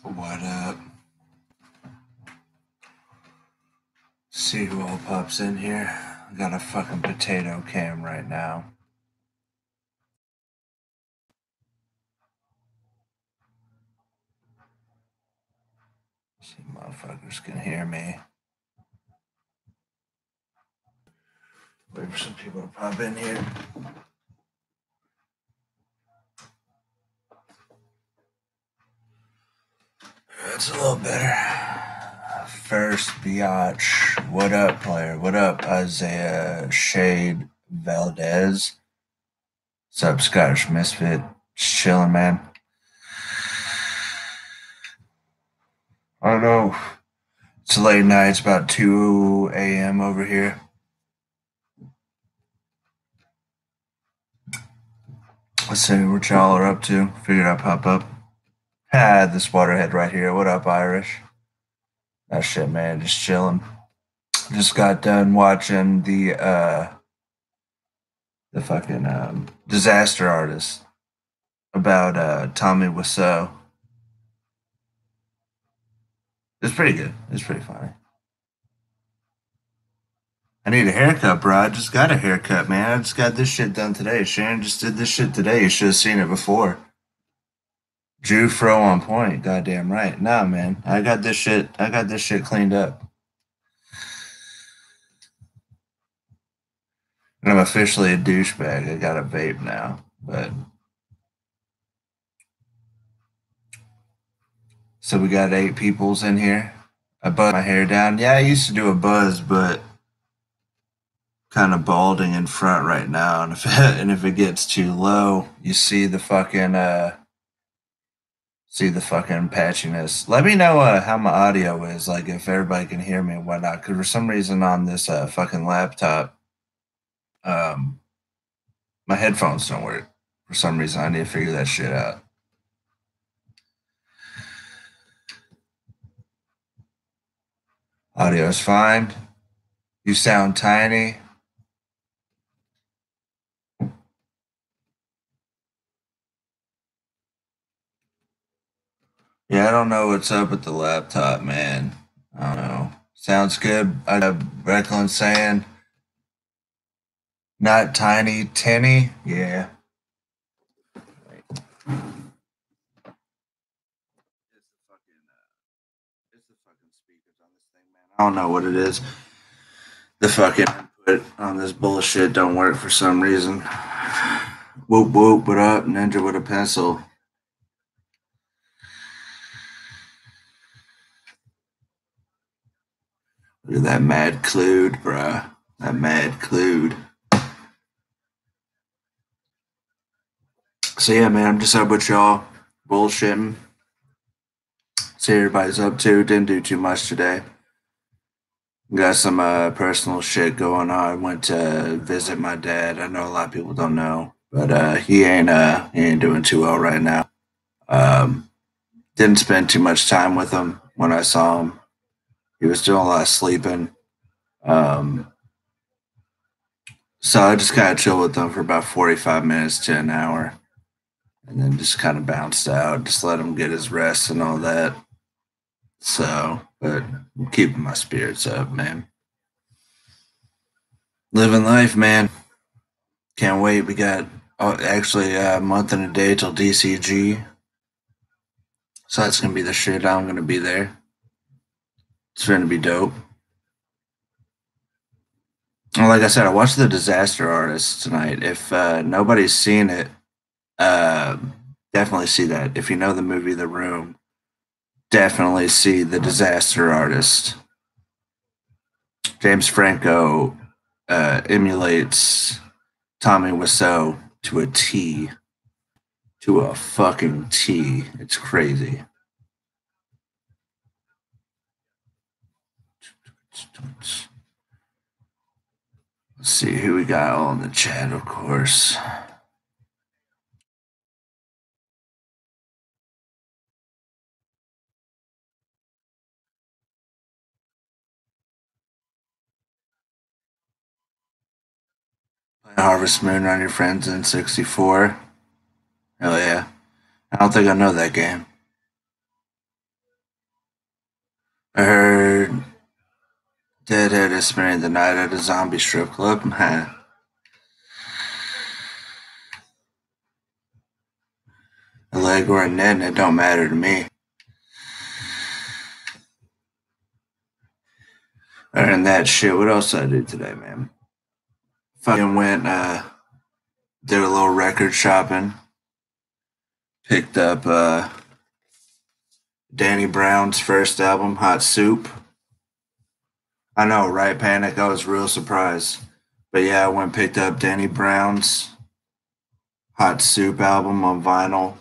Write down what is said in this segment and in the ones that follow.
What up? See who all pops in here. I got a fucking potato cam right now. See if motherfuckers can hear me. Wait for some people to pop in here. That's a little better. First biatch. What up, player? What up, Isaiah Shade Valdez? What's up, Scottish Misfit? Just chilling, man. I don't know. It's late night. It's about 2 a.m. over here. Let's see what y'all are up to. Figured I'd pop up. This waterhead right here. What up, Irish? That shit, man. Just chilling. Just got done watching the fucking Disaster Artist about Tommy Wiseau. It's pretty good. It's pretty funny. I need a haircut, bro. I just got a haircut, man. I just got this shit done today. Sharon just did this shit today. You should have seen it before. Jew Fro on point. Goddamn right. Nah, man. I got this shit cleaned up. And I'm officially a douchebag. I got a vape now. But so we got 8 peoples in here. I buzzed my hair down. Yeah, I used to do a buzz, but kind of balding in front right now. And if it gets too low, you see the fucking patchiness. Let me know how my audio is, like if everybody can hear me and whatnot. Because for some reason on this fucking laptop, my headphones don't work. For some reason, I need to figure that shit out. Audio is fine. You sound tiny. Yeah, I don't know what's up with the laptop, man. I don't know. Sounds good. I got Recklin saying, not tiny, tinny. Yeah. It's the fucking speakers on this thing, man. I don't know what it is. The fucking input on this bullshit don't work for some reason. Whoop whoop, what up? Ninja with a pencil. Look at that mad clued, bruh. That mad clued. So yeah, man, I'm just up with y'all bullshitting. See everybody's up to. Didn't do too much today. Got some personal shit going on. I went to visit my dad. I know a lot of people don't know, but he ain't doing too well right now. Didn't spend too much time with him when I saw him. He was doing a lot of sleeping. So I just kind of chilled with him for about 45 minutes to an hour, and then just kind of bounced out. Just let him get his rest and all that. So, but I'm keeping my spirits up, man. Living life, man. Can't wait. We got actually a month and a day till DCG. So that's going to be the shit. I'm going to be there. It's going to be dope. Well, like I said, I watched The Disaster Artist tonight. If nobody's seen it, definitely see that. If you know the movie The Room, definitely see The Disaster Artist. James Franco emulates Tommy Wiseau to a T. To a fucking T. It's crazy. Let's see who we got all in the chat, of course. Harvest Moon on your friends in 64. Hell yeah. I don't think I know that game. I heard Deadhead is spending the night at a zombie strip club. Huh. A leg or a net, and it don't matter to me. Other than that shit, what else did I do today, man? Fucking went, did a little record shopping. Picked up Danny Brown's first album, Hot Soup. I know, right, Panic? I was real surprised. But yeah, I went and picked up Danny Brown's Hot Soup album on vinyl.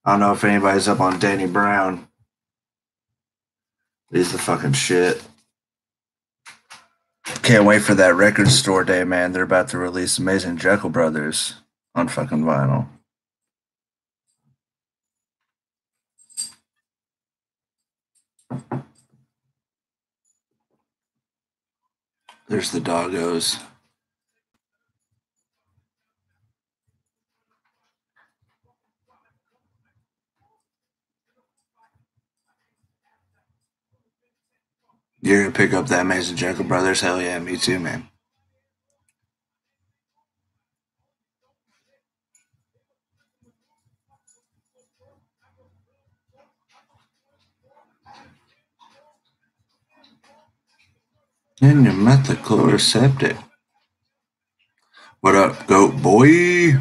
I don't know if anybody's up on Danny Brown. He's the fucking shit. Can't wait for that record store day, man. They're about to release Amazing Jekyll Brothers on fucking vinyl. There's the doggos. You're gonna pick up that Amazing Jekyll Brothers? Hell yeah, me too, man. And your methachloroseptic. What up, goat boy?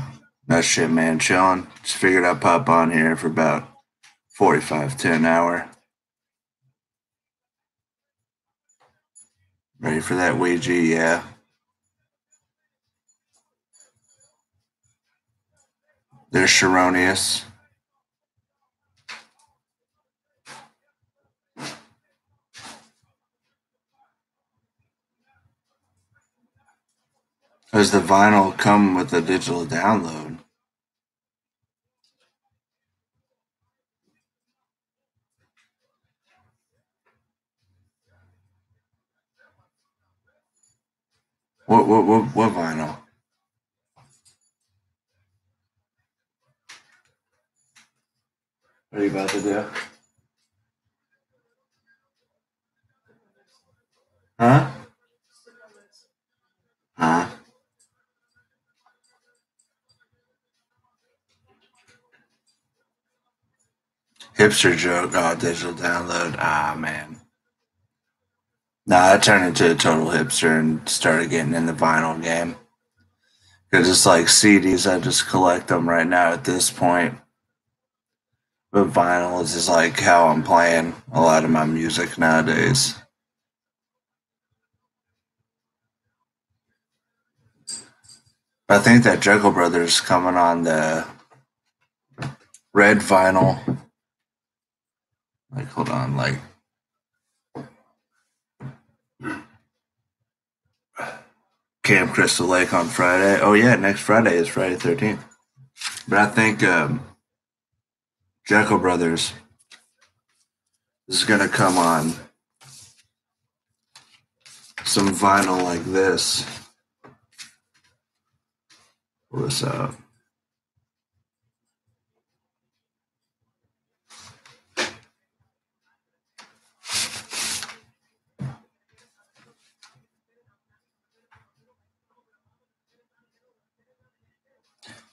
That shit, man, chillin'. Just figured I'd pop on here for about 45 to an hour. Ready for that Ouija? Yeah. There's Sharonius. Does the vinyl come with a digital download? What vinyl? What are you about to do? Huh? Huh? Hipster joke. Oh, digital download. Ah, man. Nah, I turned into a total hipster and started getting in the vinyl game. Because it's like CDs, I just collect them right now at this point. But vinyl is just like how I'm playing a lot of my music nowadays. I think that Juggalo Brothers coming on the red vinyl. Like, hold on, like Camp Crystal Lake on Friday. Oh yeah, next Friday is Friday 13th. But I think Juggalo Brothers is gonna come on some vinyl like this. What's up?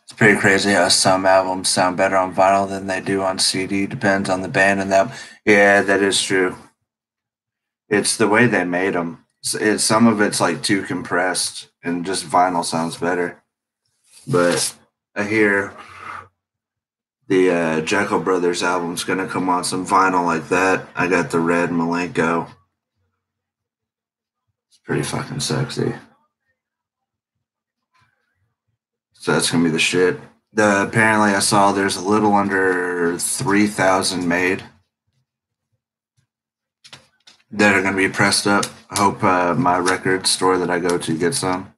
It's pretty crazy how some albums sound better on vinyl than they do on CD. Depends on the band and that. Yeah, that is true. It's the way they made them. Some of it's like too compressed, and just vinyl sounds better. But I hear the Jekyll Brothers album's gonna come on some vinyl like that. I got the red Malenko. It's pretty fucking sexy. So that's gonna be the shit. Apparently I saw there's a little under 3,000 made that are gonna be pressed up. I hope my record store that I go to gets some.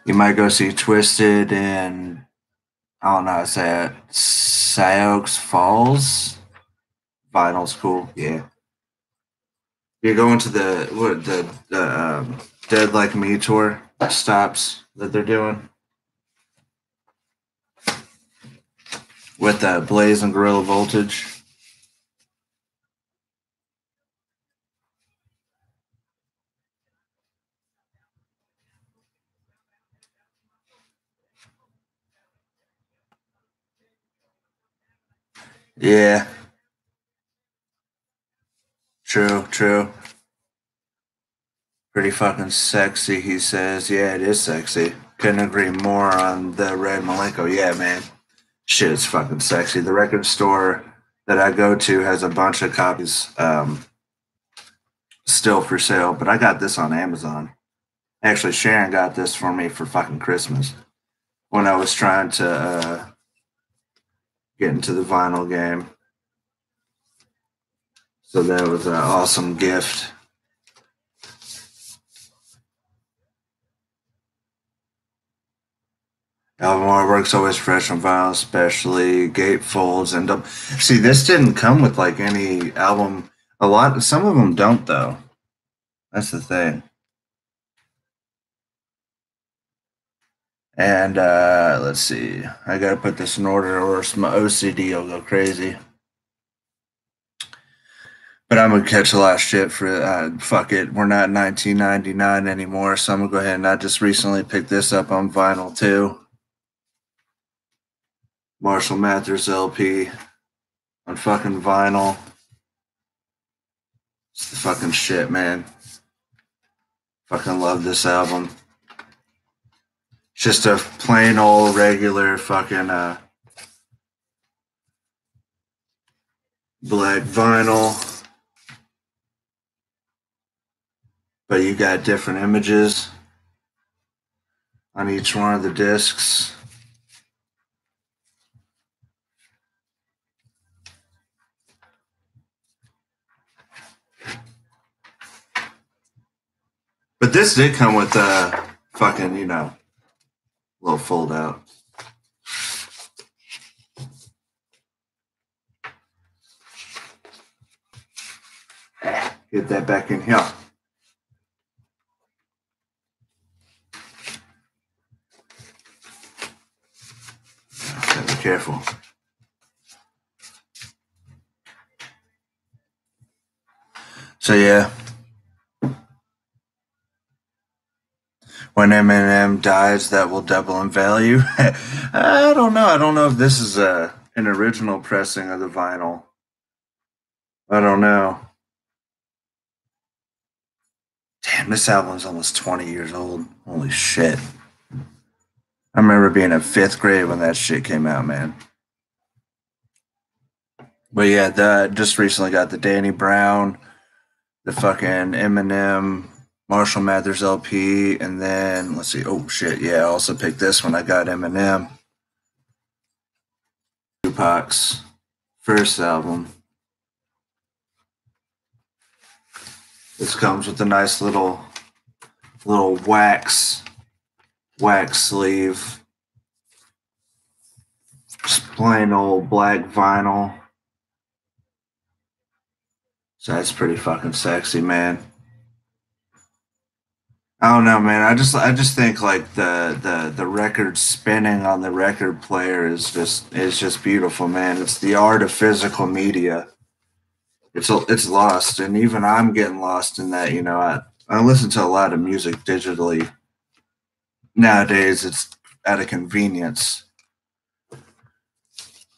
You might go see Twisted in, I don't know how to say it, Sioux Falls. Vinyl's cool, yeah. You're going to the Dead Like Me tour stops that they're doing with Blaze and Gorilla Voltage. Yeah. True. Pretty fucking sexy, he says. Yeah, it is sexy. Couldn't agree more on the Red Malenko. Yeah, man. Shit, it's fucking sexy. The record store that I go to has a bunch of copies still for sale, but I got this on Amazon. Actually, Sharon got this for me for fucking Christmas when I was trying to get into the vinyl game. So that was an awesome gift. Album artwork's always fresh on vinyl, especially gatefolds and see, this didn't come with like any album. Some of them don't though. That's the thing. And let's see, I gotta put this in order, or else my OCD will go crazy. But I'm gonna catch a lot of shit for fuck it. We're not 1999 anymore, so I'm gonna go ahead and I just recently picked this up on vinyl too. Marshall Mathers LP on fucking vinyl. It's the fucking shit, man. Fucking love this album. Just a plain old regular fucking black vinyl. But you got different images on each one of the discs. But this did come with a fucking, little fold out. Get that back in here. Gotta be careful. So yeah. When Eminem dies, that will double in value. I don't know. I don't know if this is an original pressing of the vinyl. I don't know. Damn, this album's almost 20 years old. Holy shit. I remember being in 5th grade when that shit came out, man. But yeah, just recently got the Danny Brown, the fucking Eminem, Marshall Mathers LP, and then let's see. Oh shit, yeah, I also picked this one. I got Eminem. Tupac's first album. This comes with a nice little wax sleeve. Just plain old black vinyl. So that's pretty fucking sexy, man. I don't know, man. I just think like the record spinning on the record player is just beautiful, man. It's the art of physical media. It's lost, and even I'm getting lost in that. I listen to a lot of music digitally nowadays. It's out of convenience,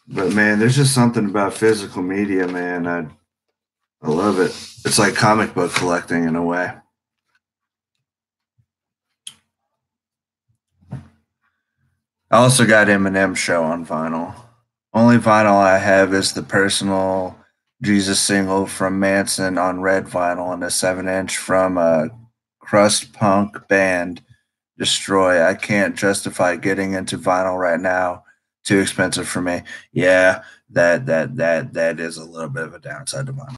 but man, there's just something about physical media, man. I love it. It's like comic book collecting in a way. I also got Eminem Show on vinyl. Only vinyl I have is the personal Jesus single from Manson on red vinyl and a 7-inch from a crust punk band Destroy. I can't justify getting into vinyl right now. Too expensive for me. Yeah, that is a little bit of a downside to vinyl.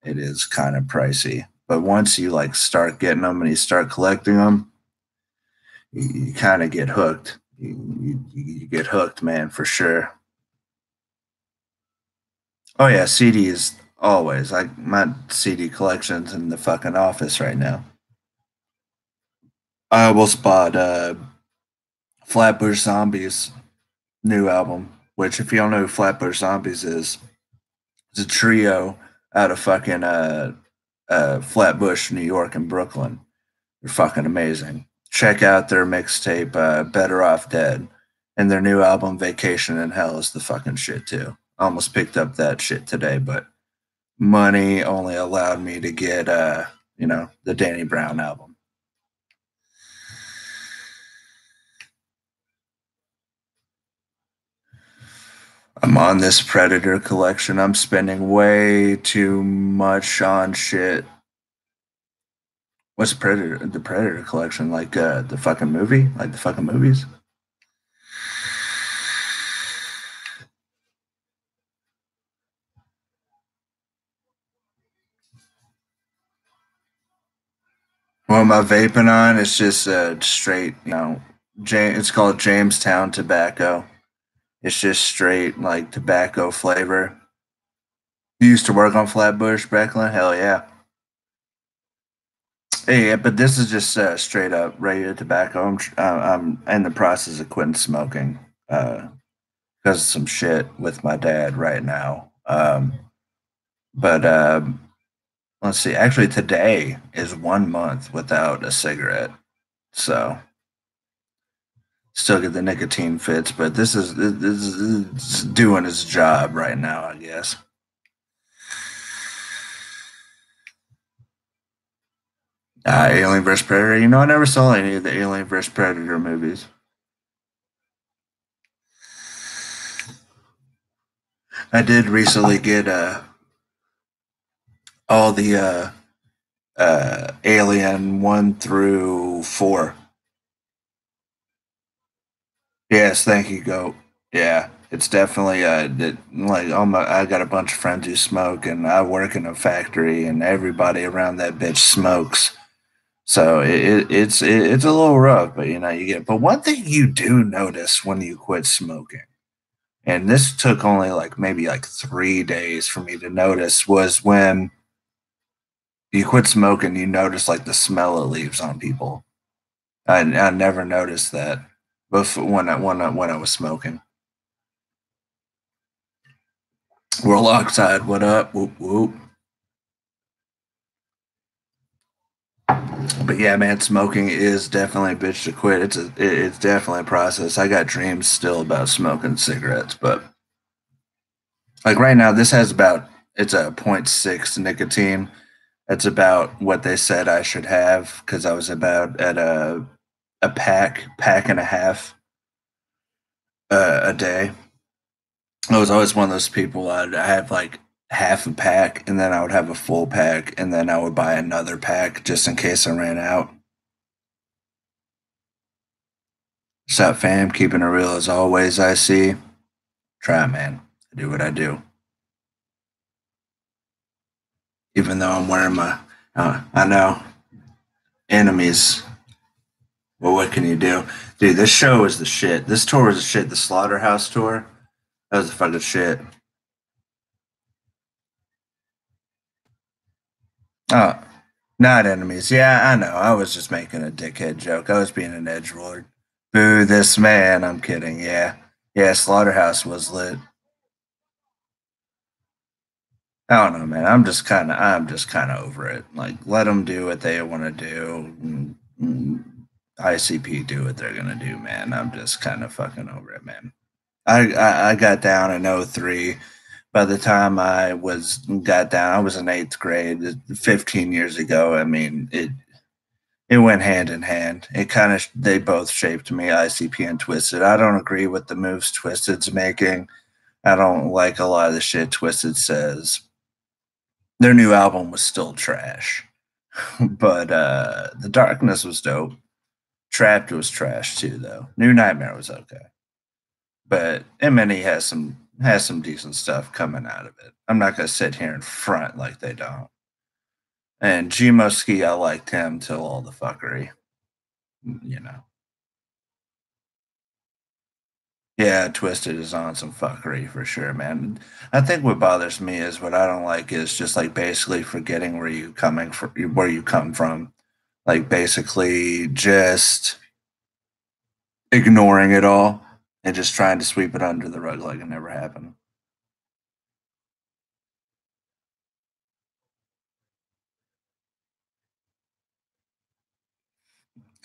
It is kind of pricey. But once you like start getting them and you start collecting them, you kind of get hooked. You get hooked, man, for sure. Oh yeah, CD is always like my CD collection's in the fucking office right now. I almost bought Flatbush Zombies new album, which if you don't know who Flatbush Zombies is, it's a trio out of fucking Flatbush, New York, and Brooklyn. They're fucking amazing. Check out their mixtape, Better Off Dead, and their new album, Vacation in Hell, is the fucking shit too. Almost picked up that shit today, but money only allowed me to get the Danny Brown album. I'm on this Predator collection. I'm spending way too much on shit. What's Predator? The Predator collection, like the fucking movie, like the fucking movies. What am I vaping on? It's just straight, it's called Jamestown tobacco. It's just straight like tobacco flavor. You used to work on Flatbush, Becklin? Hell yeah. Hey, yeah, but this is just straight up regular tobacco. I'm in the process of quitting smoking because of some shit with my dad right now. But let's see. Actually, today is 1 month without a cigarette, so still get the nicotine fits. But this is doing its job right now, I guess. Alien vs Predator. I never saw any of the Alien vs Predator movies. I did recently get all the Alien 1 through 4. Yes, thank you, Goat. Yeah, it's definitely like I got a bunch of friends who smoke, and I work in a factory, and everybody around that bitch smokes. So it's a little rough, but you get. But one thing you do notice when you quit smoking, and this took only like maybe like 3 days for me to notice, was when you quit smoking, you notice like the smell it leaves on people. I never noticed that before when I was smoking. World Oxide, what up? Whoop whoop. But yeah, man, smoking is definitely a bitch to quit. It's definitely a process. I got dreams still about smoking cigarettes, but like right now, this has about it's a point 0.6 nicotine. That's about what they said I should have because I was about at a pack and a half a day. I was always one of those people. I have like half a pack, and then I would have a full pack, and then I would buy another pack just in case I ran out. What's up, fam? Keeping it real as always. I see. Try, man. I do what I do. Even though I'm wearing my, I know enemies. Well, what can you do, dude? This show is the shit. This tour is the shit. The Slaughterhouse tour. That was the fucking shit. Oh, not enemies. Yeah, I know. I was just making a dickhead joke. I was being an edgelord. Boo this man. I'm kidding. Yeah. Yeah, Slaughterhouse was lit. I don't know, man. I'm just kind of over it. Like, let them do what they want to do. ICP do what they're gonna do, man. I'm just kind of fucking over it, man. I got down in '03. By the time I was got down, I was in eighth grade, 15 years ago. I mean, it went hand in hand. It kind of they both shaped me, ICP and Twisted. I don't agree with the moves Twisted's making. I don't like a lot of the shit Twisted says. Their new album was still trash, but the Darkness was dope. Trapped was trash too, though. New Nightmare was okay, but M&E has some decent stuff coming out of it. I'm not gonna sit here and front like they don't. And Gmo Ski, I liked him till all the fuckery, you know. Yeah, Twisted is on some fuckery for sure, man. I think what bothers me is what I don't like is just like basically forgetting where you come from, like basically just ignoring it all and just trying to sweep it under the rug like it never happened.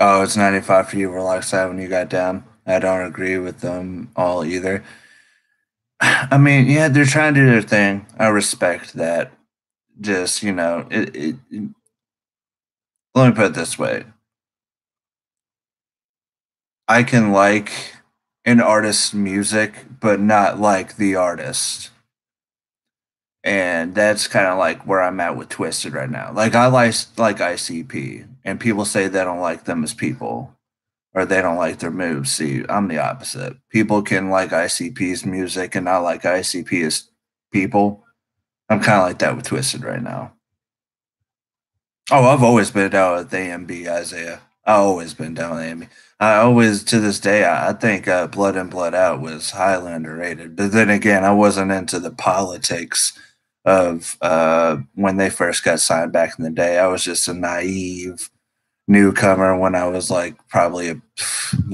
Oh, it's 95 for you, relax that when you got down. I don't agree with them all either. I mean, yeah, they're trying to do their thing. I respect that. Just let me put it this way: I can like an artist's music, but not like the artist. And that's kind of like where I'm at with Twisted right now. Like I like ICP, and people say they don't like them as people or they don't like their moves. See, I'm the opposite. People can like ICP's music and not like ICP as people. I'm kind of like that with Twisted right now. Oh, I've always been down with AMB, Isaiah. I've always been down with AMB. I always, to this day, I think Blood In, Blood Out was highly underrated. But then again, I wasn't into the politics of when they first got signed back in the day. I was just a naive newcomer when I was like probably a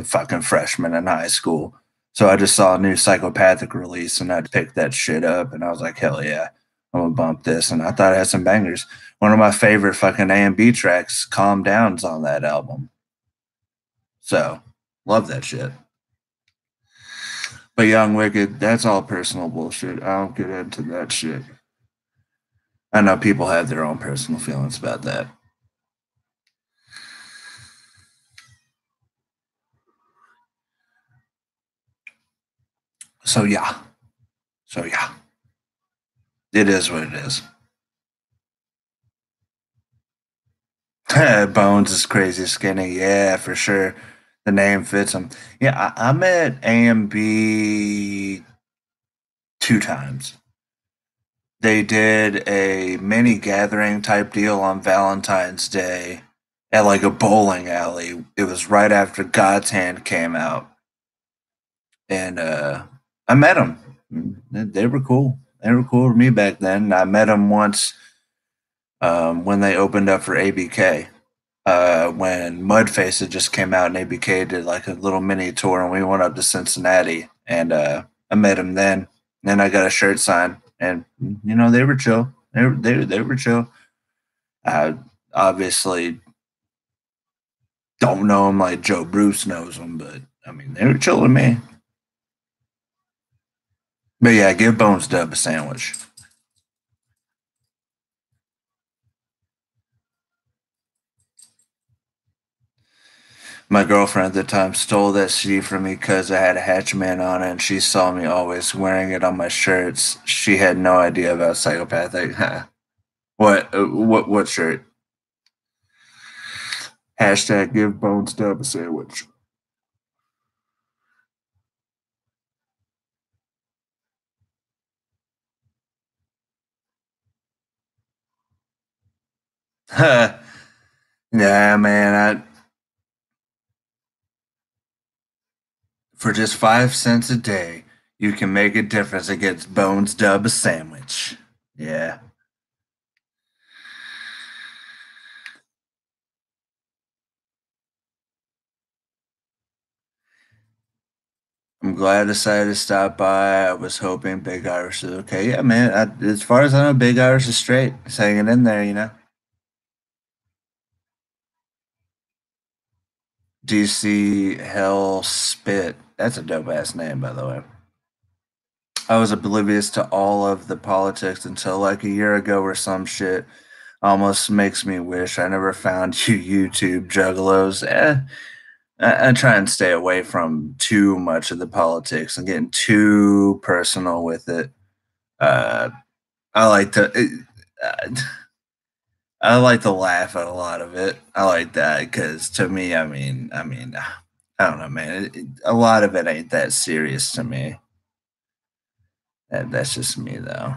fucking freshman in high school. So I just saw a new psychopathic release and I picked that shit up and I was like, hell yeah, I'm gonna bump this. And I thought it had some bangers. One of my favorite fucking A&B tracks, Calm Down's on that album. So love that shit. But Young Wicked, that's all personal bullshit. I don't get into that shit. I know people have their own personal feelings about that. So yeah. So yeah. It is what it is. Bones is crazy skinny. Yeah, for sure. The name fits him. Yeah, I met AMB two times. They did a mini gathering type deal on Valentine's Day at like a bowling alley. It was right after God's Hand came out. And I met them. They were cool. They were cool to me back then. I met them once when they opened up for ABK. When Mudface had just came out and ABK did like a little mini tour, and we went up to Cincinnati, and I met him then. And then I got a shirt signed, and they were chill. They were chill. I obviously don't know him like Joe Bruce knows him, but I mean they were chill with me. But yeah, give Bones Dub a sandwich. My girlfriend at the time stole that CD from me because I had a Hatchman on it, and she saw me always wearing it on my shirts. She had no idea about psychopathic. What shirt? Hashtag give Bones Dub a sandwich. Yeah, man. For just 5 cents a day, you can make a difference against Bones Dub a sandwich. Yeah. I'm glad I decided to stop by. I was hoping Big Irish is okay. Yeah, man. As far as I know, Big Irish is straight. It's hanging in there. DC Hell Spit. That's a dope ass name, by the way. I was oblivious to all of the politics until like a year ago or some shit. Almost makes me wish I never found you YouTube juggalos. I try and stay away from too much of the politics and getting too personal with it. Uh, I like to. I like to laugh at a lot of it. I like that because to me, I mean, I don't know, man. A lot of it ain't that serious to me. That's just me, though.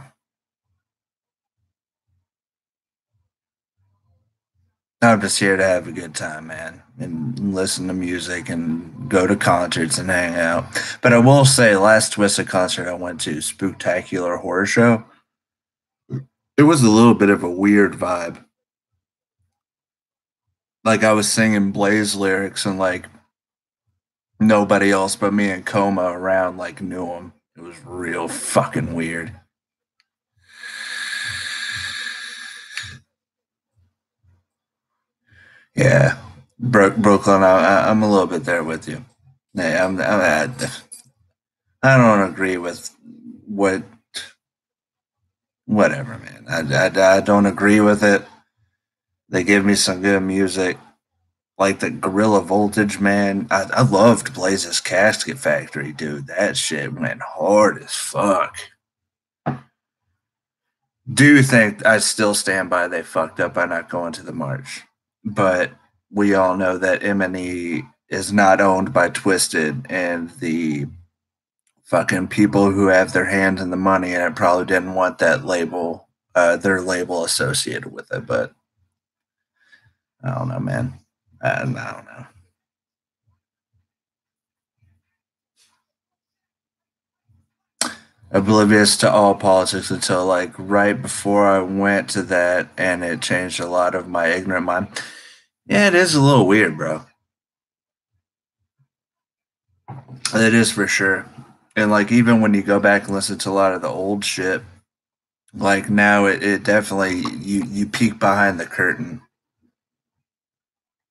I'm just here to have a good time, man, and listen to music and go to concerts and hang out. But I will say, last Twisted concert I went to, Spooktacular Horror Show, it was a little bit of a weird vibe. Like I was singing Blaze lyrics and like nobody else but me and Coma around like knew him. It was real fucking weird. Yeah, Brooklyn. I'm a little bit there with you. Yeah, I don't agree with. what whatever, man. I don't agree with it. They give me some good music, like the Gorilla Voltage, man. I loved Blaze's Casket Factory, dude. That shit went hard as fuck. Do think I still stand by they fucked up by not going to the march, but we all know that M&E is not owned by Twisted, and the fucking people who have their hands in the money and it probably didn't want that label, their label associated with it. But I don't know, man. I don't know. Oblivious to all politics until like right before I went to that, and it changed a lot of my ignorant mind. Yeah, it is a little weird, bro. It is for sure. And like even when you go back and listen to a lot of the old shit, like now it definitely you peek behind the curtain.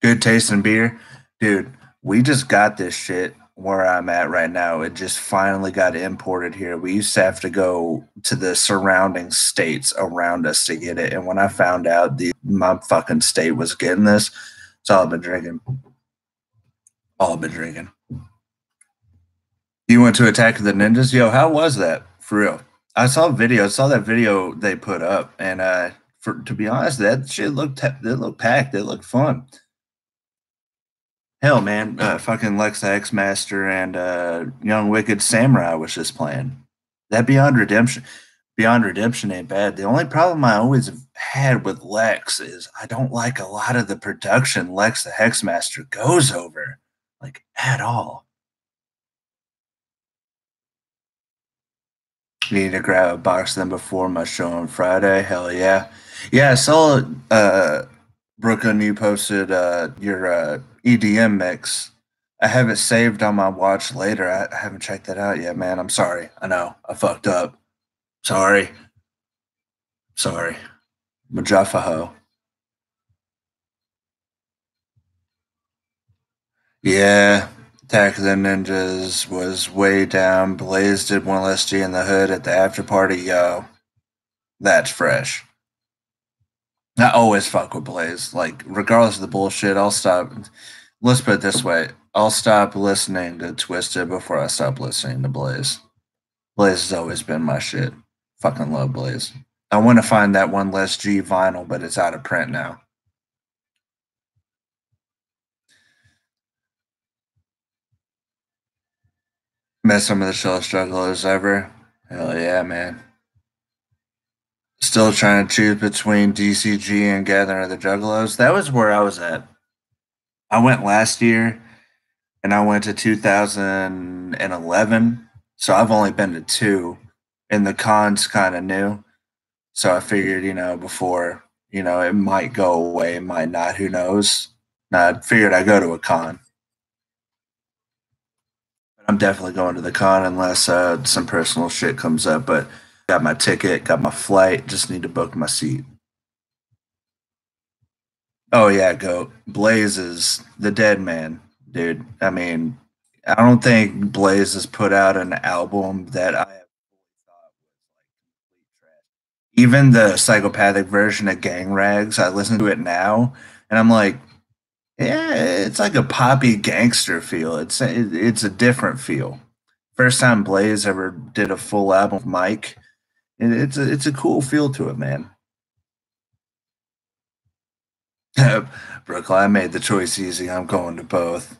Good taste in beer, dude. We just got this shit where I'm at right now. It just finally got imported here. We used to have to go to the surrounding states around us to get it. And when I found out my fucking state was getting this, it's all I've been drinking. All I've been drinking. You went to Attack of the Ninjas? Yo, how was that? For real. I saw a video. I saw that video they put up, and to be honest, that shit looked packed. It looked fun. Hell, man, fucking Lex the X Master and Young Wicked Samurai was just playing. That Beyond Redemption ain't bad. The only problem I always have had with Lex is I don't like a lot of the production Lex the Hexmaster goes over, like at all. Need to grab a box of them before my show on Friday. Hell yeah. Yeah, I saw Brooklyn, you posted your EDM mix. I have it saved on my watch later. I haven't checked that out yet, man. I'm sorry. I know. I fucked up. Sorry. Sorry. Majafaho. Yeah. Attack of the Ninjas was way down. Blaze did one less G in the hood at the after party. Yo, that's fresh. I always fuck with Blaze. Like, regardless of the bullshit, I'll stop. Let's put it this way: I'll stop listening to Twisted before I stop listening to Blaze. Blaze has always been my shit. Fucking love Blaze. I want to find that one less G vinyl, but it's out of print now. Met some of the shellest juggalos ever. Hell yeah, man. Still trying to choose between DCG and Gathering of the Juggalos. That was where I was at. I went last year and I went to 2011. So I've only been to two, and the con's kind of new. So I figured, before, it might go away, it might not, who knows. I figured I'd go to a con. I'm definitely going to the con unless some personal shit comes up. But got my ticket, got my flight, just need to book my seat. Oh yeah, go. Blaze is the dead man, dude. I mean, I don't think Blaze has put out an album that I have thought was like complete trash. Even the psychopathic version of Gang Rags, I listen to it now, and I'm like, yeah, it's like a poppy gangster feel. It's a different feel. First time Blaze ever did a full album with Mike, and it's a cool feel to it, man. Brooklyn, I made the choice easy. I'm going to both.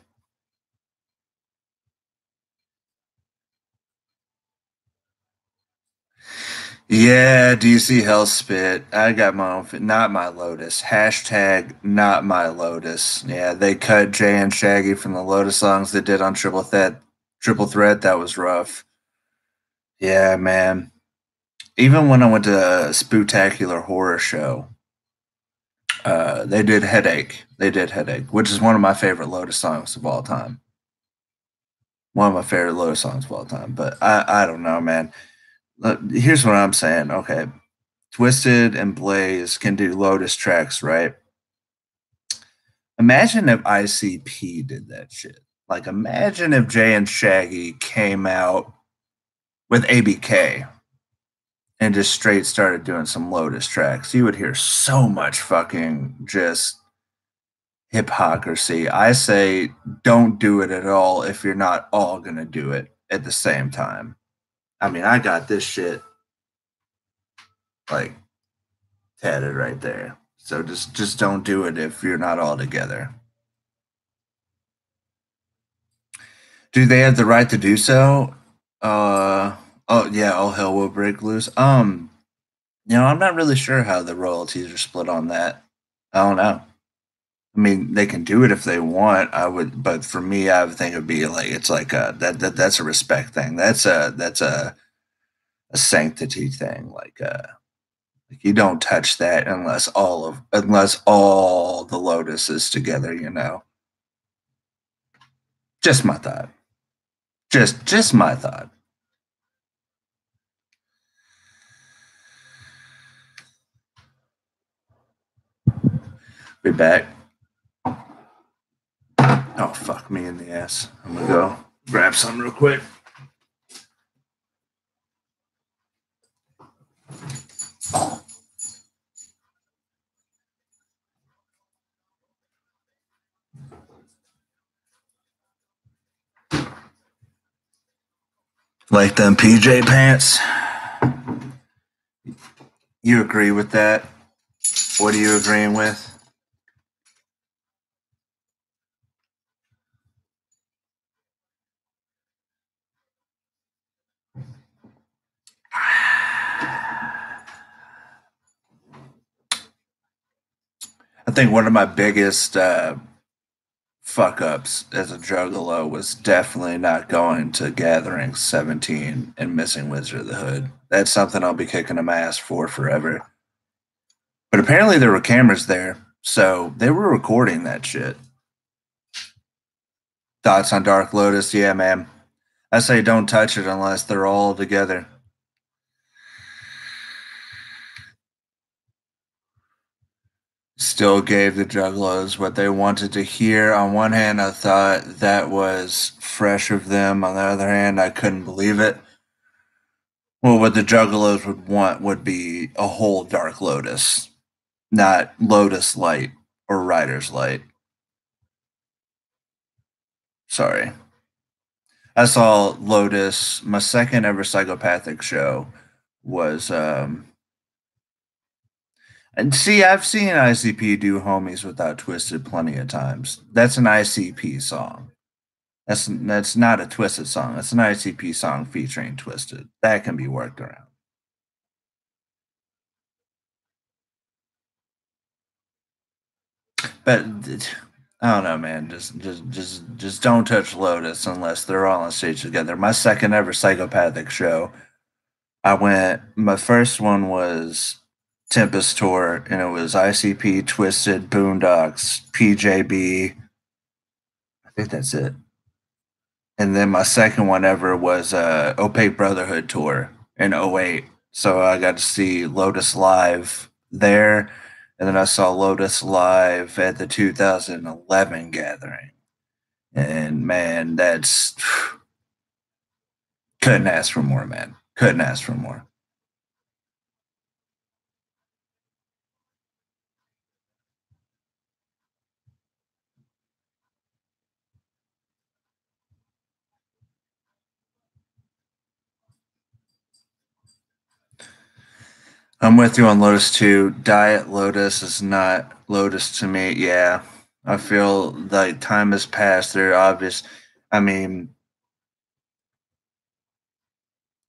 Yeah, DC Hellspit. I got my own. Not my Lotus. Hashtag not my Lotus. Yeah, they cut Jay and Shaggy from the Lotus songs they did on Triple Threat. Triple Threat. That was rough. Yeah, man. Even when I went to a Spooktacular Horror Show, they did Headache. They did Headache, which is one of my favorite Lotus songs of all time. One of my favorite Lotus songs of all time. But I don't know, man. Here's what I'm saying. Okay, Twisted and Blaze can do Lotus tracks, right? Imagine if ICP did that shit. Like, imagine if Jay and Shaggy came out with ABK and just straight started doing some Lotus tracks, you would hear so much fucking just hypocrisy. I say don't do it at all if you're not all gonna do it at the same time. I mean, I got this shit like tatted right there. So just don't do it if you're not all together. Do they have the right to do so? Uh oh yeah, all hell will break loose. I'm not really sure how the royalties are split on that. I don't know. I mean, they can do it if they want. I would, but for me, I would think it'd be like it's like that's a respect thing. That's a sanctity thing. Like you don't touch that unless all the lotus is together. Just my thought. Just my thought. Be back. Oh fuck me in the ass. I'm gonna go grab some real quick. Like them PJ pants. You agree with that? What are you agreeing with? I think one of my biggest fuck ups as a juggalo was definitely not going to Gathering 17 and missing Wizard of the Hood. That's something I'll be kicking a ass for forever. But apparently there were cameras there, so they were recording that shit. Thoughts on Dark Lotus? Yeah, man. I say don't touch it unless they're all together. Still gave the Juggalos what they wanted to hear. On one hand, I thought that was fresh of them. On the other hand, I couldn't believe it. Well, what the Juggalos would want would be a whole Dark Lotus, not Lotus Light or Rider's Light. Sorry. I saw Lotus, my second ever psychopathic show was and see, I've seen ICP do Homies Without Twisted plenty of times. That's an ICP song. That's not a Twisted song. That's an ICP song featuring Twisted. That can be worked around. But I don't know, man. Just don't touch Lotus unless they're all on stage together. My second ever psychopathic show, I went. My first one was Tempest Tour, and it was ICP, Twisted, Boondocks, PJB. I think that's it. And then my second one ever was Opaque Brotherhood tour in '08. So I got to see Lotus live there, and then I saw Lotus live at the 2011 gathering. And man, that's couldn't ask for more, man. Couldn't ask for more. I'm with you on Lotus too. Diet Lotus is not Lotus to me. Yeah, I feel like time has passed. They're obvious. I mean,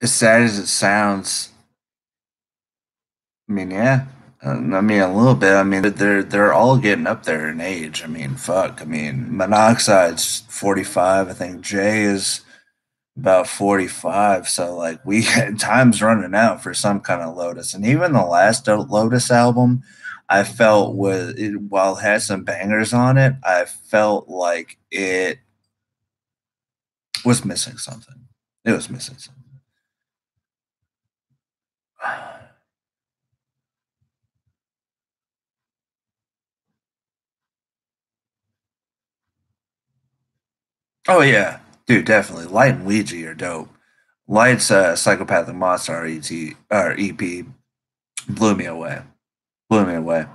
as sad as it sounds, I mean, yeah. I mean, a little bit. I mean, they're all getting up there in age. I mean, fuck. I mean, Monoxide's 45. I think Jay is about 45. So like, we time's running out for some kind of Lotus. And even the last Lotus album, I felt while it had some bangers on it, I felt like it was missing something. It was missing something. Oh yeah, dude, definitely. Light and Ouija are dope. Light's Psychopathic Monster EP blew me away. Blew me away.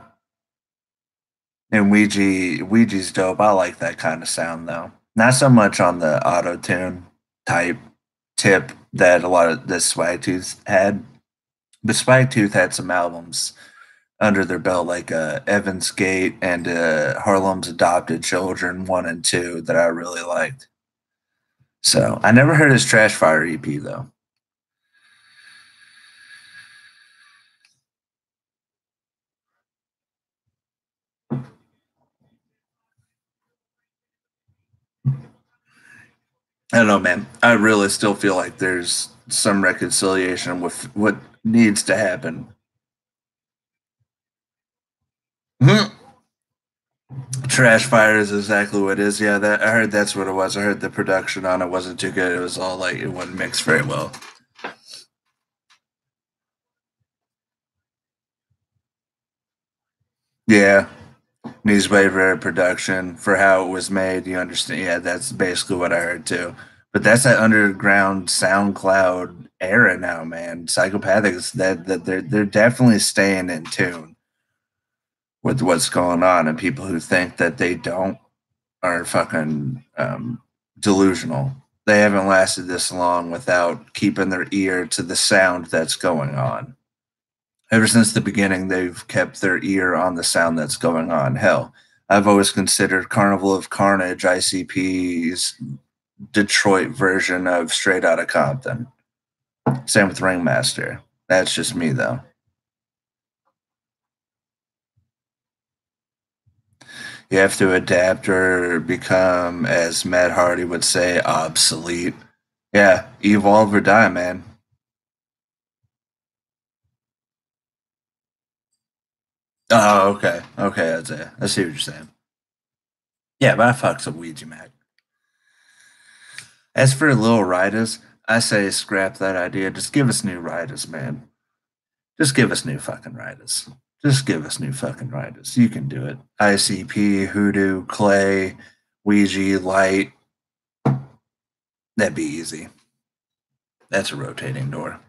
And Ouija's dope. I like that kind of sound though. Not so much on the auto tune type tip that a lot of the Swagtooth had, but Swagtooth had some albums under their belt like Evans Gate and Harlem's Adopted Children 1 and 2 that I really liked. So I never heard his Trash Fire EP though. I don't know, man. I really still feel like there's some reconciliation with what needs to happen. Trash Fire is exactly what it is. Yeah, that I heard that's what it was. I heard the production on it wasn't too good. It was all like it wasn't mixed very well. Yeah, needs way better production for how it was made. You understand? Yeah, that's basically what I heard too. But that's that underground SoundCloud era now, man. Psychopathics that they're definitely staying in tune with what's going on, and people who think that they don't are fucking delusional. They haven't lasted this long without keeping their ear to the sound that's going on. Ever since the beginning, they've kept their ear on the sound that's going on. Hell, I've always considered Carnival of Carnage ICP's Detroit version of Straight Outta Compton. Same with Ringmaster. That's just me, though. You have to adapt or become, as Matt Hardy would say, obsolete. Yeah, evolve or die, man. Oh, okay. Okay, that's it. I see what you're saying. Yeah, but I fucks with Ouija Mac. As for little riders, I say scrap that idea. Just give us new riders, man. Just give us new fucking riders. Just give us new fucking riders. You can do it. ICP, Hoodoo, Clay, Ouija, Light. That'd be easy. That's a rotating door.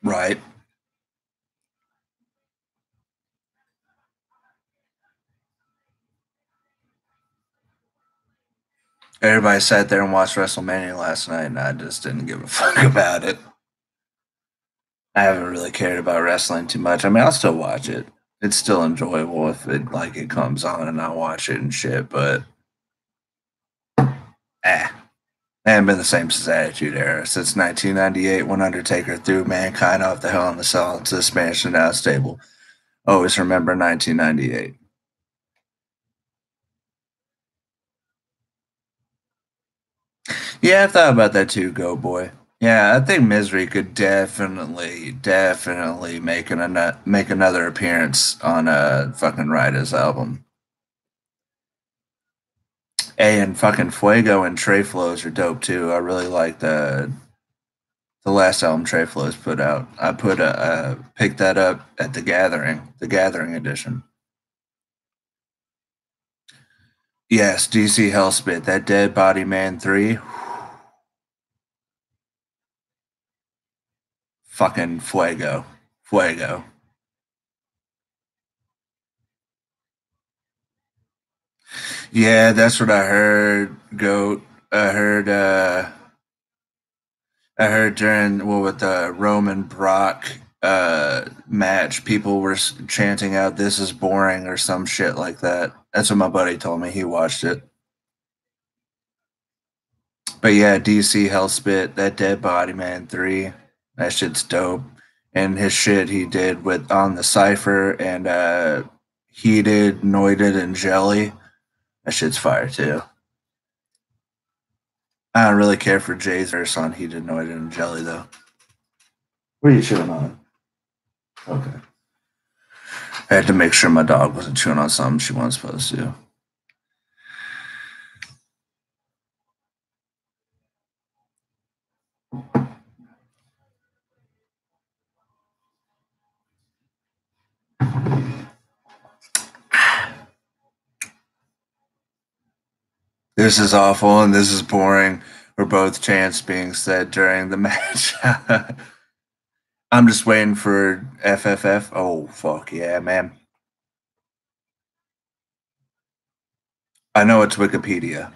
Right. Everybody sat there and watched WrestleMania last night, and I just didn't give a fuck about it. I haven't really cared about wrestling too much. I mean, I'll still watch it. It's still enjoyable if it comes on and I watch it and shit. But I haven't been the same since Attitude Era since 1998 when Undertaker threw Mankind off the Hell in the Cell into the Spanish Announce table. Always remember 1998. Yeah, I thought about that too, Go Boy. Yeah, I think Misery could definitely make another appearance on a fucking Ryder's album. Hey, and fucking Fuego and Trey Flows are dope too. I really like the last album Trey Flows put out. I picked that up at the Gathering edition. Yes, DC Hellspit, that Dead Body Man 3, fucking Fuego. Fuego. Yeah, that's what I heard. Goat. I heard I heard during with the Roman Brock match, people were chanting out "This is boring" or some shit like that. That's what my buddy told me. He watched it. But yeah, DC Hellspit, that Dead Body Man 3, that shit's dope. And his shit he did with on the Cipher and Heated, Noited, and Jelly. That shit's fire too. I don't really care for Jay's verse on Heated, Noited, and Jelly though. What are you chewing on? Okay. I had to make sure my dog wasn't chewing on something she wasn't supposed to. This is awful and this is boring. Were both chants being said during the match. I'm just waiting for FFF. Oh, fuck yeah, man. I know it's Wikipedia,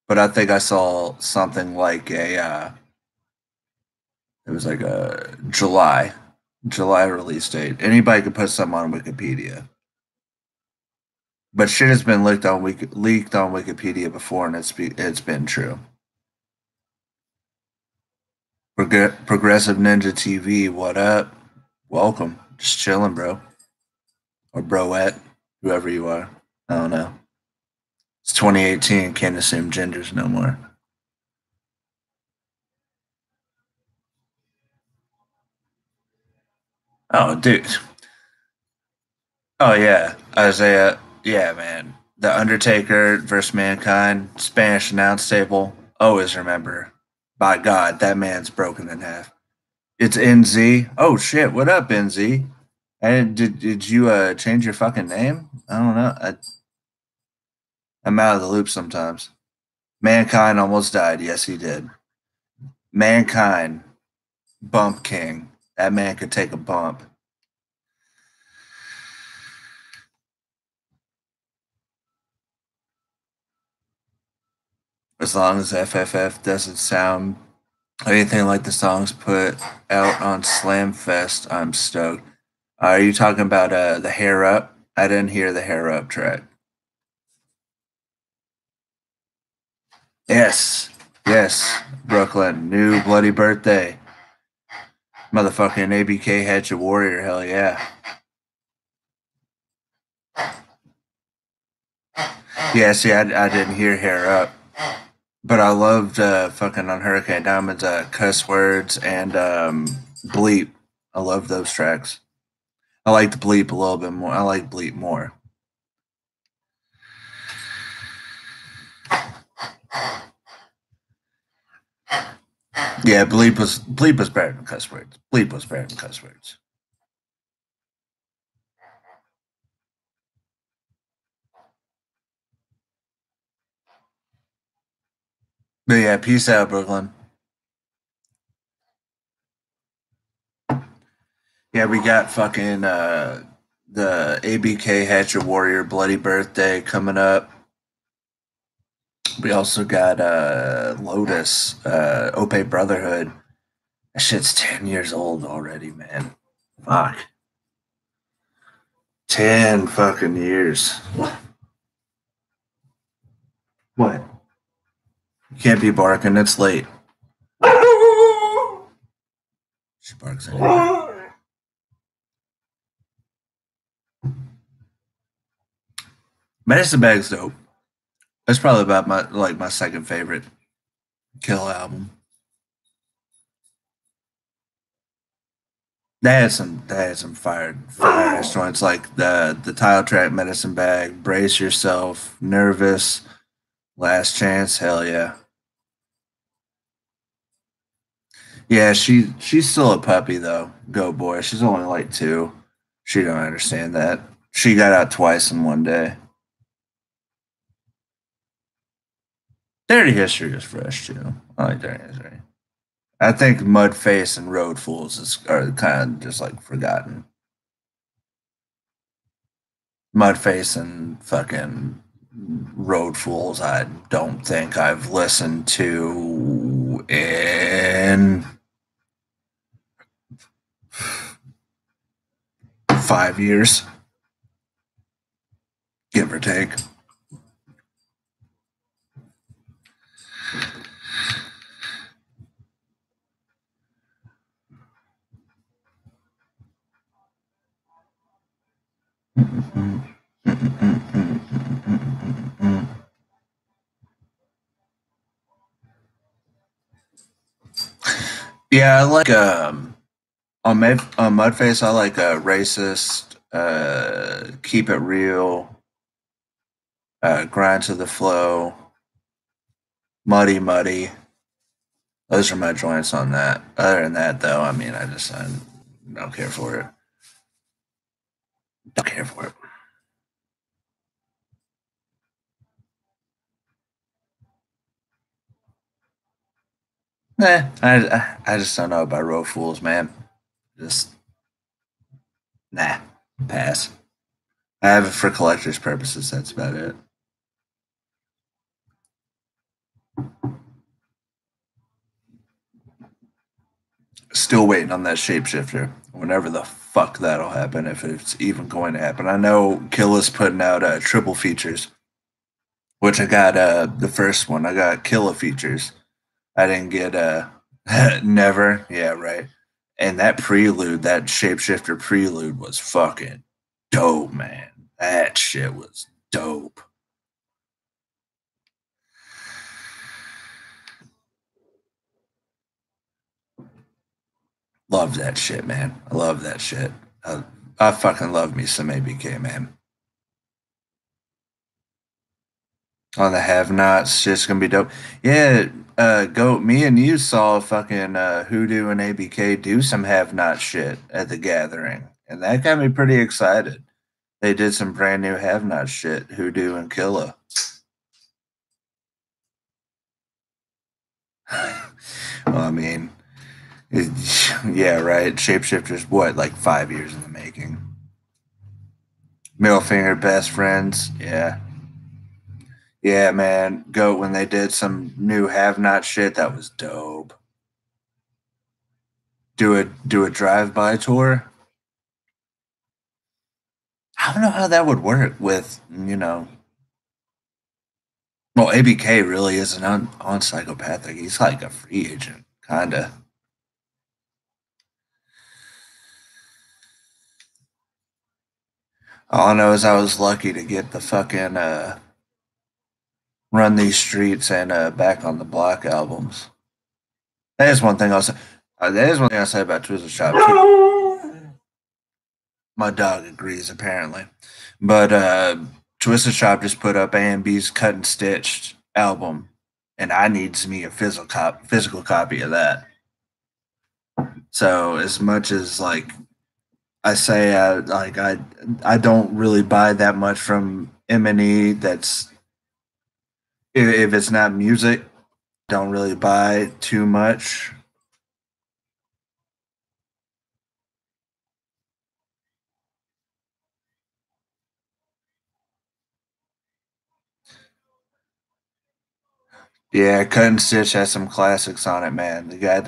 but I think I saw something like it was like a July release date. Anybody could put something on Wikipedia. But shit has been leaked on Wikipedia before, and it's been true. Progressive Ninja TV, what up? Welcome. Just chilling, bro. Or broette, whoever you are. I don't know. It's 2018. Can't assume genders no more. Oh, dude. Oh yeah, Isaiah. Yeah, man. The Undertaker versus Mankind, Spanish announce table. Always remember. By God, that man's broken in half. It's NZ. Oh shit! What up, NZ? And did you change your fucking name? I don't know. I'm out of the loop sometimes. Mankind almost died. Yes, he did. Mankind, bump king. That man could take a bump. As long as FFF doesn't sound anything like the songs put out on Slamfest, I'm stoked. Are you talking about the Hair Up? I didn't hear the Hair Up track. Yes, yes, Brooklyn, new bloody birthday. Motherfucking ABK Hedge a Warrior, hell yeah. Yeah, see, I didn't hear Hair Up, but I loved fucking on Hurricane Diamonds cuss words and bleep. I love those tracks. I like the bleep a little bit more. I like bleep more. Yeah, bleep was better than cuss words. Bleep was better than cuss words. But yeah, peace out, Brooklyn. Yeah, we got fucking the ABK Hatcher Warrior Bloody Birthday coming up. We also got Lotus, Ope Brotherhood. That shit's 10 years old already, man. Fuck. 10 fucking years. What? You can't be barking, it's late. She barks anyway. Medicine Bag's dope. That's probably about my second favorite Kill album. They had some fire ass joints like the title track Medicine Bag, Brace Yourself, Nervous, Last Chance, hell yeah. Yeah, she's still a puppy though. Go boy. She's only like 2. She don't understand that. She got out twice in one day. Dirty History is fresh too. I like Dirty History. I think Mudface and Road Fools are kind of just like forgotten. Mudface and fucking Road Fools, I don't think I've listened to in 5 years, give or take. Yeah, I like on Mudface. I like racist, keep it real, grind to the flow, muddy muddy. Those are my joints on that. Other than that, though, I mean, I don't care for it. Don't care for it. I just don't know about road fools, man. Just nah, pass. I have it for collector's purposes. That's about it. Still waiting on that shapeshifter. Whenever the fuck that'll happen, if it's even going to happen. I know Killa's putting out triple features, which I got the first one. I got Killa features. I didn't get never. Yeah, right. And that prelude, that shapeshifter prelude was fucking dope, man. That shit was dope. Love that shit, man. I love that shit. I fucking love me some ABK, man. On the have-nots, just gonna be dope. Yeah, Goat, me and you saw fucking Hoodoo and ABK do some have-not shit at the gathering, and that got me pretty excited. They did some brand new have-not shit, Hoodoo and Killa. Well, I mean, it, yeah, right. Shapeshifters, what, like 5 years in the making? Middle finger, best friends, yeah. Yeah, man. Goat, when they did some new have not shit, that was dope. Do a drive by tour. I don't know how that would work with, well, ABK really isn't on psychopathic. He's like a free agent, kinda. All I know is I was lucky to get the fucking Run These Streets and Back on the Block albums. That is one thing I'll say. That is one thing I'll say about Twizzle Shop. My dog agrees, apparently. But Twisted Shop just put up A&B's Cut and Stitched album, and I needs me a physical copy of that. So as much as like I say, I don't really buy that much from M&E. That's if it's not music, don't really buy too much. Yeah, Cut and Stitch has some classics on it, man. They got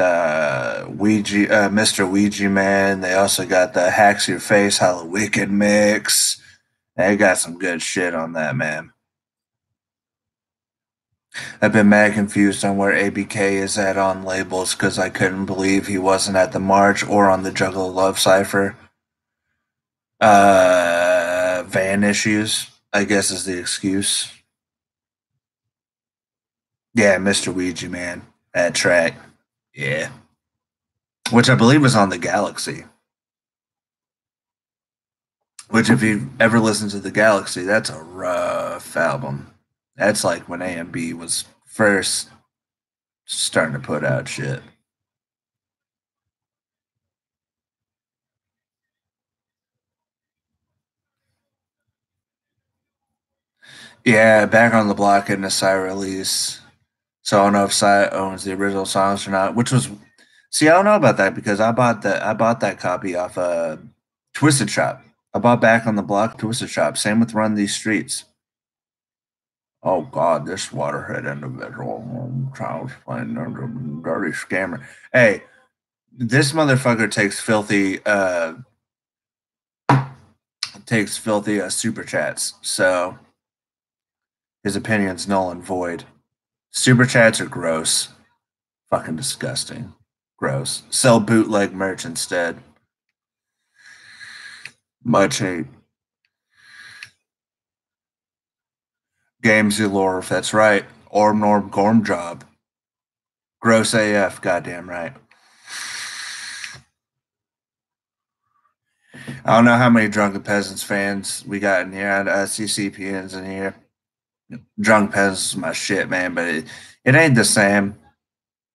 Mr. Ouija Man. They also got the Hacks Your Face, How the Wicked mix. They got some good shit on that, man. I've been mad confused on where ABK is at on labels because I couldn't believe he wasn't at the March or on the Juggalo Love Cipher. Van issues, I guess, is the excuse. Yeah, Mr. Ouija Man, that track. Yeah. Which I believe is on the Galaxy. Which, if you've ever listened to the Galaxy, that's a rough album. That's like when A&B was first starting to put out shit. Yeah, Back on the Block and a Psy release. So I don't know if Psy owns the original songs or not. Which was, see, I don't know about that because I bought that copy off Twisted Shop. I bought Back on the Block, Twisted Shop. Same with Run These Streets. Oh God, this waterhead individual, child playing dirty scammer. Hey, this motherfucker takes filthy super chats. So his opinion's null and void. Super chats are gross, fucking disgusting, gross. Sell bootleg merch instead. Much hate. Games galore. If that's right. Orm Norm Gorm job. Gross AF. Goddamn right. I don't know how many Drunken Peasants fans we got in here. I see CPNs in here. Drunk Peasants is my shit, man, but it ain't the same.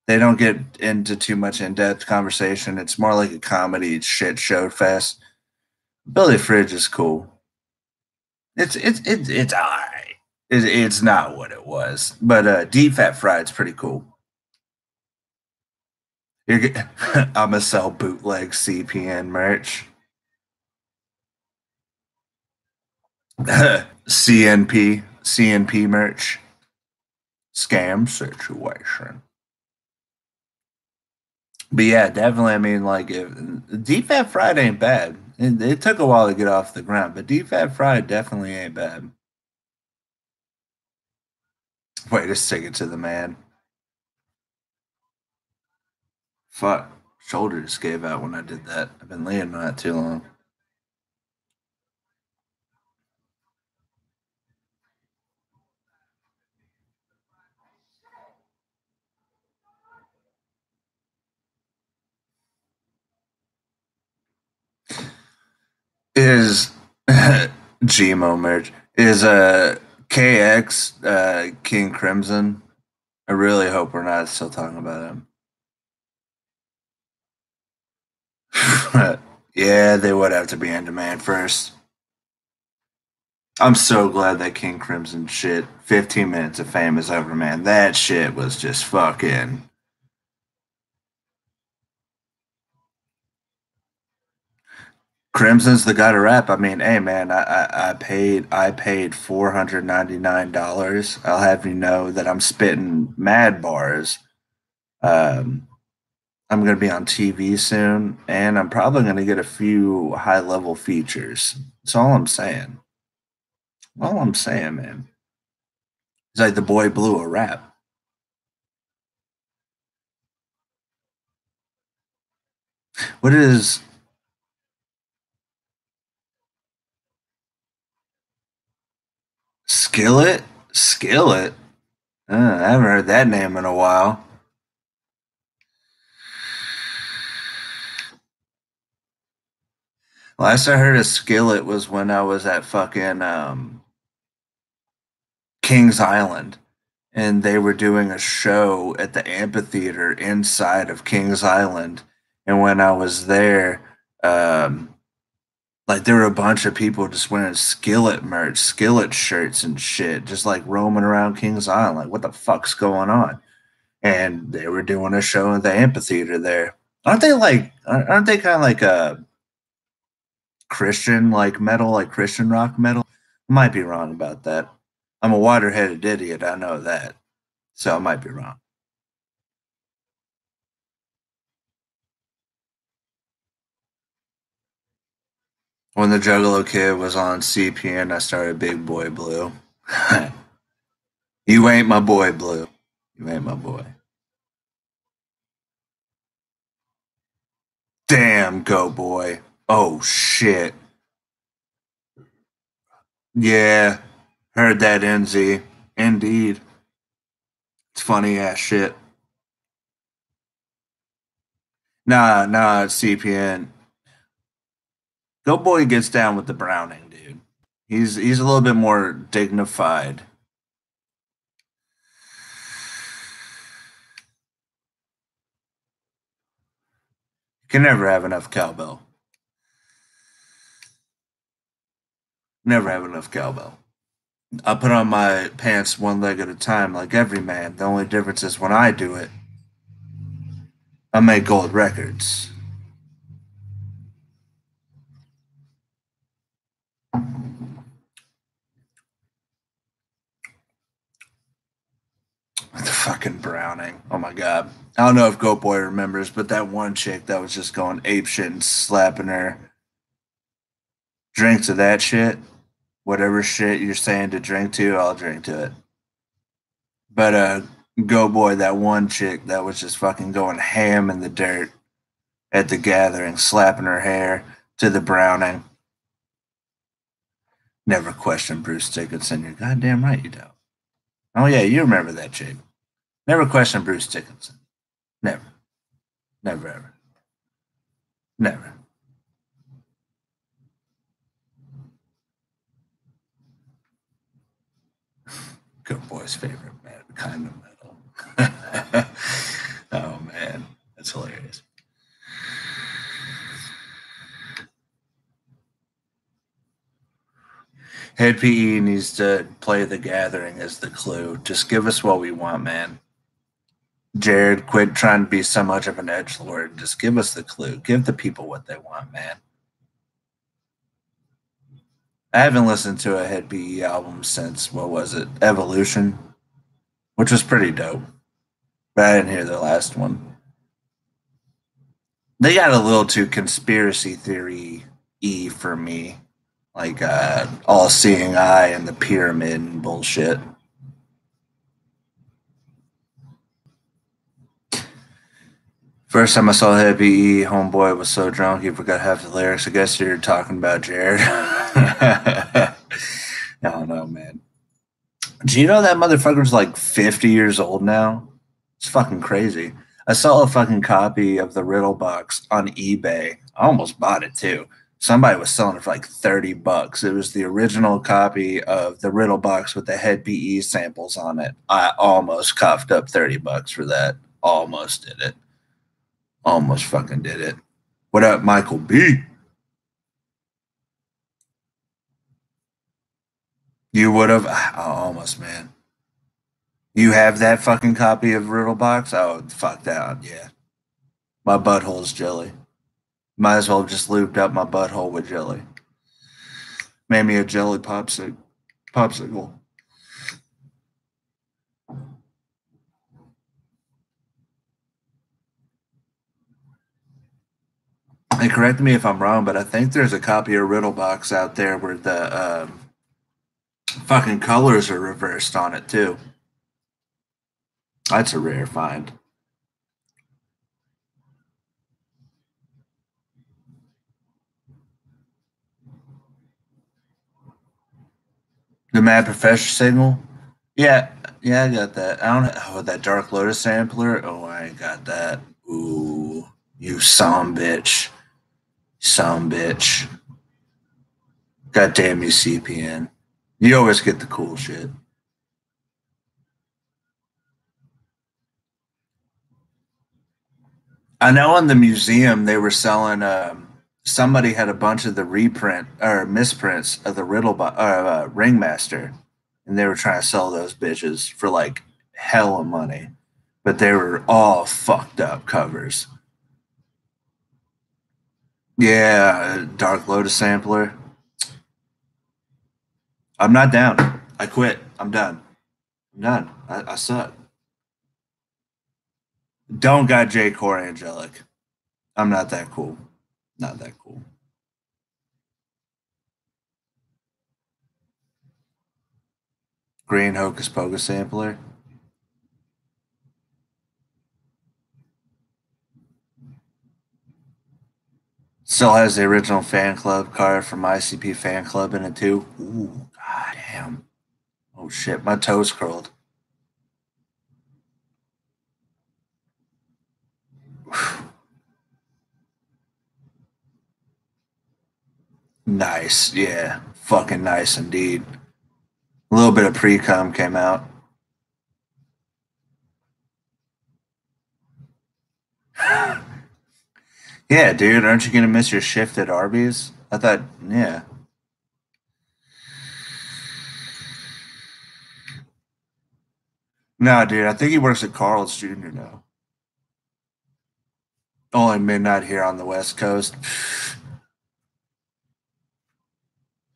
They don't get into too much in-depth conversation. It's more like a comedy shit show fest. Billy Fridge is cool. It's all right. It's not what it was, but Deep Fat Fried's pretty cool. I'm gonna sell bootleg CPN merch. CNP merch. Scam situation. But yeah, definitely. I mean, like, if Deep Fat Fried ain't bad. It took a while to get off the ground, but Deep Fat Fried definitely ain't bad. Wait, just take it to the man. Fuck, shoulder just gave out when I did that. I've been laying on it too long. Is Gmo merch is KX King Crimson? I really hope we're not still talking about him. Yeah, they would have to be in demand first. I'm so glad that King Crimson shit 15 minutes of fame is over, man. That shit was just fucking. Crimson's the guy to rap. I mean, hey man, I paid $499. I'll have you know that I'm spitting mad bars. Um, I'm gonna be on TV soon, and I'm probably gonna get a few high level features. That's all I'm saying. All I'm saying, man. It's like the boy blew a rap. What is Skillet? Skillet? I haven't heard that name in a while. Last I heard of Skillet was when I was at fucking Kings Island, and they were doing a show at the amphitheater inside of Kings Island. And when I was there, um, like there were a bunch of people just wearing Skillet merch, Skillet shirts and shit, just like roaming around Kings Island. Like, what the fuck's going on? And they were doing a show at the amphitheater there. Aren't they like? Aren't they kind of like a Christian like metal, like Christian rock metal? I might be wrong about that. I'm a water-headed idiot. I know that, so I might be wrong. When the Juggalo Kid was on CPN, I started Big Boy Blue. You ain't my boy, Blue. You ain't my boy. Damn, go boy. Oh shit. Yeah, heard that, NZ. Indeed. It's funny ass shit. Nah, it's CPN. Go boy gets down with the Browning, dude. He's a little bit more dignified. You can never have enough cowbell. Never have enough cowbell. I put on my pants one leg at a time, like every man. The only difference is when I do it, I make gold records. The fucking Browning. Oh my god. I don't know if Goat Boy remembers, but that one chick that was just going ape shit and slapping her. Drink to that shit. Whatever shit you're saying to drink to, I'll drink to it. But Go Boy, that one chick that was just fucking going ham in the dirt at the gathering, slapping her hair to the Browning. Never question Bruce Dickinson. You're goddamn right you don't. Oh yeah, you remember that chick. Never question Bruce Dickinson. Never. Never ever. Never. Good boy's favorite man, kind of metal. Oh man, that's hilarious. Head PE needs to play the gathering as the clue. Just give us what we want, man. Jared, quit trying to be so much of an edgelord. Just give us the clue. Give the people what they want, man. I haven't listened to a Head PE album since, what was it, Evolution, which was pretty dope. But I didn't hear the last one. They got a little too conspiracy theory y for me. Like all seeing eye and the pyramid and bullshit. First time I saw Head PE, homeboy was so drunk he forgot half the lyrics. I guess you're talking about Jared. I don't know, man. Do you know that motherfucker's like 50 years old now? It's fucking crazy. I saw a fucking copy of the Riddle box on eBay. I almost bought it too. Somebody was selling it for like $30. It was the original copy of the Riddle box with the Head PE samples on it. I almost coughed up $30 for that. Almost did it. Almost fucking did it. What up, Michael B? You would have almost, man. You have that fucking copy of Riddle box? Oh, fuck that. Yeah. My butthole's jelly. Might as well just lubed up my butthole with jelly. Made me a jelly popsicle. And correct me if I'm wrong, but I think there's a copy of Riddle box out there where the fucking colors are reversed on it too. That's a rare find. The Mad Professor signal? Yeah, yeah, I got that. I don't. Oh, that Dark Lotus sampler. Oh, I ain't got that. Ooh, you some bitch, some bitch. God damn you, CPN. You always get the cool shit. I know in the museum they were selling. Somebody had a bunch of the reprint or misprints of the Ringmaster, and they were trying to sell those bitches for like hella money, but they were all fucked up covers. Yeah, Dark Lotus sampler. I'm not down. I quit. I'm done. I'm done. I suck. Don't got J Core Angelic. I'm not that cool. Not that cool. Green Hocus Pocus sampler. Still has the original fan club card from ICP fan club in it too. Ooh, god damn. Oh shit, my toes curled. Nice, yeah. Fucking nice indeed. A little bit of pre-com came out. Yeah, dude, aren't you gonna miss your shift at Arby's? I thought, yeah. No, dude, I think he works at Carl's Jr. now. Only midnight here on the West Coast.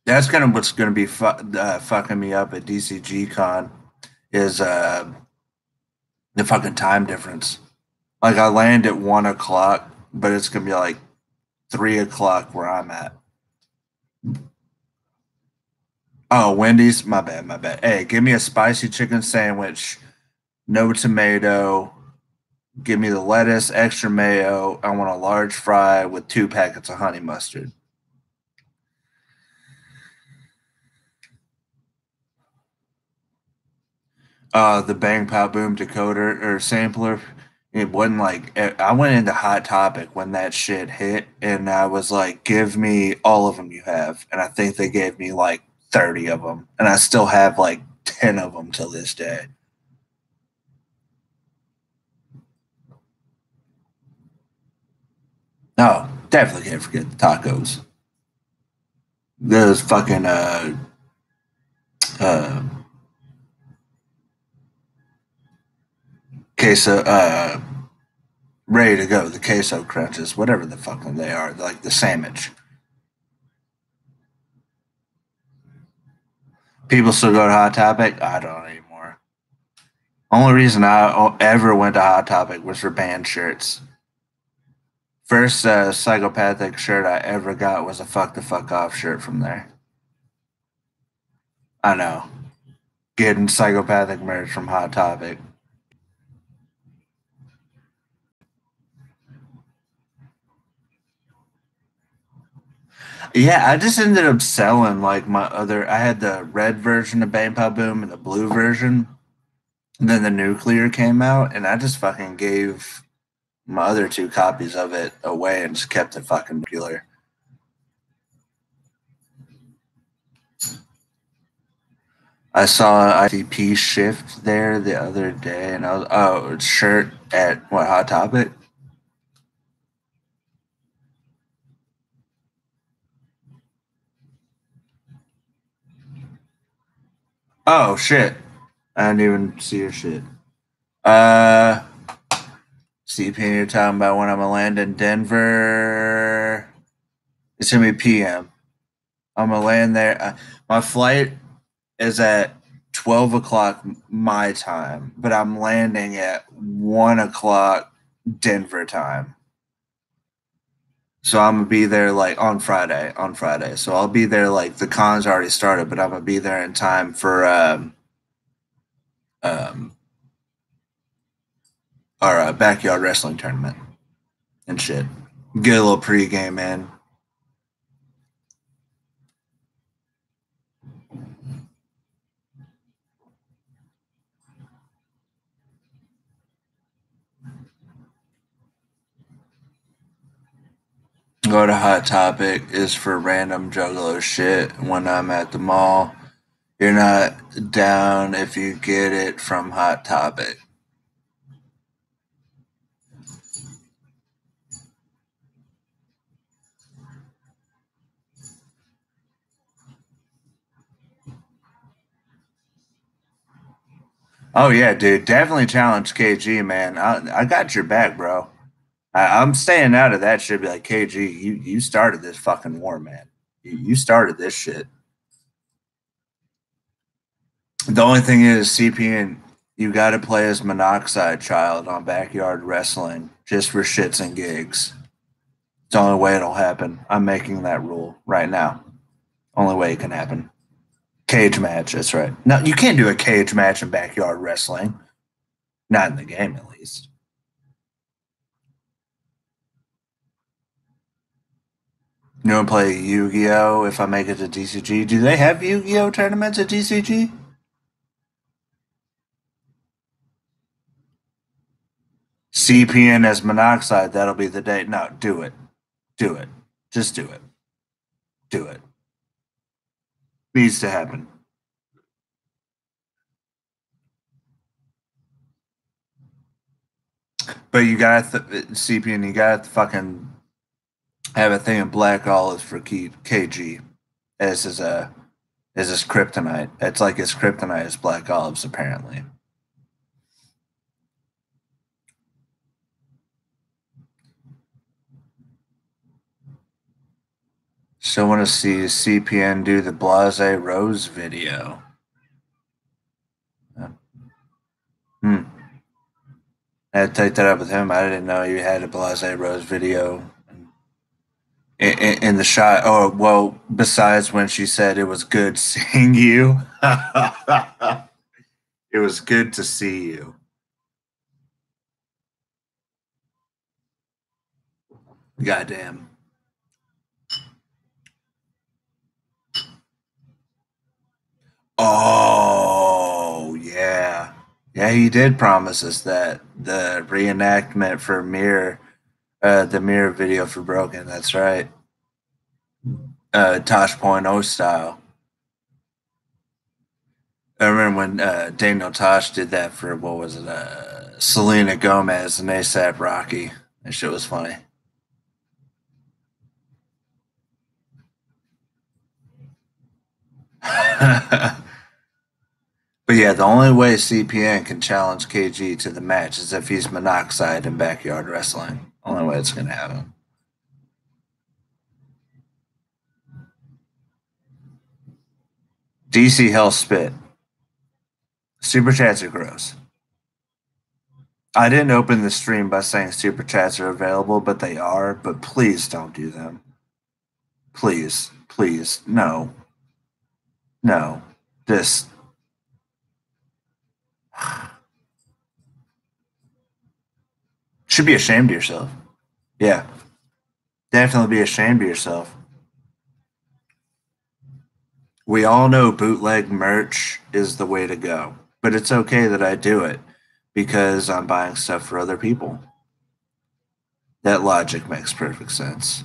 That's kind of what's going to be fucking me up at DCG Con is the fucking time difference. Like I land at 1 o'clock, but it's gonna be like 3 o'clock where I'm at. Oh, Wendy's, my bad, my bad. Hey, give me a spicy chicken sandwich, no tomato. Give me the lettuce, extra mayo. I want a large fry with 2 packets of honey mustard. The Bang Pow Boom decoder or sampler. It wasn't like I went into Hot Topic when that shit hit, and I was like, "Give me all of them you have," and I think they gave me like 30 of them, and I still have like 10 of them till this day. No, definitely can't forget the tacos. Those fucking uh, queso, ready to go. The queso crunches, whatever the fuck they are, like the sandwich. People still go to Hot Topic. I don't anymore. Only reason I ever went to Hot Topic was for band shirts. First psychopathic shirt I ever got was a fuck the fuck off shirt from there. I know. Getting psychopathic merch from Hot Topic. Yeah, I just ended up selling like my other. I had the red version of Bang Pow Boom and the blue version. And then the nuclear came out, and I just fucking gave my other two copies of it away and just kept the fucking nuclear. I saw an ICP shift there the other day, and I was shirt at what Hot Topic? Oh shit! I didn't even see your shit. CP, you're talking about when I'm gonna land in Denver. It's gonna be PM. I'm gonna land there. My flight is at 12 o'clock my time, but I'm landing at 1 o'clock Denver time. So I'm gonna be there like on Friday. On Friday, so I'll be there like the con's already started, but I'm gonna be there in time for um, our backyard wrestling tournament and shit. Get a little pregame in. Go to Hot Topic is for random Juggalo shit when I'm at the mall. You're not down if you get it from Hot Topic. Oh yeah, dude, definitely challenge KG, man. I got your back, bro. I'm staying out of that shit. Be like KG, you started this fucking war, man. You started this shit. The only thing is, CPN, you got to play as Monoxide Child on Backyard Wrestling just for shits and gigs. It's the only way it'll happen. I'm making that rule right now. Only way it can happen. Cage match. That's right. No, you can't do a cage match in Backyard Wrestling. Not in the game, at least. You want to play Yu-Gi-Oh? If I make it to DCG, do they have Yu-Gi-Oh tournaments at DCG? CPN as Monoxide. That'll be the day. No, do it. Do it. Just do it. Do it. Needs to happen. But you got CPN. You got to fucking have a thing in Black Olives for KG as his kryptonite. It's like his kryptonite is Black Olives, apparently. Still want to see CPN do the Blase Rose video. Hmm. I had to take that up with him. I didn't know you had a Blase Rose video in the shot. Oh, well, besides when she said it was good seeing you, it was good to see you. Goddamn. Oh, yeah. Yeah, he did promise us that the reenactment for Mirror, the Mirror video for Broken. That's right. Tosh Point O style. I remember when Daniel Tosh did that for what was it, Selena Gomez and ASAP Rocky. That shit was funny. But yeah, the only way CPN can challenge KG to the match is if he's monoxide in backyard wrestling. Only way it's gonna happen. DC Hell Spit. Super chats are gross. I didn't open the stream by saying super chats are available, but they are. But please don't do them. Please, please, no, no. This should be ashamed of yourself. Yeah, definitely be ashamed of yourself. We all know bootleg merch is the way to go, but it's okay that I do it because I'm buying stuff for other people. That logic makes perfect sense.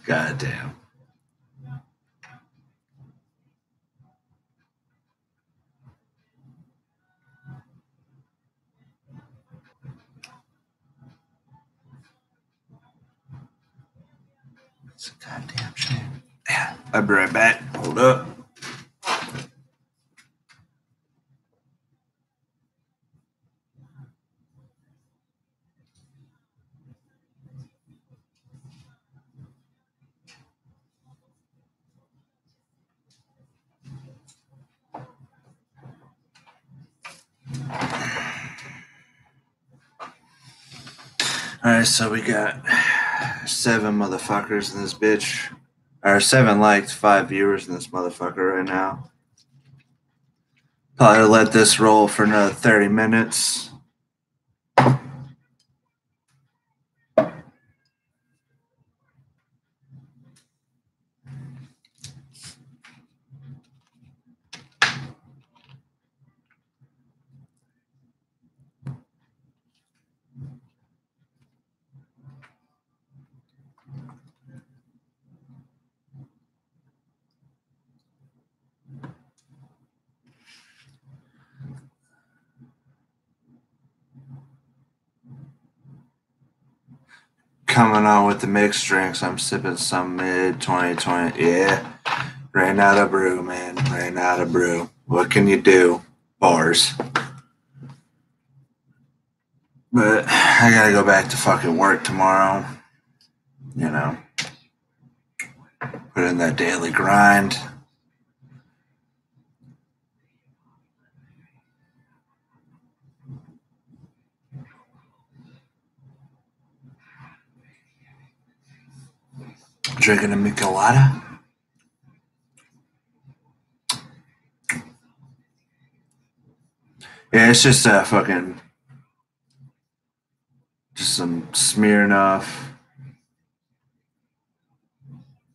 God damn. It's a goddamn shame. Yeah, I'll be right back. Hold up. All right, so we got 7 motherfuckers in this bitch. Or 7 liked, 5 viewers in this motherfucker right now. Probably let this roll for another 30 minutes. Coming on with the mixed drinks. I'm sipping some mid 2020. Yeah, ran out of brew, man. Ran out of brew. What can you do? Bars. But I gotta go back to fucking work tomorrow. You know, put in that daily grind. Drinking a Michelada. Yeah, it's just fucking just some Smirnoff,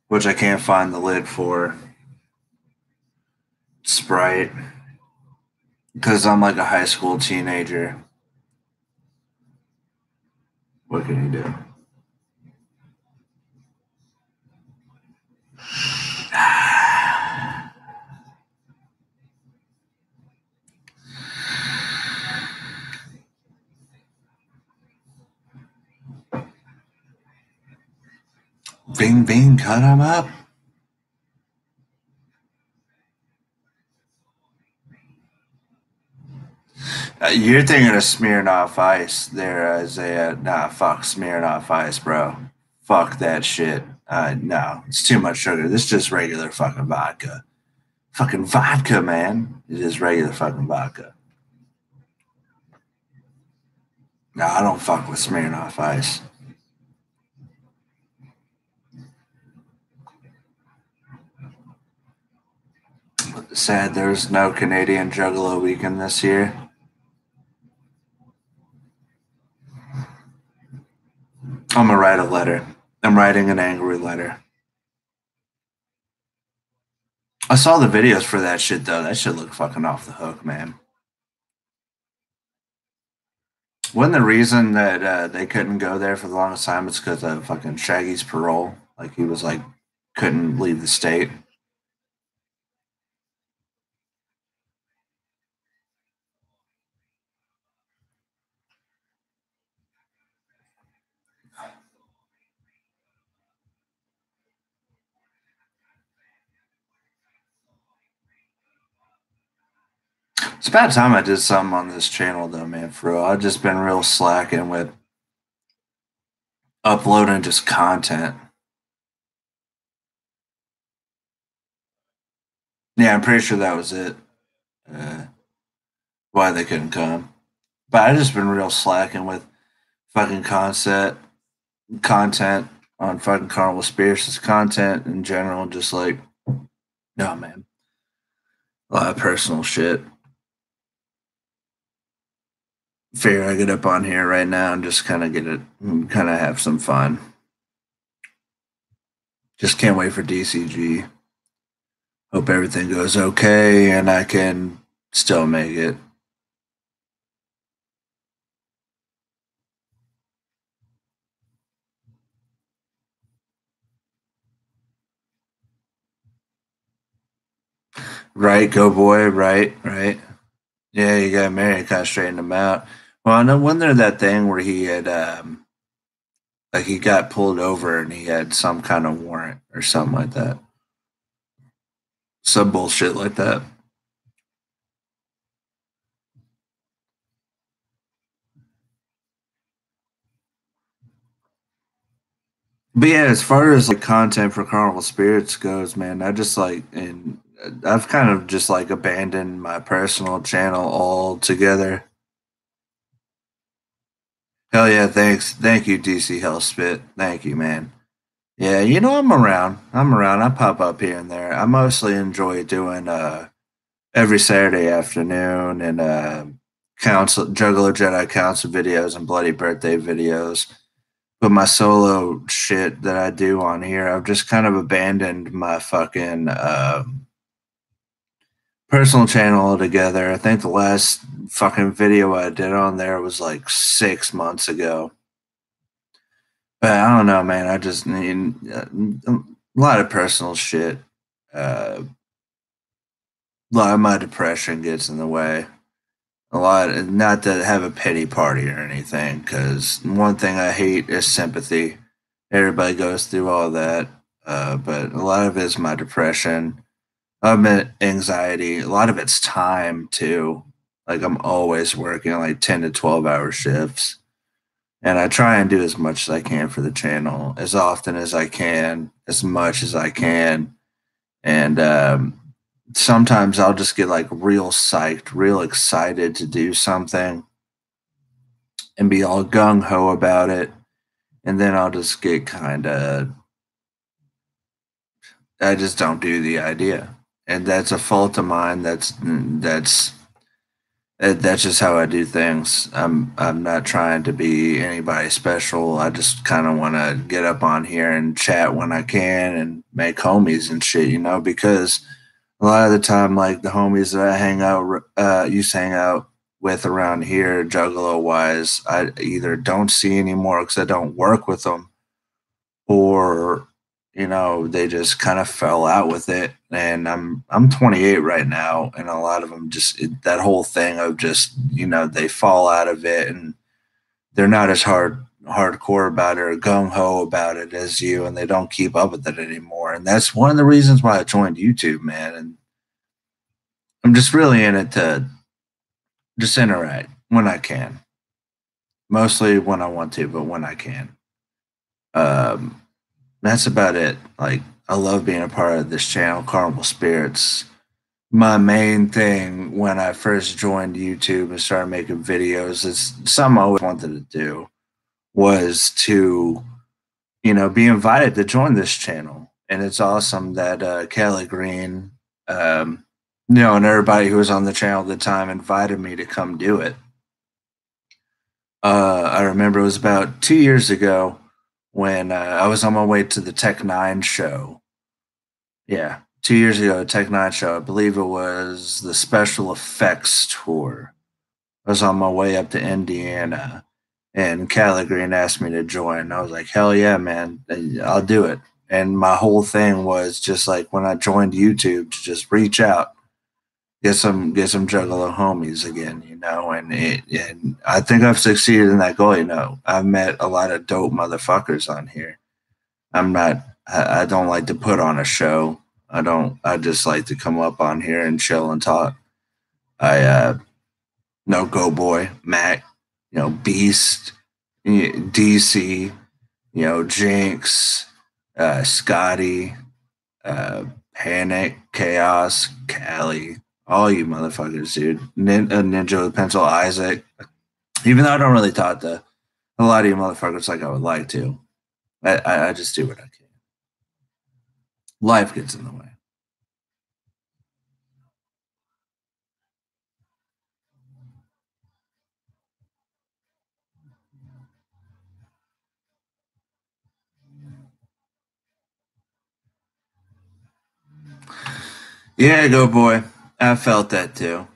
which I can't find the lid for. Sprite, because I'm like a high school teenager. What can you do? Bing, bing, cut him up. You're thinking of Smirnoff Ice there, Isaiah. Nah, fuck Smirnoff Ice, bro. Fuck that shit. No, it's too much sugar. This is just regular fucking vodka. Fucking vodka, man. It is regular fucking vodka. No, I don't fuck with Smirnoff Ice. Sad there's no Canadian Juggalo weekend this year. I'm gonna write a letter. I'm writing an angry letter. I saw the videos for that shit though. That shit looked fucking off the hook, man. Wasn't the reason that they couldn't go there for the longest time? It's because of fucking Shaggy's parole. Like he was like couldn't leave the state. It's about time I did something on this channel, though, man. For real, I've just been real slacking with uploading just content. Yeah, I'm pretty sure that was it. Uh, why they couldn't come, but I just been real slacking with fucking content on fucking CarnivalSpirits content in general. Just like, no, man, a lot of personal shit. Figure I get up on here right now and just kind of get it, kind of have some fun. Just can't wait for DCG. Hope everything goes okay and I can still make it. Right, go boy, right, right. Yeah, you got married, kind of straightened him out. Well, no wonder that thing where he had, like he got pulled over and he had some kind of warrant or something like that. Some bullshit like that. But yeah, as far as like content for CarnivalSpirits goes, man, I just like, and I've kind of just like abandoned my personal channel altogether. Hell yeah, thanks. Thank you, DC Hellspit. Thank you, man. Yeah, you know, I'm around. I'm around. I pop up here and there. I mostly enjoy doing every Saturday afternoon and council Juggalo Jedi council videos and bloody birthday videos. But my solo shit that I do on here, I've just kind of abandoned my fucking personal channel altogether. I think the last fucking video I did on there was like 6 months ago. But I don't know, man. I just need a lot of personal shit. A lot of my depression gets in the way. A lot, not to have a pity party or anything, because one thing I hate is sympathy. Everybody goes through all that, but a lot of it is my depression, anxiety. A lot of it's time too. Like I'm always working like 10 to 12 hour shifts, and I try and do as much as I can for the channel, as often as I can, as much as I can, and sometimes I'll just get like real psyched, real excited to do something and be all gung ho about it. And then I'll just get kind of, I just don't do the idea. And that's a fault of mine. That's just how I do things. I'm not trying to be anybody special. I just kind of want to get up on here and chat when I can and make homies and shit, you know, because a lot of the time, like the homies that I used to hang out with around here, Juggalo wise, I either don't see anymore because I don't work with them, or you know they just kind of fell out with it. And I'm 28 right now, and a lot of them just that whole thing of just they fall out of it and they're not as hardcore about it or gung ho about it as you, and they don't keep up with it anymore. And that's one of the reasons why I joined YouTube, man. And I'm just really in it to just interact when I can. Mostly when I want to, but when I can. Um, that's about it. Like, I love being a part of this channel, CarnivalSpirits. My main thing when I first joined YouTube and started making videos is something I always wanted to do was to, be invited to join this channel. And it's awesome that Kelly Green, and everybody who was on the channel at the time invited me to come do it. I remember it was about 2 years ago when I was on my way to the Tech Nine show. Yeah, 2 years ago, Tech Nine show. I believe it was the Special Effects tour. I was on my way up to Indiana, and Callie Green asked me to join. I was like, hell yeah, man, I'll do it. And my whole thing was just like when I joined YouTube to just reach out, get some Juggalo homies again, and I think I've succeeded in that goal. I've met a lot of dope motherfuckers on here. I don't like to put on a show. I just like to come up on here and chill and talk. I know Go Boy, Mac, Beast, DC, Jinx, Scotty, Panic, Chaos, Callie, all you motherfuckers, dude. Ninja with Pencil, Isaac. Even though I don't really talk to a lot of you motherfuckers like I would like to, I just do what I can. Life gets in the way. Yeah, Go Boy. I felt that too.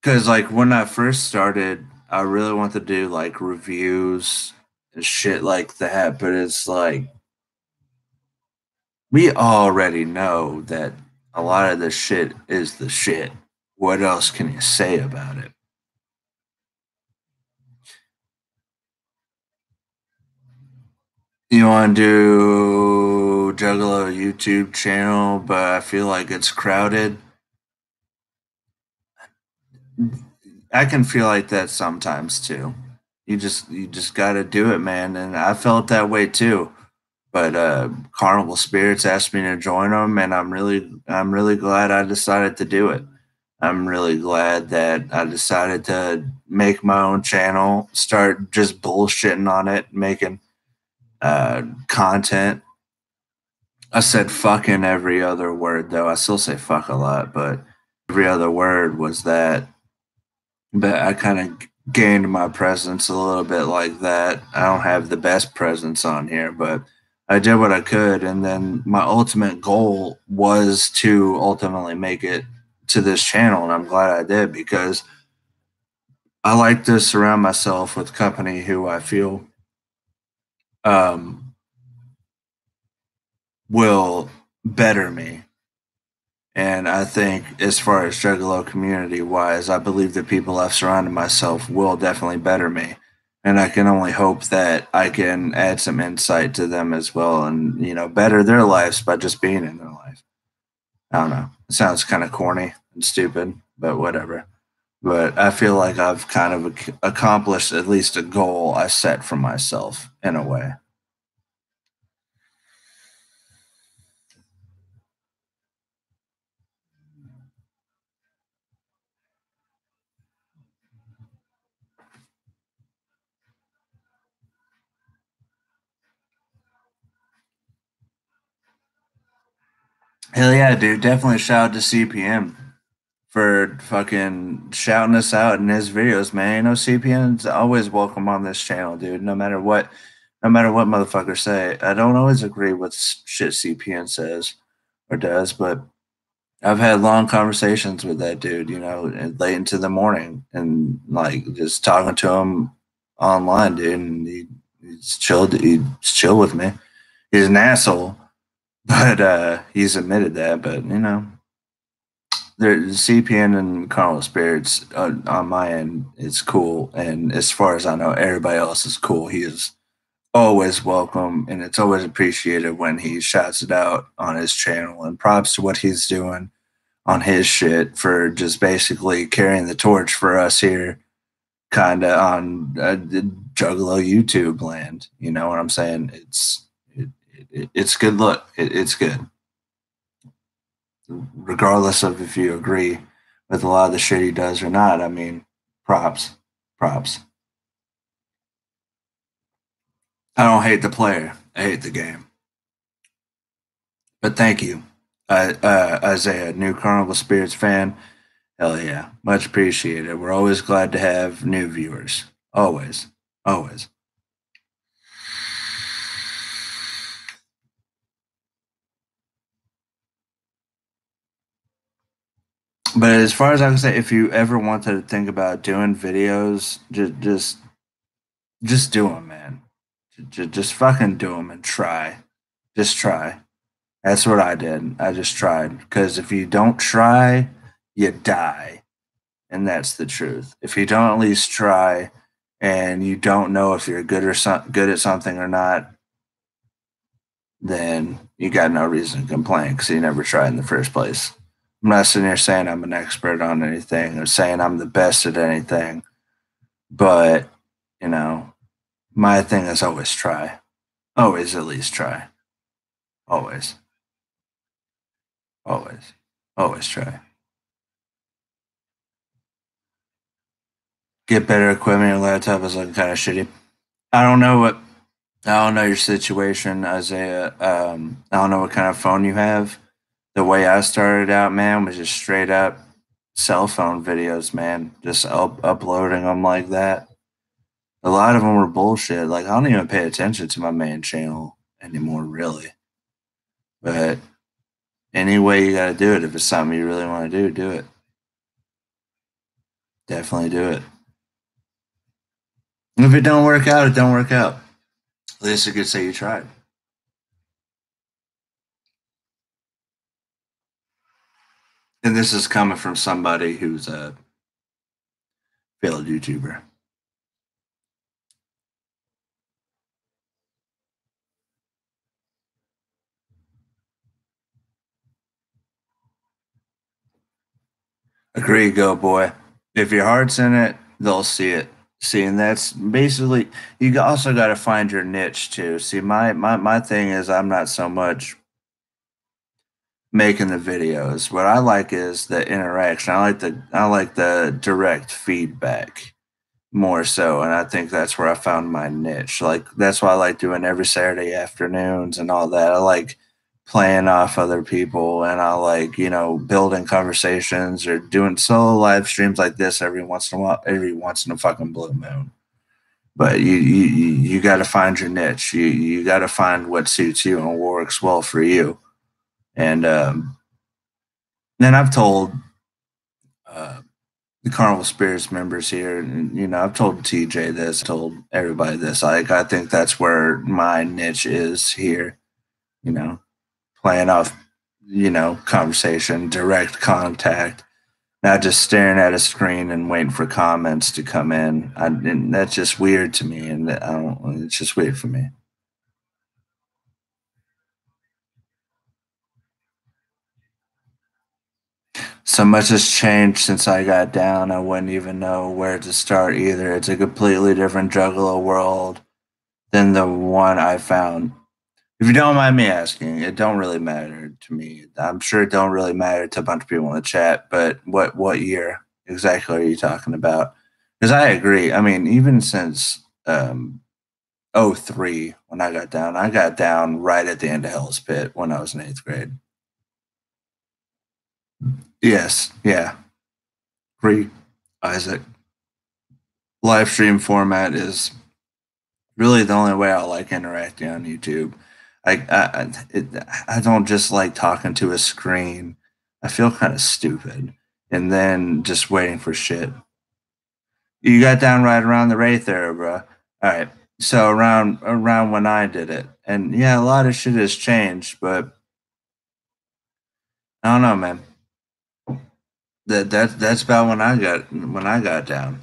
Because, like, when I first started, I really wanted to do, like, reviews and shit like that. But it's like, we already know that a lot of this shit is the shit. What else can you say about it? You want to do Juggalo YouTube channel, but I feel like it's crowded. I can feel like that sometimes too. You just got to do it, man. And I felt that way too. But CarnivalSpirits asked me to join them, and I'm really glad I decided to do it. I'm really glad that I decided to make my own channel, start just bullshitting on it, making content. I said fucking every other word though. I still say fuck a lot, but every other word was that. But I kind of gained my presence a little bit like that. I don't have the best presence on here, but I did what I could. And then my ultimate goal was to ultimately make it to this channel. And I'm glad I did because I like to surround myself with company who I feel um, will better me. And I think, as far as Juggalo community wise, I believe the people I've surrounded myself will definitely better me. And I can only hope that I can add some insight to them as well and, better their lives by just being in their life. I don't know. It sounds kind of corny and stupid, but whatever. But I feel like I've kind of accomplished at least a goal I set for myself in a way. Hell yeah, dude. Definitely shout out to CPM for fucking shouting us out in his videos, man. CPN's always welcome on this channel, dude. No matter what motherfuckers say. I don't always agree with shit CPN says or does, but I've had long conversations with that dude, late into the morning, and like just talking to him online, dude. And he's chilled. He's chill with me. He's an asshole, but he's admitted that. But the CPN and CarnivalSpirits on my end is cool, and as far as I know, everybody else is cool. He is always welcome, and it's always appreciated when he shouts it out on his channel. And props to what he's doing on his shit for just basically carrying the torch for us here, kind of on the Juggalo YouTube land. You know what I'm saying? It's good. Look, it's good regardless of if you agree with a lot of the shit he does or not. I mean, props, props. I don't hate the player. I hate the game. But thank you, Isaiah, new CarnivalSpirits fan. Hell yeah, much appreciated. We're always glad to have new viewers. Always, always. But as far as I can say, if you ever wanted to think about doing videos, just do them, man. Just fucking do them and try. Just try. That's what I did. I just tried because if you don't try, you die, and that's the truth. If you don't at least try, and you don't know if you're good at something or not, then you got no reason to complain because you never tried in the first place. I'm not sitting here saying I'm an expert on anything or saying I'm the best at anything, but you know, my thing is always try. Always at least try. Always. Always. Always try. Get better equipment. Your laptop is looking kind of shitty. I don't know what I don't know your situation, Isaiah. I don't know what kind of phone you have. The way I started out, man, was just straight up cell phone videos, man. Just uploading them like that. A lot of them were bullshit. Like, I don't even pay attention to my main channel anymore, really. But any way you gotta do it, if it's something you really want to do it. Definitely do it. If it don't work out, it don't work out. At least you could say you tried. And this is coming from somebody who's a failed YouTuber. Agree, go boy. If your heart's in it, they'll see it. See, and that's basically you also got to find your niche too. See, my thing is I'm not so much making the videos. What I like is the interaction. I like the direct feedback more so, and I think that's where I found my niche. Like that's why I like doing every Saturday afternoons and all that. I like playing off other people, and I like building conversations or doing solo live streams like this every once in a while, every once in a fucking blue moon. But you got to find your niche. You got to find what suits you and works well for you. And then I've told uh, the CarnivalSpirits members here, and I've told TJ this, told everybody this. Like I think that's where my niche is here. You know, playing off, conversation, direct contact, not just staring at a screen and waiting for comments to come in. And that's just weird to me, and I don't. It's just weird for me. So much has changed since I got down. I wouldn't even know where to start either. It's a completely different Juggalo world than the one I found. If you don't mind me asking, it don't really matter to me. I'm sure it don't really matter to a bunch of people in the chat, but what year exactly are you talking about? Because I agree. I mean, even since '03 when I got down right at the end of Hell's Pit when I was in eighth grade. Yes, yeah. Agree, Isaac. Live stream format is really the only way I like interacting on YouTube. I don't just like talking to a screen. I feel kind of stupid, and then just waiting for shit. You got down right around the rate there, bro. All right, so around when I did it, and yeah, a lot of shit has changed, but I don't know, man. That's about when I got down.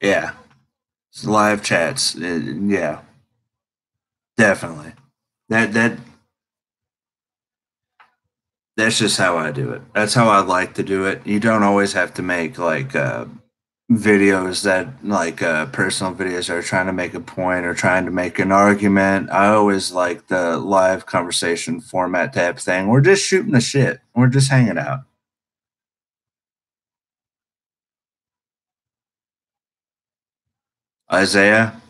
Yeah, it's live chats. Yeah, definitely. That that's just how I do it. That's how I like to do it. You don't always have to make like videos that like personal videos that are trying to make a point or trying to make an argument. I always like the live conversation format type thing. We're just shooting the shit. We're just hanging out. Isaiah,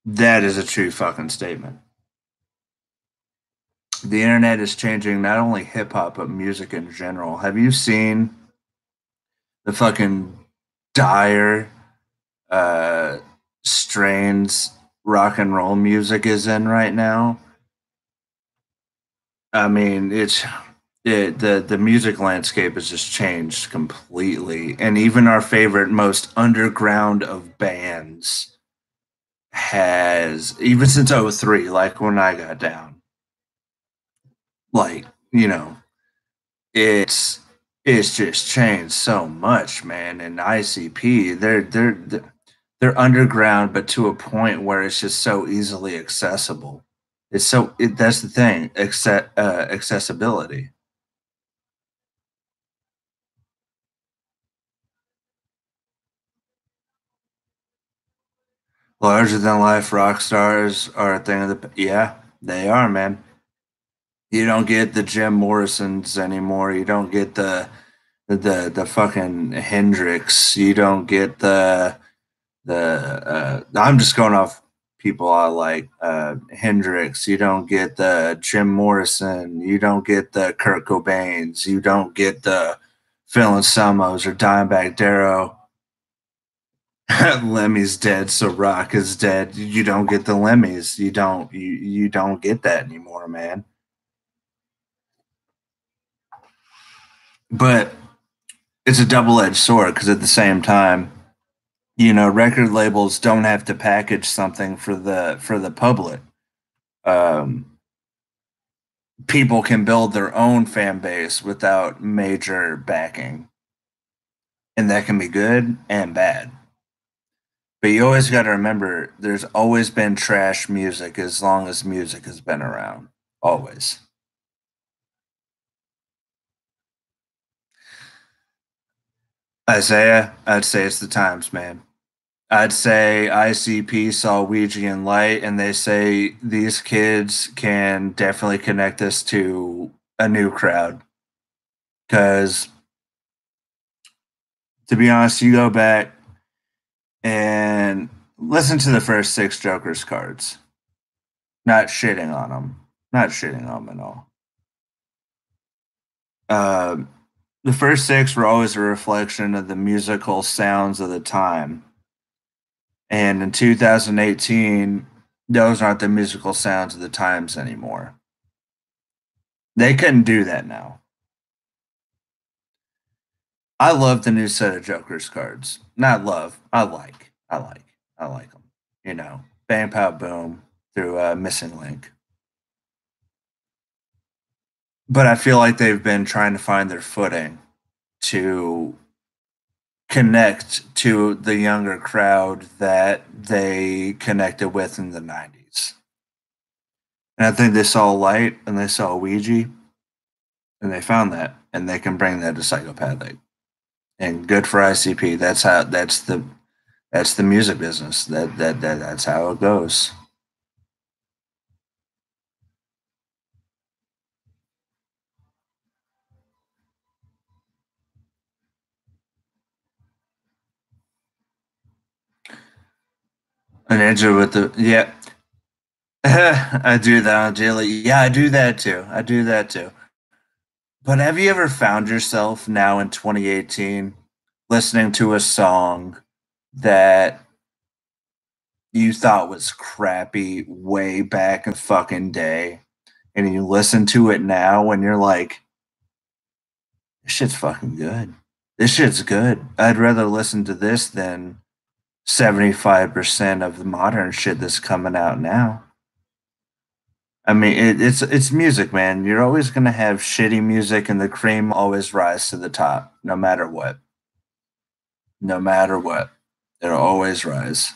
that is a true fucking statement. The internet is changing not only hip hop but music in general. Have you seen the fucking dire uh, strains rock and roll music is in right now? I mean, the music landscape has just changed completely, and even our favorite, most underground of bands has even since '03, like when I got down, like it's it's just changed so much, man. And ICP, they're underground, but to a point where it's just so easily accessible. That's the thing, accessibility. Larger than life rock stars are a thing of the yeah, they are, man. You don't get the Jim Morrisons anymore. You don't get the fucking Hendrix. You don't get the I'm just going off people I like. Hendrix. You don't get the Jim Morrison. You don't get the Kurt Cobains. You don't get the Phil Anselmos or Dimebag Darrow. Lemmy's dead, so Rock is dead. You don't get the Lemmys. You don't get that anymore, man. But it's a double edged sword because at the same time, record labels don't have to package something for the public. Um, People can build their own fan base without major backing, and that can be good and bad. But you always got to remember, there's always been trash music as long as music has been around. Always. Isaiah, I'd say it's the times, man. I'd say ICP saw Ouija and Light, and they say these kids can definitely connect us to a new crowd. Because, to be honest, you go back and listen to the first six Joker's cards. Not shitting on them. Not shitting on them at all. Uh, the first six were always a reflection of the musical sounds of the time. And in 2018, those aren't the musical sounds of the times anymore. They couldn't do that now. I love the new set of Joker's cards. Not love. I like. I like them. Bang, pow, boom through Missing Link. But I feel like they've been trying to find their footing to connect to the younger crowd that they connected with in the 90s. And I think they saw Light and they saw Ouija and they found that and they can bring that to Psychopathic. And good for ICP. That's the music business. That's how it goes. An ninja with the yeah. I do that on daily. Yeah, I do that too. I do that too. But have you ever found yourself now in 2018 listening to a song that you thought was crappy way back in the fucking day, and you listen to it now and you're like, this shit's fucking good. This shit's good. I'd rather listen to this than 75% of the modern shit that's coming out now. I mean, it's music, man. You're always gonna have shitty music, and the cream always rise to the top, no matter what. No matter what, it'll always rise.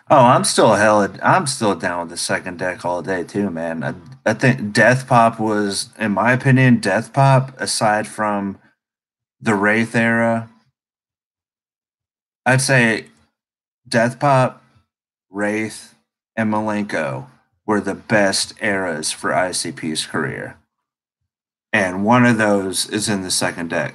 Oh, I'm still down with the second deck all day too, man. I think Death Pop was, in my opinion, Death Pop, aside from the Wraith era, I'd say Death Pop, Wraith, and Malenko were the best eras for ICP's career. And one of those is in the second deck.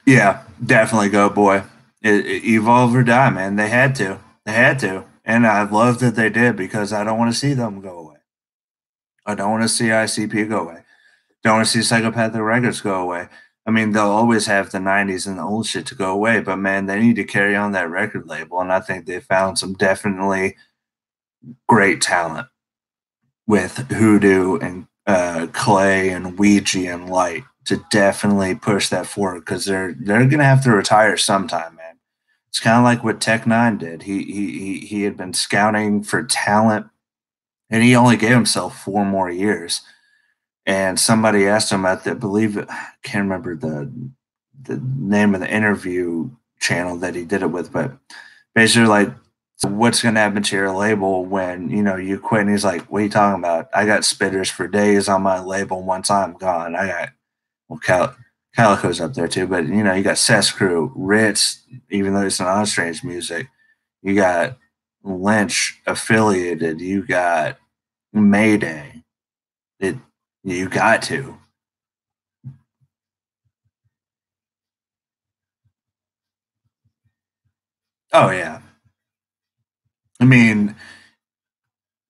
Yeah, definitely go, boy. Evolve or die, man. They had to. They had to. And I love that they did because I don't want to see them go away. I don't want to see ICP go away. Don't want to see Psychopathic Records go away. I mean, they'll always have the 90s and the old shit to go away, but man, they need to carry on that record label. And I think they found some definitely great talent with Hoodoo and Clay and Ouija and Light to definitely push that forward because they're gonna have to retire sometime, man. It's kind of like what Tech Nine did. He had been scouting for talent, and he only gave himself 4 more years. And somebody asked him at the, I believe, I can't remember the name of the interview channel that he did it with, but basically like So what's going to happen to your label when, you quit? And he's like, what are you talking about? I got spitters for days on my label. Once I'm gone, I got, Calico's up there too, but, you got Cess Crew, Ritz, even though it's not strange music. You got Lynch affiliated. You got Mayday. It, you got to. Oh, yeah. I mean,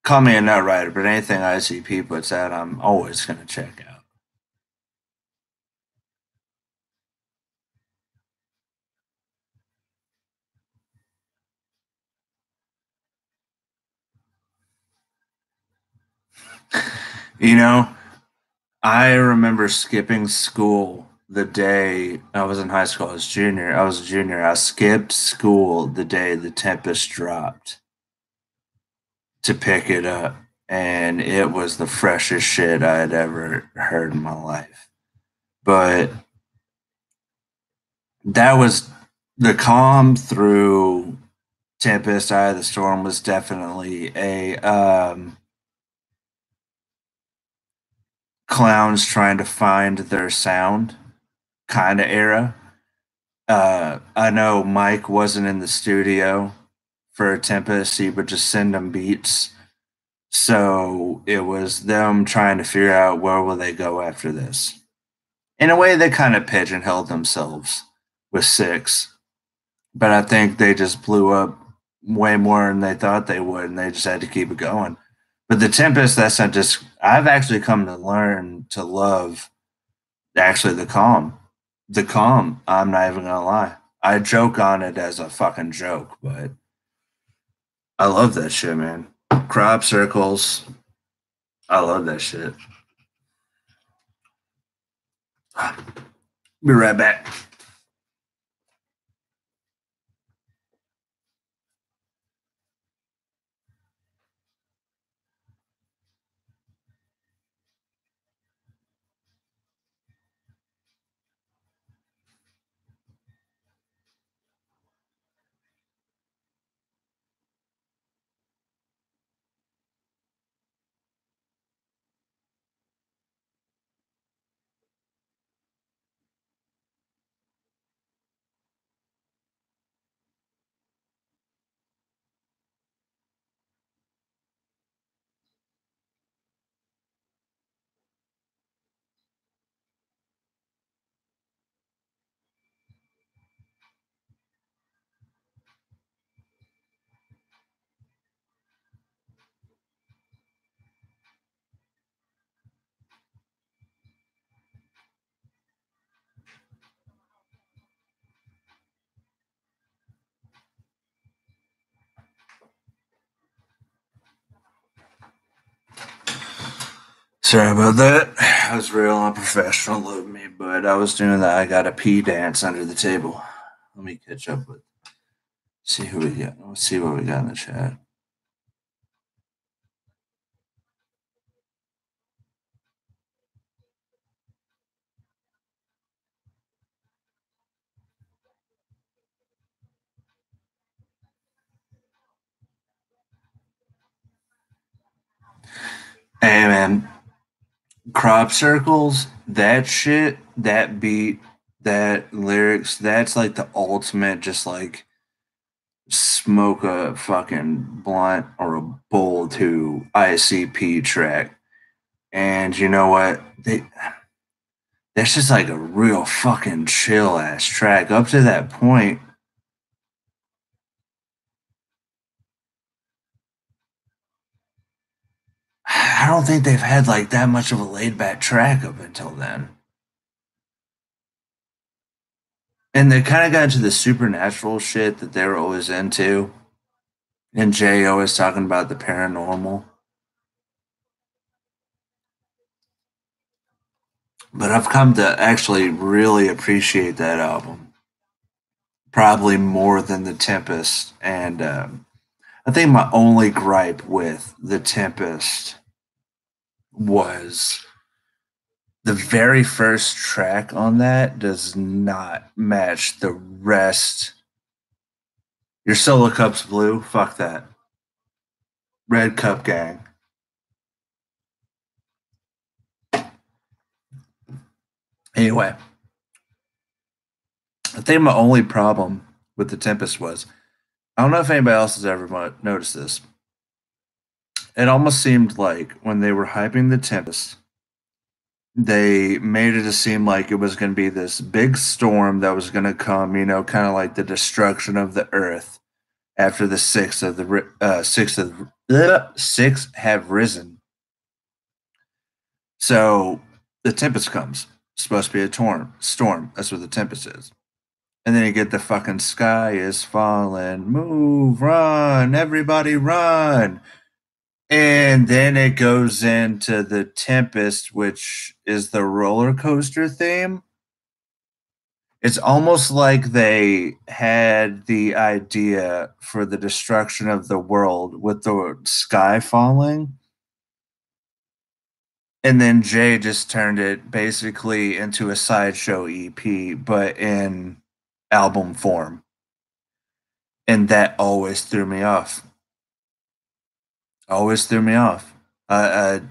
call me a nut writer, but anything ICP puts out, I'm always going to check out. You know, I remember skipping school the day I was in high school. I was junior. I was a junior. I skipped school the day the Tempest dropped to pick it up, and it was the freshest shit I had ever heard in my life. But that was the calm through Tempest Eye of the Storm was definitely a clowns trying to find their sound kind of era. I know Mike wasn't in the studio for Tempest, he would just send them beats. So it was them trying to figure out where will they go after this. In a way, they kind of pigeonholed themselves with six, but I think they just blew up way more than they thought they would, and they just had to keep it going. But the Tempest, that's not just. I've actually come to learn to love actually the calm. The calm. I'm not even gonna lie. I joke on it as a fucking joke, but I love that shit, man. Crop circles. I love that shit. Be right back. Sorry about that. That was real unprofessional of me, but I was doing that. I got a pee dance under the table. Let me catch up with. See who we got. Let's see what we got in the chat. Hey man, crop circles. That shit. That beat. That lyrics. That's like the ultimate. Just like smoke a fucking blunt or a bowl to ICP track. And you know what? That's just like a real fucking chill ass track. Up to that point, I don't think they've had like that much of a laid back track up until then. And they kind of got into the supernatural shit that they were always into. And Jay always talking about the paranormal. But I've come to actually really appreciate that album. Probably more than The Tempest. And I think my only gripe with The Tempest was the very first track on that does not match the rest Your solo cup's blue. Fuck that. Red cup gang. Anyway, I think my only problem with the Tempest was I don't know if anybody else has ever noticed this. It almost seemed like when they were hyping the Tempest, they made it to seem like it was going to be this big storm that was going to come, you know, kind of like the destruction of the earth after the six have risen. So the Tempest comes. It's supposed to be a storm. That's what the Tempest is. And then you get the fucking sky is falling, move, run, everybody run. And then it goes into the Tempest, which is the roller coaster theme. It's almost like they had the idea for the destruction of the world with the sky falling. And then Jay just turned it basically into a sideshow EP, but in album form. And that always threw me off. Always threw me off. Because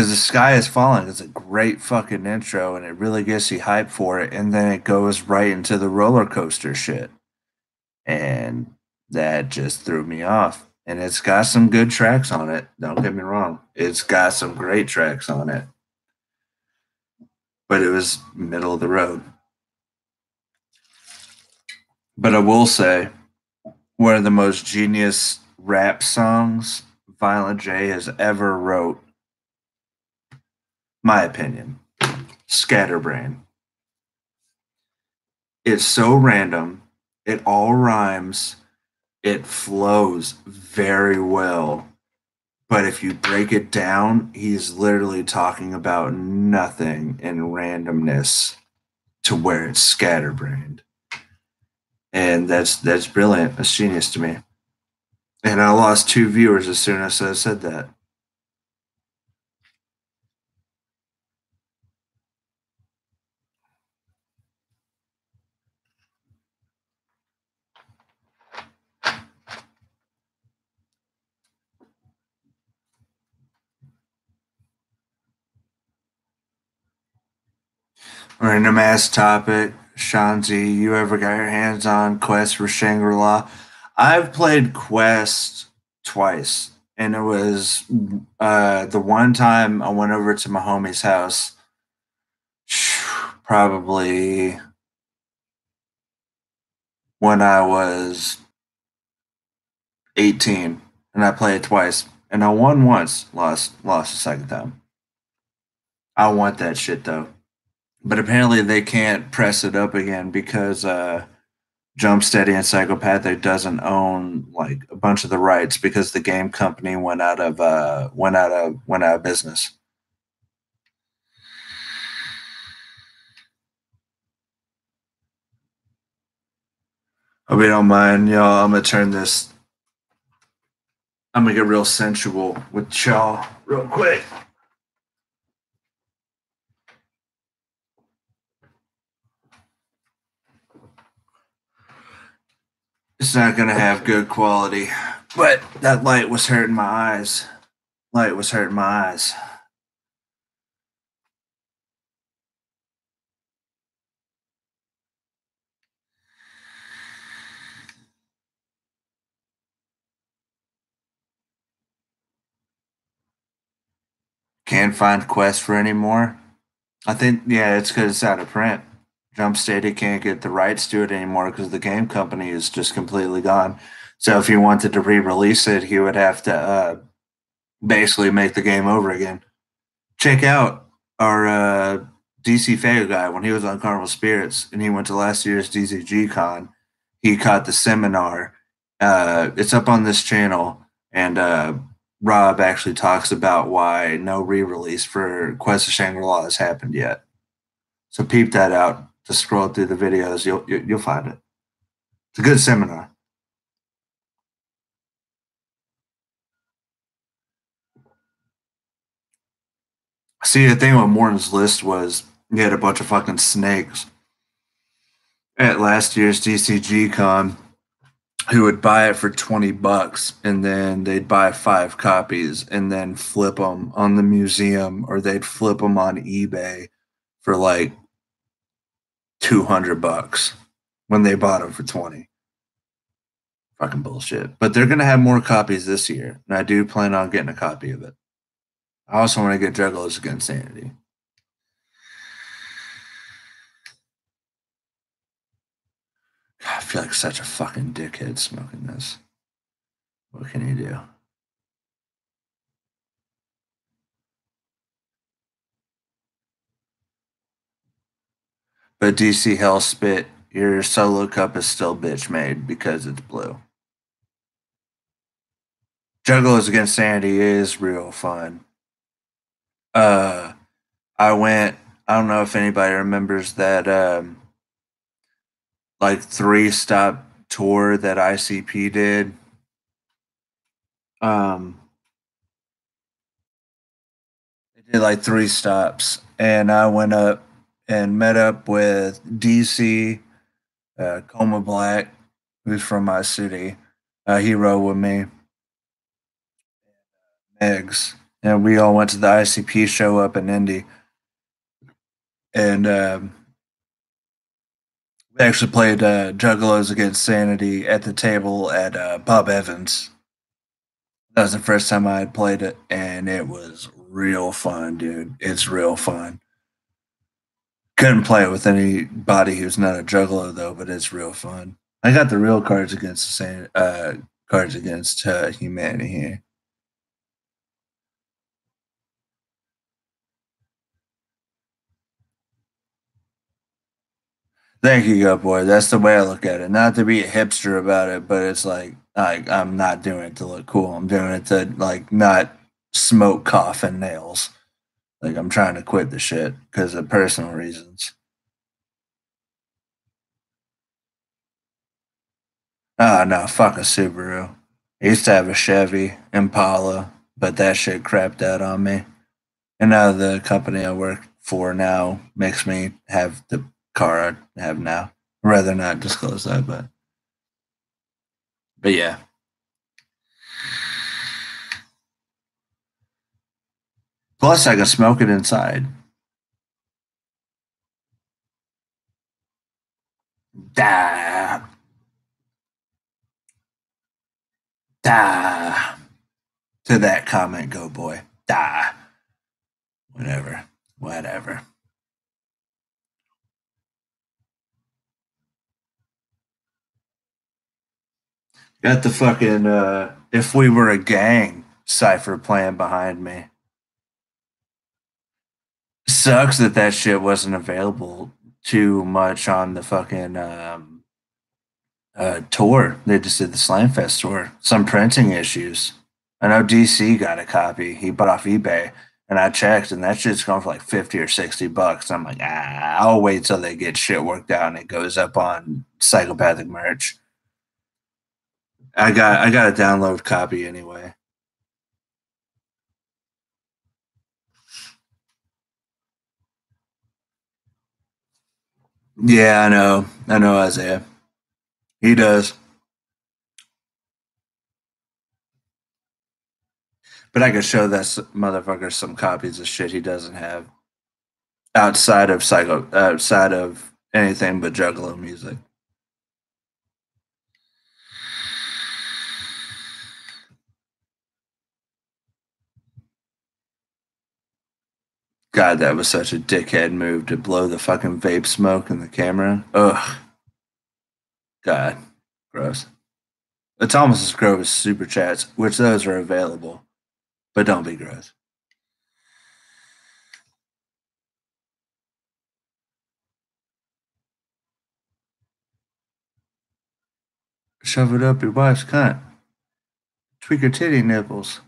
the sky is falling. It's a great fucking intro, and it really gets you hyped for it. And then it goes right into the roller coaster shit, and that just threw me off. And it's got some good tracks on it. Don't get me wrong; it's got some great tracks on it, but it was middle of the road. But I will say, one of the most genius rap songs Violent J has ever wrote, my opinion, Scatterbrain. It's so random. It all rhymes. It flows very well. But if you break it down, he's literally talking about nothing and randomness to where it's scatterbrained. And that's brilliant. That's genius to me. And I lost 2 viewers as soon as I said that. Random ass topic. Shanzi, you ever got your hands on Quest for Shangri La? I've played Quest twice, and it was the one time I went over to my homie's house, probably when I was 18, and I played twice, and I won once, lost the second time. I want that shit though, but apparently they can't press it up again because Jump Steady and Psychopathic doesn't own like a bunch of the rights because the game company went out of business. Hope you don't mind, y'all. I'm gonna turn this. I'm gonna get real sensual with y'all real quick. It's not gonna have good quality, but that light was hurting my eyes. Light was hurting my eyes. Can't find Quest for anymore. I think it's because it's out of print. Jump Steady can't get the rights to it anymore because the game company is just completely gone. So if he wanted to re-release it, he would have to basically make the game over again. Check out our DC Fago guy when he was on CarnivalSpirits and he went to last year's DCG Con. He caught the seminar. It's up on this channel, and Rob actually talks about why no re-release for Quest of Shangri-La has happened yet. So peep that out. Just scroll through the videos, you'll find it. It's a good seminar. See, the thing with Morton's list was he had a bunch of fucking snakes. at last year's DCG Con who would buy it for $20 and then they'd buy 5 copies and then flip them on the museum or they'd flip them on eBay for like $200 when they bought them for 20. Fucking bullshit. But they're gonna have more copies this year, and I do plan on getting a copy of it. I also want to get Juggalos Against Sanity. God, I feel like such a fucking dickhead smoking this. What can you do? But DC Hell Spit, your solo cup is still bitch made because it's blue. Juggalos Against Sanity is real fun. Uh, I went. I don't know if anybody remembers that like 3-stop tour that ICP did. They did like 3 stops, and I went up and met up with DC, Coma Black, who's from my city. He rode with me, Megs, and we all went to the ICP show up in Indy, and we actually played Juggalos Against Sanity at the table at Bob Evans. That was the first time I had played it, and it was real fun, dude. It's real fun. Couldn't play it with anybody who's not a juggalo though, but it's real fun. I got the real Cards Against the same Cards Against Humanity here. Thank you, good boy. That's the way I look at it. Not to be a hipster about it, but it's like I'm not doing it to look cool. I'm doing it to like not smoke, cough, and nails. Like I'm trying to quit the shit because of personal reasons. Ah, no, fuck a Subaru. I used to have a Chevy Impala, but that shit crapped out on me. And now the company I work for now makes me have the car I have now. I'd rather not disclose that, but yeah. Plus, I can smoke it inside. Da da. To that comment, go boy. Da. Whatever. Whatever. Got the fucking if we were a gang cipher playing behind me. Sucks that that shit wasn't available too much on the fucking tour. They just did the Slamfest tour. Some printing issues. I know DC got a copy. He bought off eBay, and I checked, and that shit's going for like $50 or $60. I'm like, I'll wait till they get shit worked out and it goes up on Psychopathic merch. I got a download copy anyway. Yeah, I know. I know Isaiah. He does. But I could show that motherfucker some copies of shit he doesn't have outside of anything but Juggalo music. God, that was such a dickhead move to blow the fucking vape smoke in the camera. Ugh. God. Gross. It's almost as gross as super chats, which those are available, but don't be gross. Shove it up your wife's cunt. Tweak her titty nipples.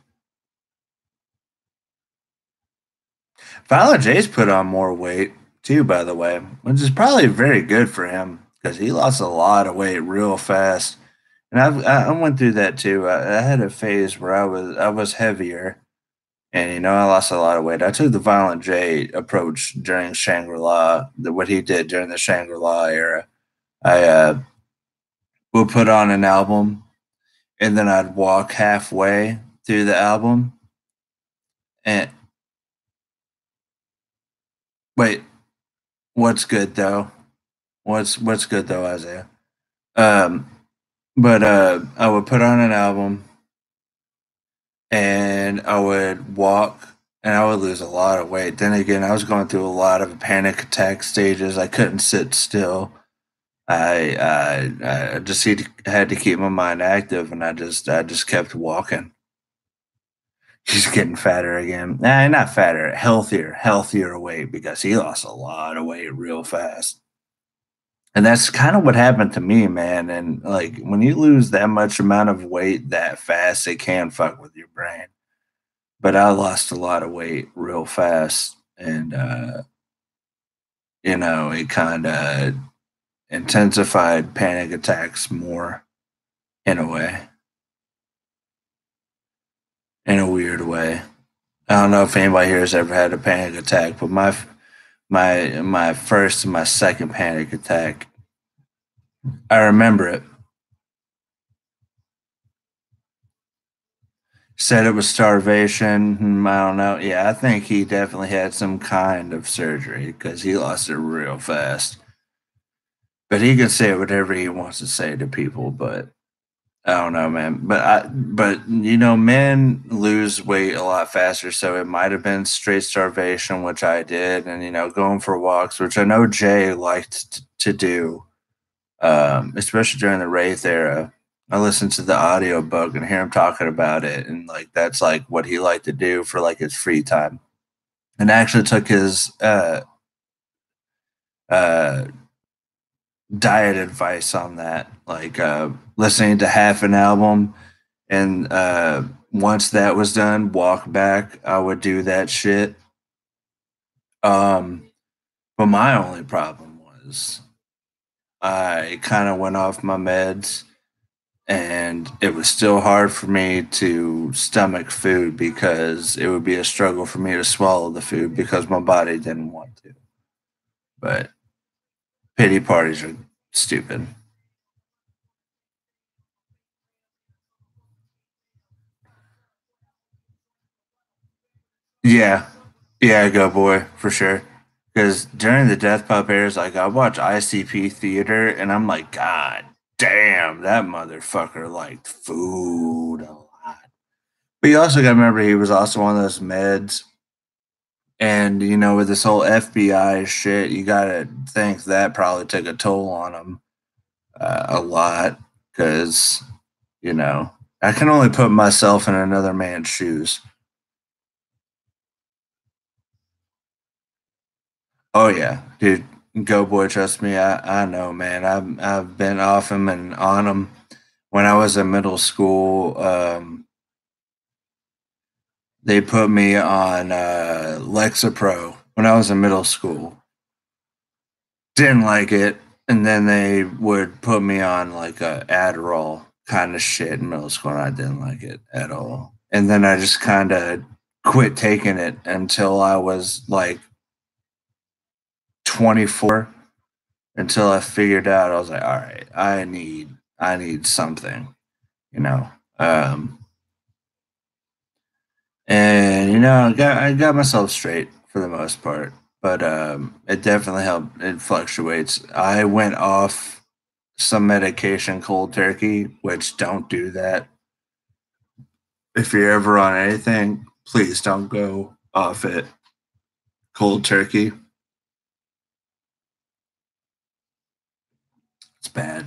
Violent J's put on more weight too, by the way, which is probably very good for him because he lost a lot of weight real fast. And I went through that too. I had a phase where I was heavier, and I lost a lot of weight. I took the Violent J approach during Shangri La, what he did during the Shangri La era. I would put on an album, and then I'd walk halfway through the album. And wait, what's good though? What's good though, Isaiah? Um, but I would put on an album, and I would walk, and I would lose a lot of weight. Then again, I was going through a lot of panic attack stages. I couldn't sit still. I just had to keep my mind active, and I just kept walking. He's getting fatter again. Nah, not fatter, healthier weight because he lost a lot of weight real fast. And that's kind of what happened to me, man. And like when you lose that much amount of weight that fast, it can fuck with your brain. But I lost a lot of weight real fast, and it kind of intensified panic attacks more in a way, in a weird way. I don't know if anybody here has ever had a panic attack, but my first and my second panic attack, I remember it. Said it was starvation. I don't know. Yeah, I think he definitely had some kind of surgery because he lost it real fast. But he can say whatever he wants to say to people, but I don't know, man. But men lose weight a lot faster, so it might have been straight starvation, which I did, and going for walks, which I know Jay liked to do, especially during the Wraith era. I listened to the audio book and hear him talking about it, and like that's like what he liked to do for like his free time. And I actually took his uh, diet advice on that, like listening to half an album, and once that was done, walk back. I would do that shit. Um, but my only problem was I kind of went off my meds, and it was still hard for me to stomach food because it would be a struggle for me to swallow the food because my body didn't want to. But pity parties are stupid. Yeah, yeah, go boy for sure. Because during the Death Pub airs, like I watch ICP theater, and I'm like, God damn, that motherfucker liked food a lot. But you also got to remember he was also on those meds, and with this whole FBI shit, you got to think that probably took a toll on him a lot. Because you know, I can only put myself in another man's shoes. Oh yeah, dude, go boy, trust me. I know, man. I've been off him and on him. When I was in middle school, they put me on Lexapro when I was in middle school. Didn't like it, and then they would put me on like a Adderall kind of shit in middle school, and I didn't like it at all. And then I just kind of quit taking it until I was like 24, until I figured out I was like, all right, I need something, you know. Um, and I got myself straight for the most part, but it definitely helped. It fluctuates. I went off some medication cold turkey, which don't do that. If you're ever on anything, please don't go off it cold turkey. It's bad.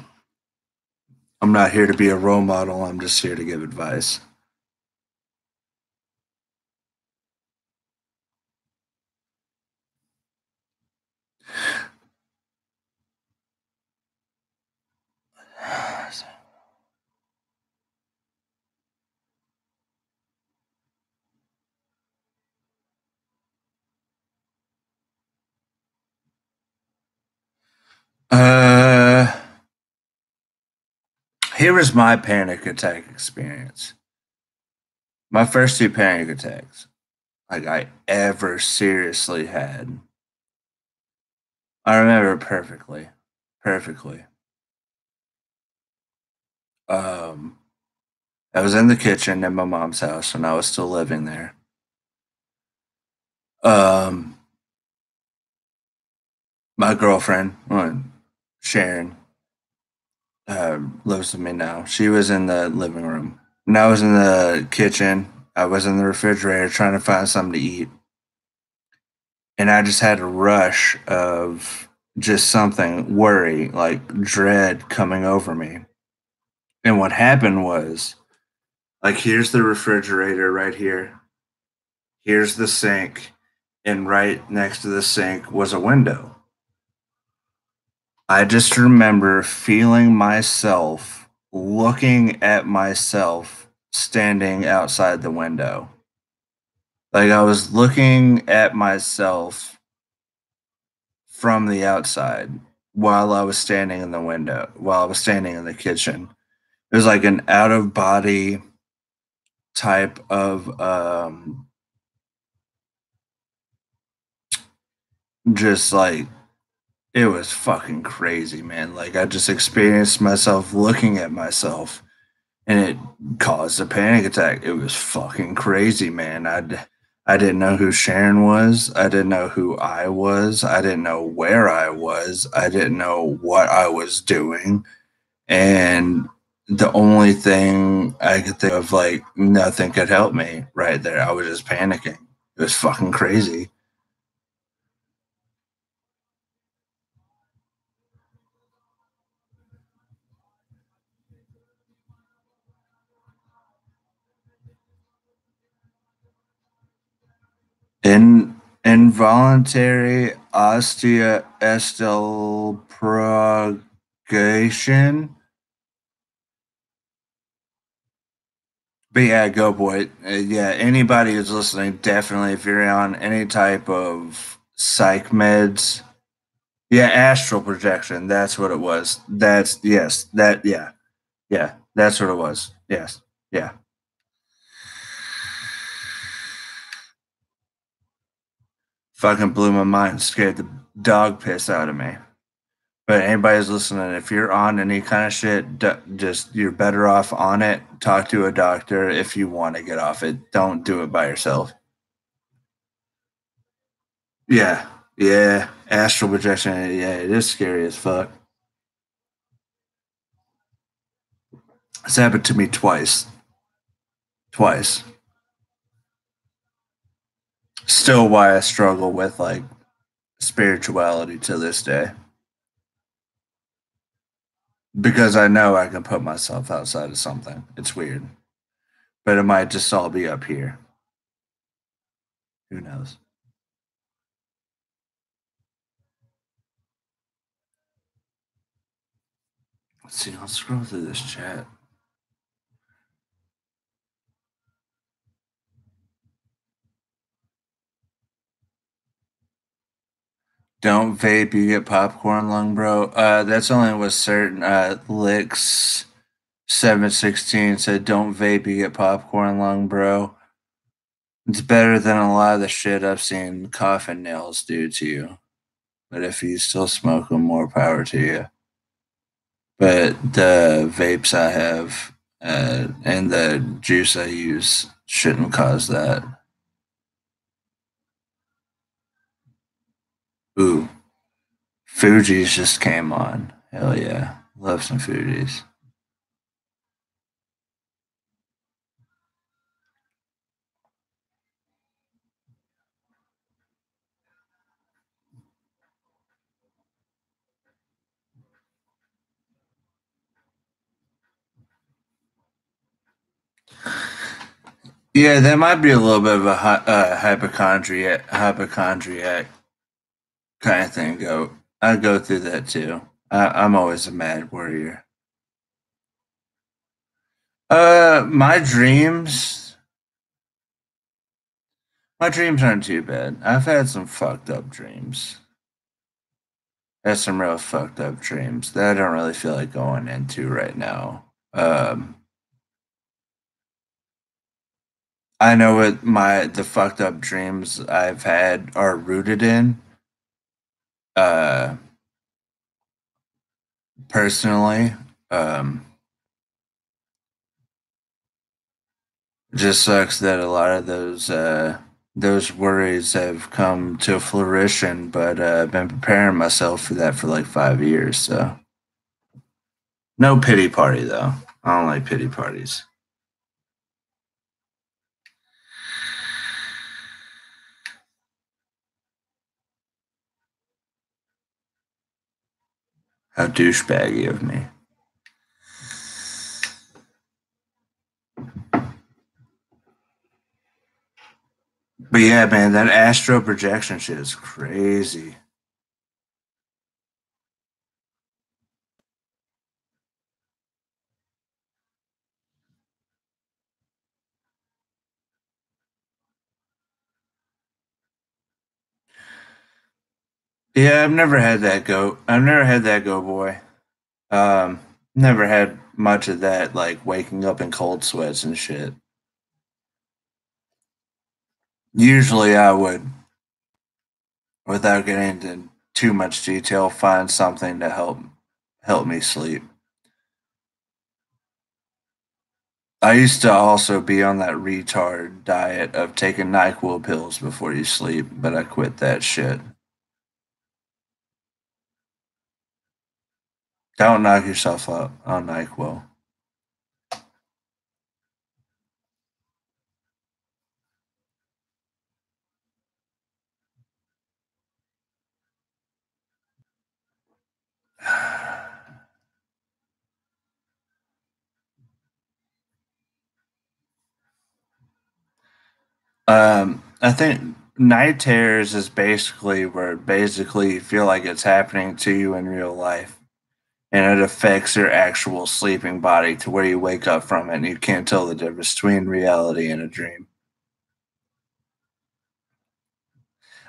I'm not here to be a role model. I'm just here to give advice. Uh, Here was my panic attack experience. My first two panic attacks, like I ever seriously had. I remember perfectly. Perfectly. Um, I was in the kitchen in my mom's house and I was still living there. Um, my girlfriend, Sharon, lives with me now. She was in the living room. And I was in the kitchen. I was in the refrigerator trying to find something to eat. And I just had a rush of just something, worry, like dread coming over me. And what happened was, like, here's the refrigerator right here. Here's the sink. And right next to the sink was a window. I just remember feeling myself looking at myself standing outside the window. Like I was looking at myself from the outside while I was standing in the window, while I was standing in the kitchen. It was like an out of body type of just like it was fucking crazy, man. Like I just experienced myself looking at myself and it caused a panic attack. It was fucking crazy, man. I didn't know who Sharon was. I didn't know who I was. I didn't know where I was. I didn't know what I was doing. And the only thing I could think of, like, nothing could help me right there. I was just panicking. It was fucking crazy. Involuntary osteoestelprogation. But yeah, go boy. Yeah, anybody who's listening, definitely if you're on any type of psych meds, yeah, astral projection. That's what it was. That's yes, that yeah, yeah, that's what it was. Yes, yeah. Fucking blew my mind, scared the dog piss out of me. But anybody's listening, if you're on any kind of shit, just you're better off on it. Talk to a doctor if you want to get off it. Don't do it by yourself. Yeah, yeah. Astral projection. Yeah, it is scary as fuck. It's happened to me twice. Twice. Still why I struggle with like spirituality to this day. Because I know I can put myself outside of something. It's weird. But it might just all be up here. Who knows? Let's see, let's scroll through this chat. Don't vape, you get popcorn lung, bro. That's only with certain licks. 716 said, "Don't vape, you get popcorn lung, bro." It's better than a lot of the shit I've seen coffin nails do to you. But if you still smoke them, more power to you. But the vapes I have and the juice I use shouldn't cause that. Ooh, Fuji's just came on. Hell yeah. Love some Fuji's. Yeah, that might be a little bit of a hypochondriac kind of thing. I go through that too. I'm always a mad warrior. My dreams, my dreams aren't too bad. I've had some fucked up dreams. Had some real fucked up dreams that I don't really feel like going into right now. I know what the fucked up dreams I've had are rooted in. Uh, personally, um, It just sucks that a lot of those worries have come to fruition, but I've been preparing myself for that for like 5 years. So no pity party though. I don't like pity parties. How douchebaggy of me. But yeah, man, that astral projection shit is crazy. Yeah, I've never had that go, boy. Um, Never had much of that, like waking up in cold sweats and shit. Usually, I would, without getting into too much detail, find something to help me sleep. I used to also be on that retard diet of taking NyQuil pills before you sleep, but I quit that shit. Don't knock yourself up on NyQuil. I think night terrors is basically where basically you feel like it's happening to you in real life, and it affects your actual sleeping body to where you wake up from it and you can't tell the difference between reality and a dream.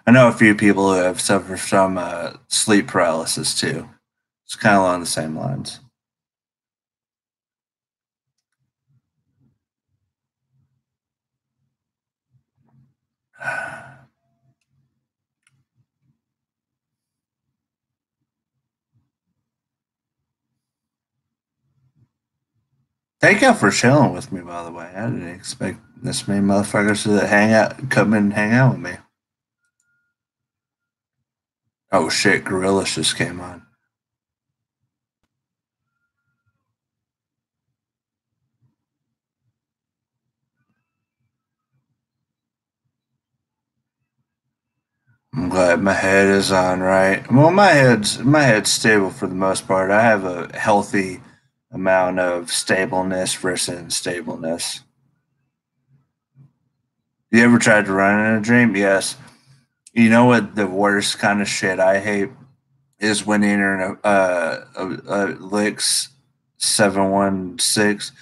I know a few people who have suffered from sleep paralysis too. It's kind of along the same lines. Thank y'all for chilling with me, by the way. I didn't expect this many motherfuckers to come and hang out with me. Oh shit, Gorillas just came on. I'm glad my head is on right. Well, my head's stable for the most part. I have a healthy amount of stableness versus instableness. You ever tried to run in a dream? Yes. You know what the worst kind of shit I hate is when you're in a licks 716.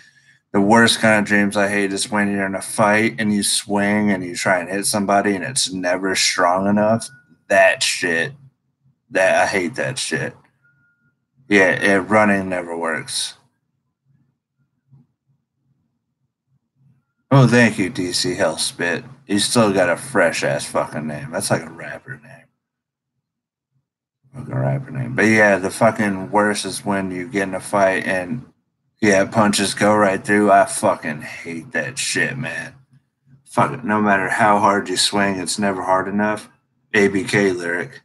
The worst kind of dreams I hate is when you're in a fight and you swing and you try and hit somebody and it's never strong enough. That shit. That I hate that shit. Yeah, running never works. Oh, thank you, DC Hellspit. You still got a fresh ass fucking name. That's like a rapper name. Fucking rapper name. But yeah, the fucking worst is when you get in a fight and yeah, punches go right through. I fucking hate that shit, man. Fuck it. No matter how hard you swing, it's never hard enough. ABK lyric.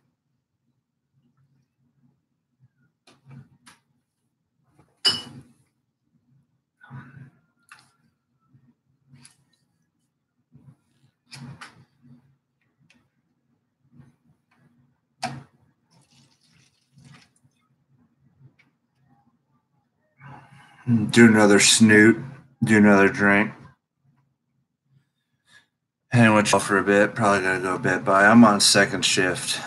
Do another snoot. Do another drink. Hang with you for a bit. Probably gotta go to bed by. I'm on second shift,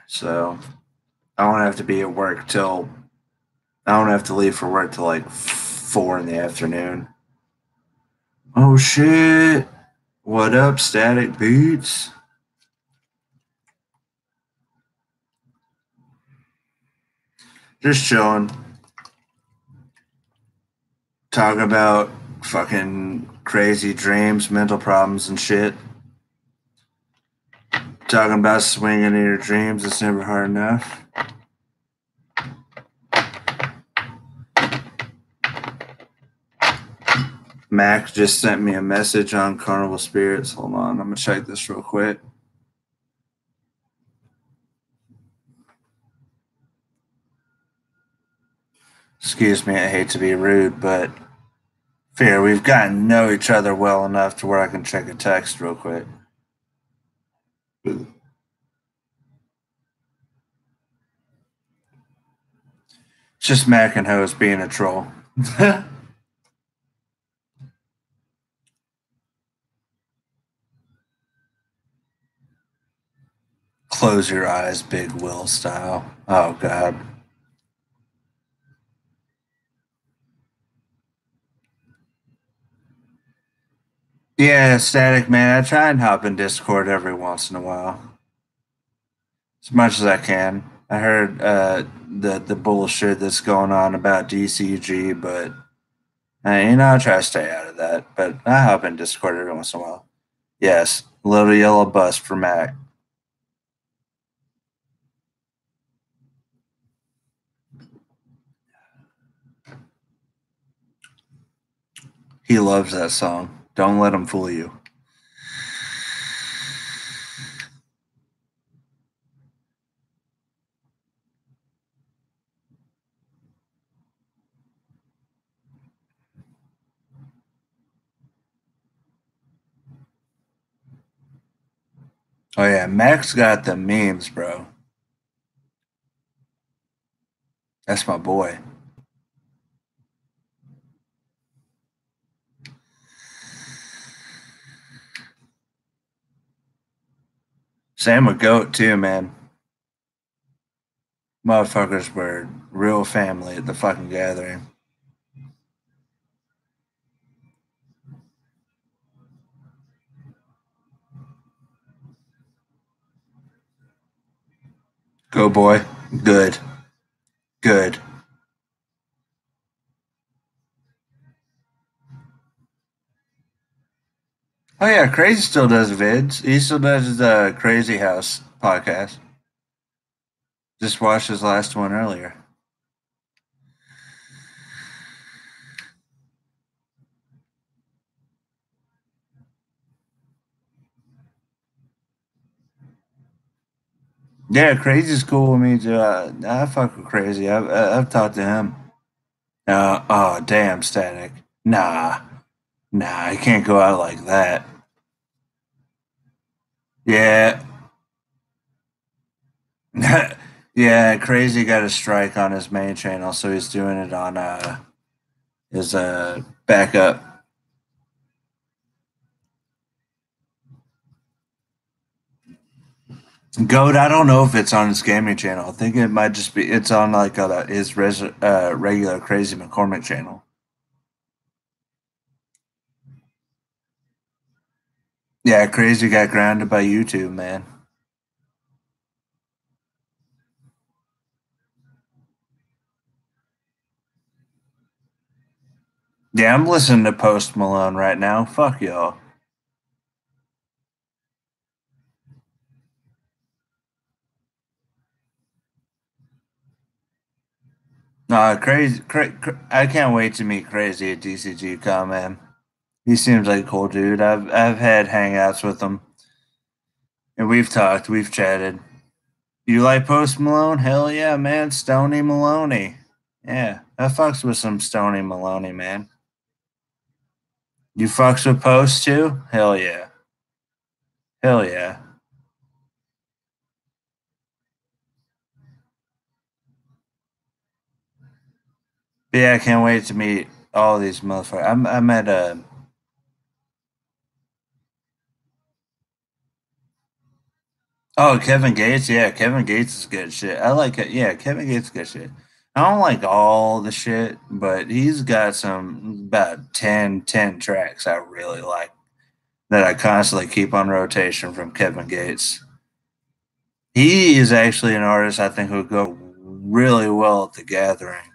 so I won't have to be at work till I don't have to leave for work till like 4 in the afternoon. Oh shit! What up, Static Beats? Just chilling, talking about fucking crazy dreams, mental problems, and shit. Talking about swinging in your dreams. It's never hard enough. Mac just sent me a message on CarnivalSpirits. Hold on, I'm gonna check this real quick. Excuse me, I hate to be rude, but fear we've gotten to know each other well enough to where I can check a text real quick. It's just Mac and Hose being a troll. Close your eyes, Big Will style. Oh God. Yeah, Static Man. I try and hop in Discord every once in a while, as much as I can. I heard the bullshit that's going on about DCG, but I try to stay out of that. But I hop in Discord every once in a while. Yes, little yellow bus for Mac. He loves that song. Don't let him fool you. Oh yeah, Mac's got the memes, bro. That's my boy. Same with Goat too, man. Motherfuckers were real family at the fucking gathering. Go boy. Good. Good. Oh yeah, Crazy still does vids. He still does his Crazy House podcast. Just watched his last one earlier. Yeah, Crazy's cool with me too. I fuck with Crazy. I've talked to him. Oh damn, Static. Nah, I can't go out like that. Yeah, yeah. Crazy got a strike on his main channel, so he's doing it on his backup. Goat, I don't know if it's on his gaming channel. I think it might just be. It's on like his regular Crazy McCormick channel. Yeah, Crazy got grounded by YouTube, man. Yeah, I'm listening to Post Malone right now. Fuck y'all. I can't wait to meet Crazy at DCG Con, man. He seems like a cool dude. I've had hangouts with him, and we've talked, we've chatted. You like Post Malone? Hell yeah, man. Stony Maloney. Yeah, I fucks with some Stony Maloney, man. You fucks with Post too? Hell yeah. Hell yeah. But yeah, I can't wait to meet all these motherfuckers. I'm at a. Oh, Kevin Gates. Yeah, Kevin Gates is good shit. I like it. Yeah, Kevin Gates is good shit. I don't like all the shit, but he's got some about 10 tracks I really like that I constantly keep on rotation from Kevin Gates. He is actually an artist I think would go really well at the gathering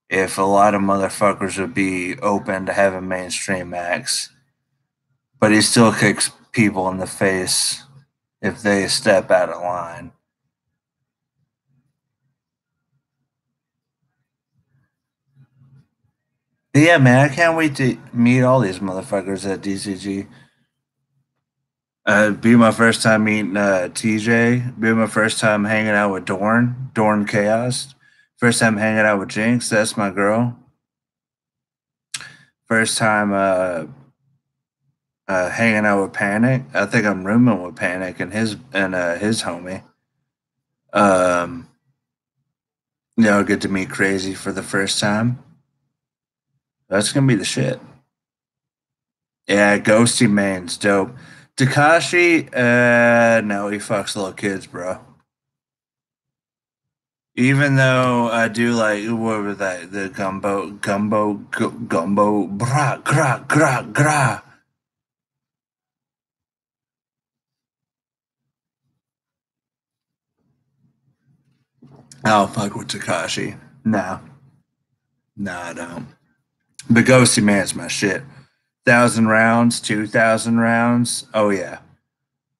if a lot of motherfuckers would be open to having mainstream acts. But he still kicks people in the face if they step out of line. Yeah, man, I can't wait to meet all these motherfuckers at DCG. Be my first time meeting TJ. Be my first time hanging out with Dorn Chaos. First time hanging out with Jinx. That's my girl. First time hanging out with Panic. I think I'm rooming with Panic and his homie. Um, get to meet Crazy for the first time. That's gonna be the shit. Yeah, Ghosty Main's dope. Takashi, no, he fucks little kids, bro. Even though I do like what was that? The gumbo, bra, gra, gra, gra. I don't fuck with Takashi. No, no, I don't. But Ghosty Man's my shit. 1,000 rounds, 2,000 rounds. Oh yeah,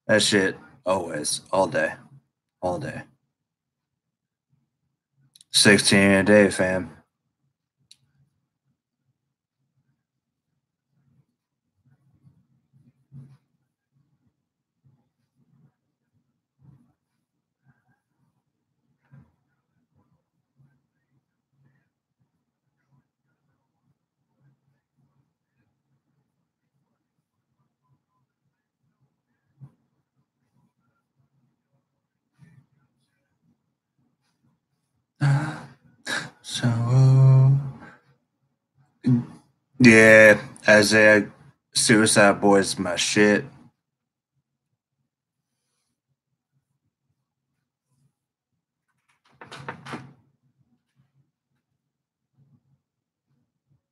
that shit always, all day, all day. 16 a day, fam. So yeah, Isaiah, Suicide Boys, my shit.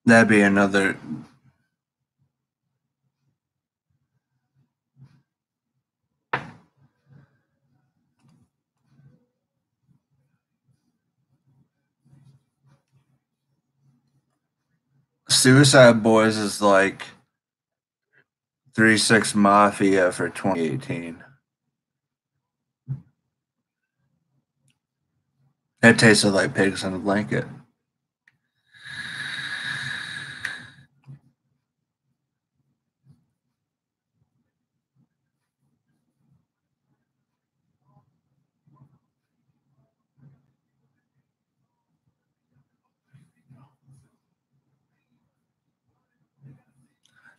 That'd be another. Suicide Boys is like 3 6 Mafia for 2018. It tasted like pigs in a blanket.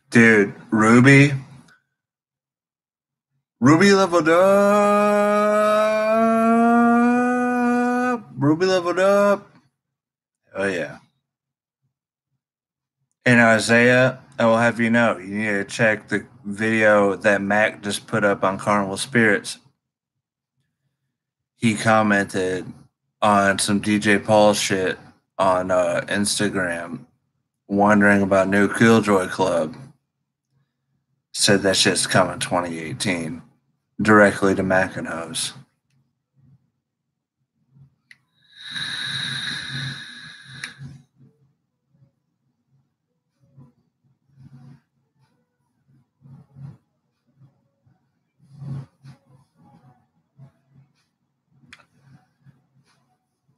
Dude, Ruby leveled up. Ruby leveled up. Oh yeah. And Isaiah, I will have you know, you need to check the video that Mac just put up on Carnival Spirits. He commented on some DJ Paul shit on Instagram, wondering about new Killjoy Club. Said that shit's coming 2018, directly to Mac and Hose.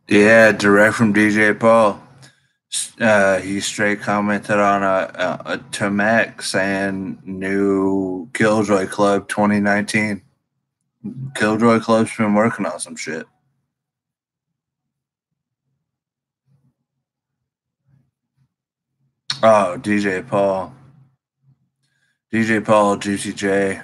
Yeah, direct from DJ Paul. He straight commented on a to Mac saying new Killjoy Club 2019. Killjoy Club's been working on some shit. Oh, DJ Paul, Juicy J.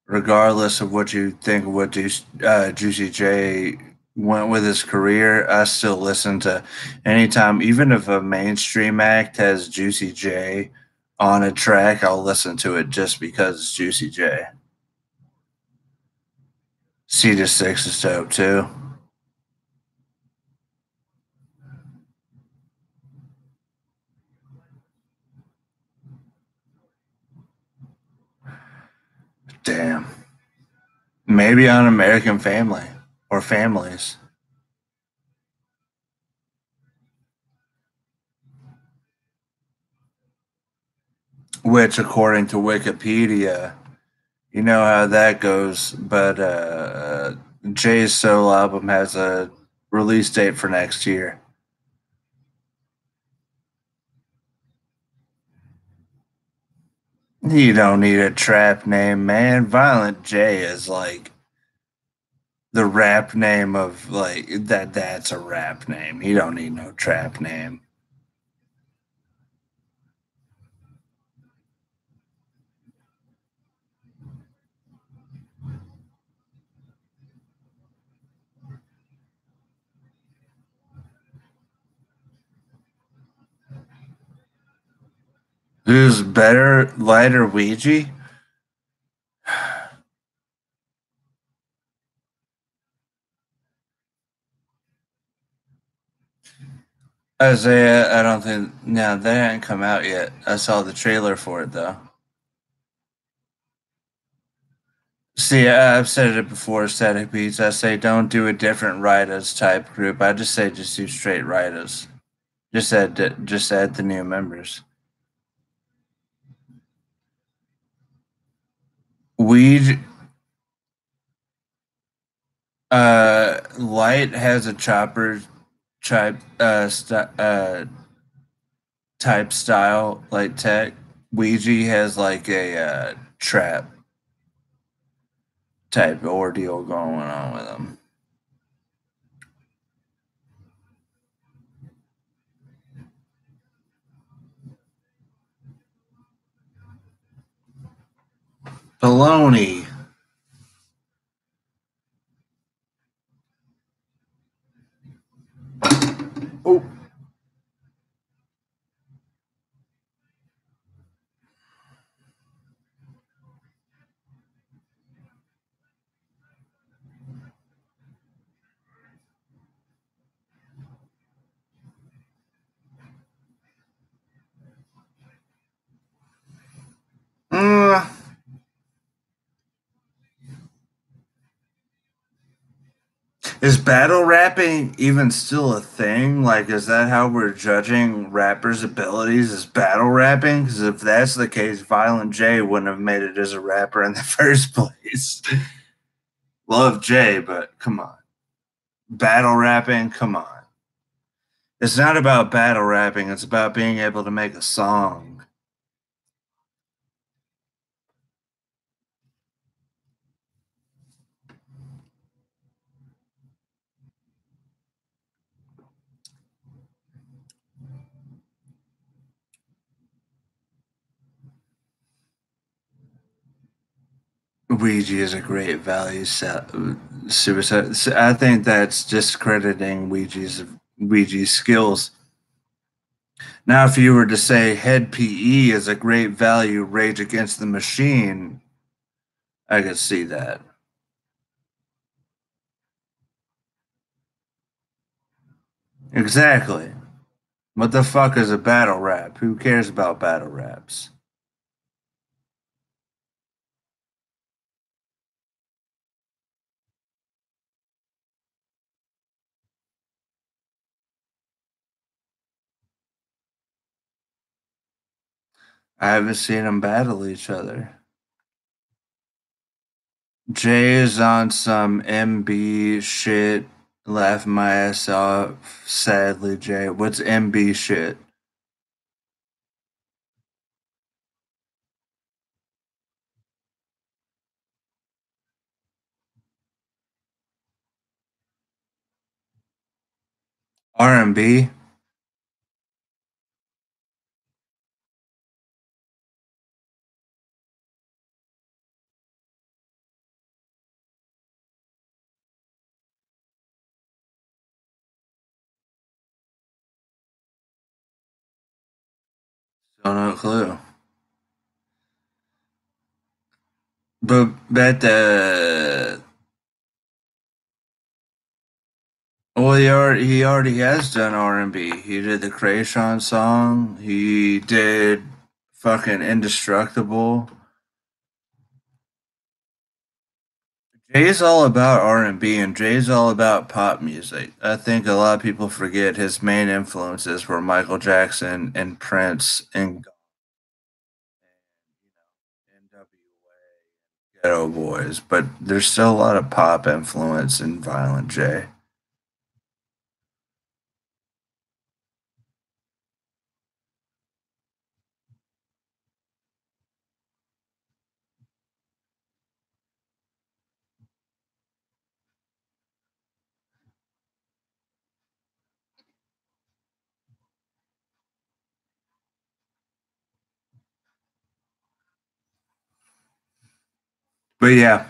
Regardless of what you think of what Juicy J went with his career, I still listen to anytime, even if a mainstream act has Juicy J on a track, I'll listen to it just because it's Juicy J. C to Six is dope too. Damn. Maybe on American Family or Families, which, according to Wikipedia, you know how that goes. But Jay's solo album has a release date for next year. You don't need a trap name, man. Violent J is like the rap name of like that's a rap name. You don't need no trap name. Who's better, Light or Ouija? Isaiah, I don't think. No, they hadn't come out yet. I saw the trailer for it though. See, I've said it before, Static Beats. I say don't do a different writers type group. I just say just do straight writers. Just add the new members. We Light has a chopper type style like tech. Ouija has like a trap type ordeal going on with him. Baloney. Oh. Mm, is battle rapping even still a thing? Like, is that how we're judging rappers' abilities? Is battle rapping? Because if that's the case, Violent J wouldn't have made it as a rapper in the first place. Love Jay, but come on. Battle rapping, come on. It's not about battle rapping, it's about being able to make a song. Ouija is a great value suicide. I think that's discrediting Ouija's skills. Now, if you were to say Head PE is a great value Rage Against the Machine, I could see that. Exactly. What the fuck is a battle rap? Who cares about battle raps? I haven't seen them battle each other. Jay is on some MB shit. Laughing my ass off. Sadly, Jay. What's MB shit? R&B? Still no clue. But well, he already has done R&B. He did the Krayshawn song. He did fucking Indestructible. Jay's all about R&B and Jay's all about pop music. I think a lot of people forget his main influences were Michael Jackson and Prince and NWA, Ghetto Boys, but there's still a lot of pop influence in Violent J. But yeah,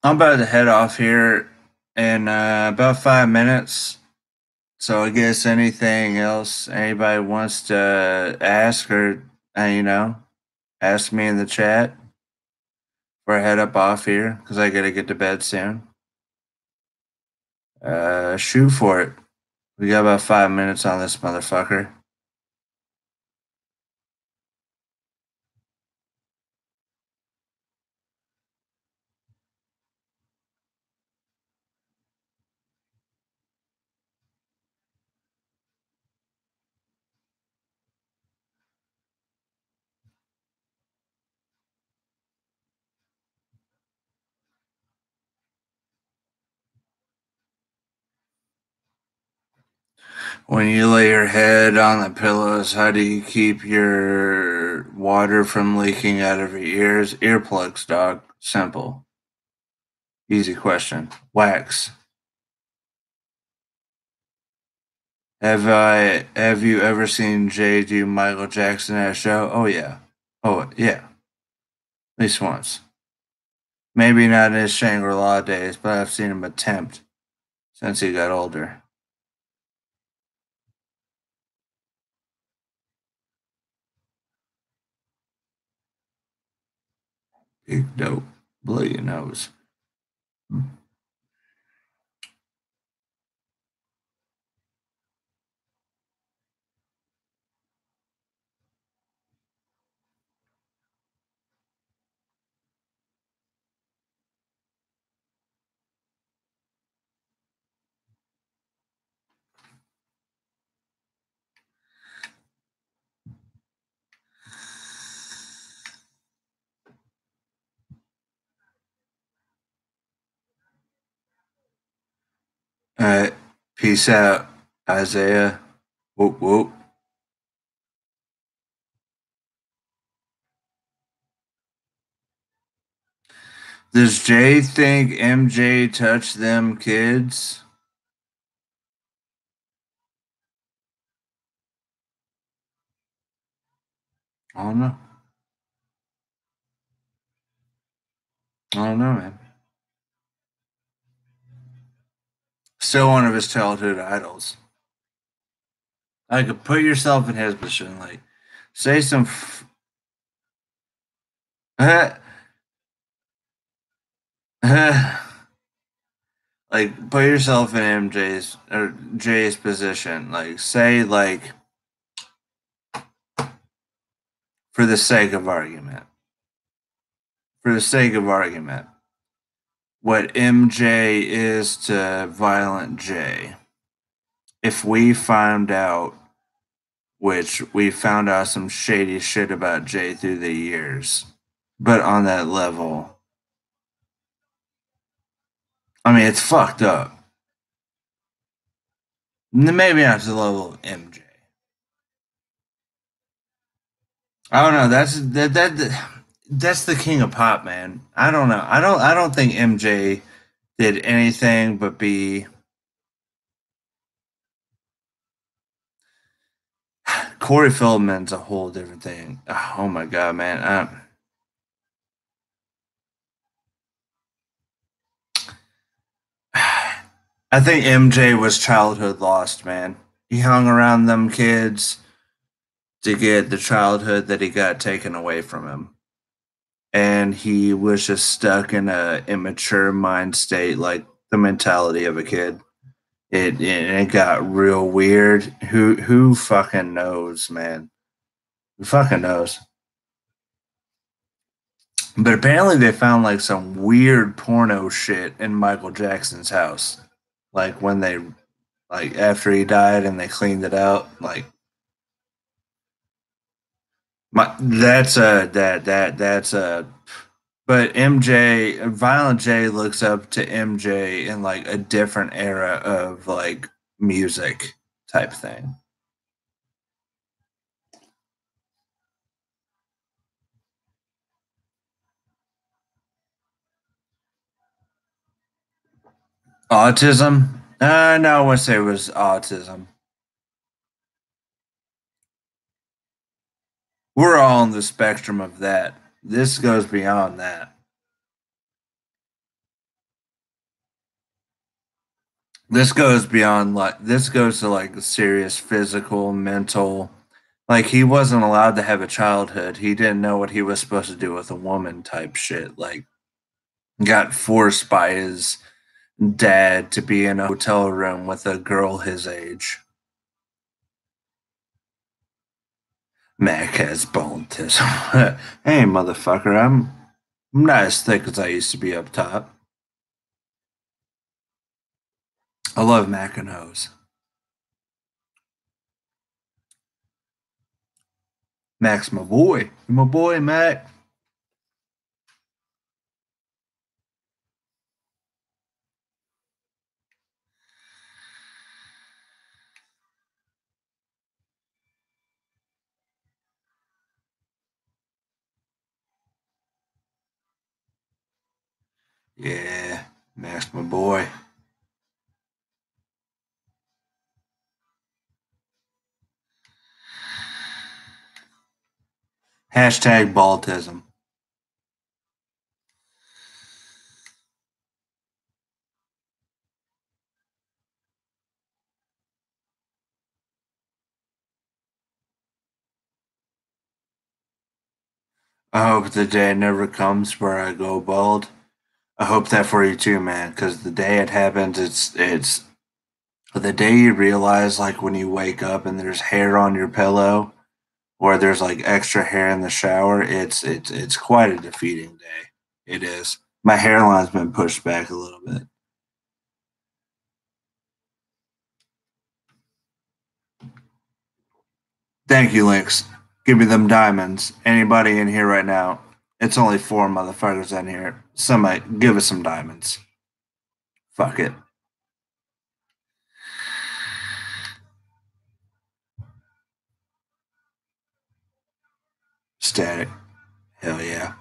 I'm about to head off here in about 5 minutes. So I guess anything else anybody wants to ask or ask me in the chat before I head up off here because I gotta get to bed soon. Shoot for it. We got about 5 minutes on this motherfucker. When you lay your head on the pillows, how do you keep your water from leaking out of your ears? Earplugs, dog. Simple. Easy question. Wax. Have you ever seen Jay do Michael Jackson at a show? Oh yeah. Oh yeah. At least once. Maybe not in his Shangri-La days, but I've seen him attempt since he got older. Big dope. Blow your nose. Alright. Peace out, Isaiah. Whoop whoop. Does Jay think MJ touched them kids? I don't know. I don't know, man. Still one of his childhood idols. I could put yourself in his position. Like, say some. Like, put yourself in MJ's or Jay's position. Like, say, like, for the sake of argument, for the sake of argument, what MJ is to Violent J. If we found out, which we found out some shady shit about Jay through the years, but on that level, I mean, it's fucked up. Maybe not to the level of MJ. I don't know. That's the king of pop, man. I don't know. I don't think MJ did anything but be Corey Feldman's a whole different thing. Oh my god, man. I think MJ was childhood lost, man. He hung around them kids to get the childhood that he got taken away from him. And he was just stuck in a immature mind state, like the mentality of a kid. It got real weird. Who fucking knows, man? Who fucking knows? But apparently they found like some weird porno shit in Michael Jackson's house. Like when they like after he died and they cleaned it out. Like that's a that's a but MJ Violent J looks up to MJ in like a different era of like music type thing. Autism? No, I wouldn't say it was autism. We're all on the spectrum of that. This goes beyond that. This goes beyond this goes to like serious physical, mental. Like he wasn't allowed to have a childhood. He didn't know what he was supposed to do with a woman type shit. Like got forced by his dad to be in a hotel room with a girl his age. Mac has bone tissue. Hey, motherfucker, I'm not as thick as I used to be up top. I love Mac and O's. Mac's my boy. You my boy, Mac. Yeah, Mac's my boy. Hashtag baldism. I hope the day never comes where I go bald. I hope that for you too, man. Because the day it happens, it's the day you realize, like when you wake up and there's hair on your pillow, or there's like extra hair in the shower. It's quite a defeating day. It is. My hairline's been pushed back a little bit. Thank you, Lynx. Give me them diamonds. Anybody in here right now? It's only four motherfuckers in here. Somebody, give us some diamonds. Fuck it. Static. Hell yeah.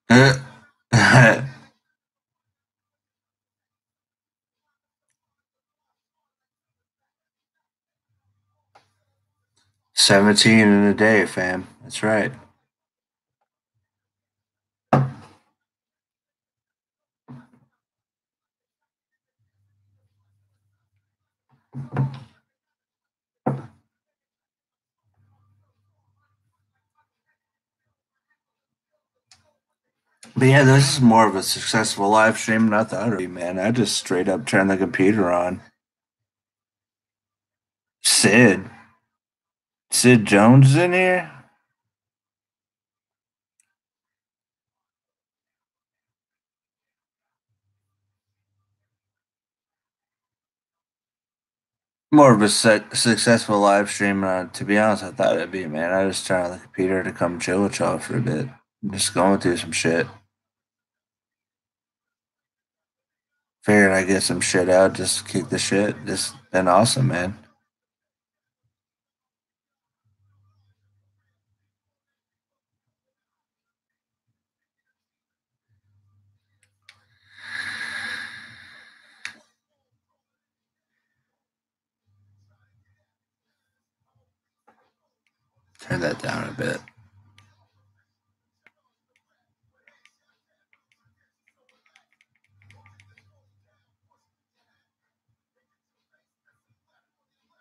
Uh, 17 in a day, fam. That's right. But yeah, this is more of a successful live stream than I thought it would be, man. I just straight up turned the computer on. Sid. Sid Jones is in here? More of a successful live stream. To be honest, I thought it'd be, man. I just turned on the computer to come chill with y'all for a bit. I'm just going through some shit. Figured I'd get some shit out, just kick the shit. Just been awesome, man. Turn that down a bit.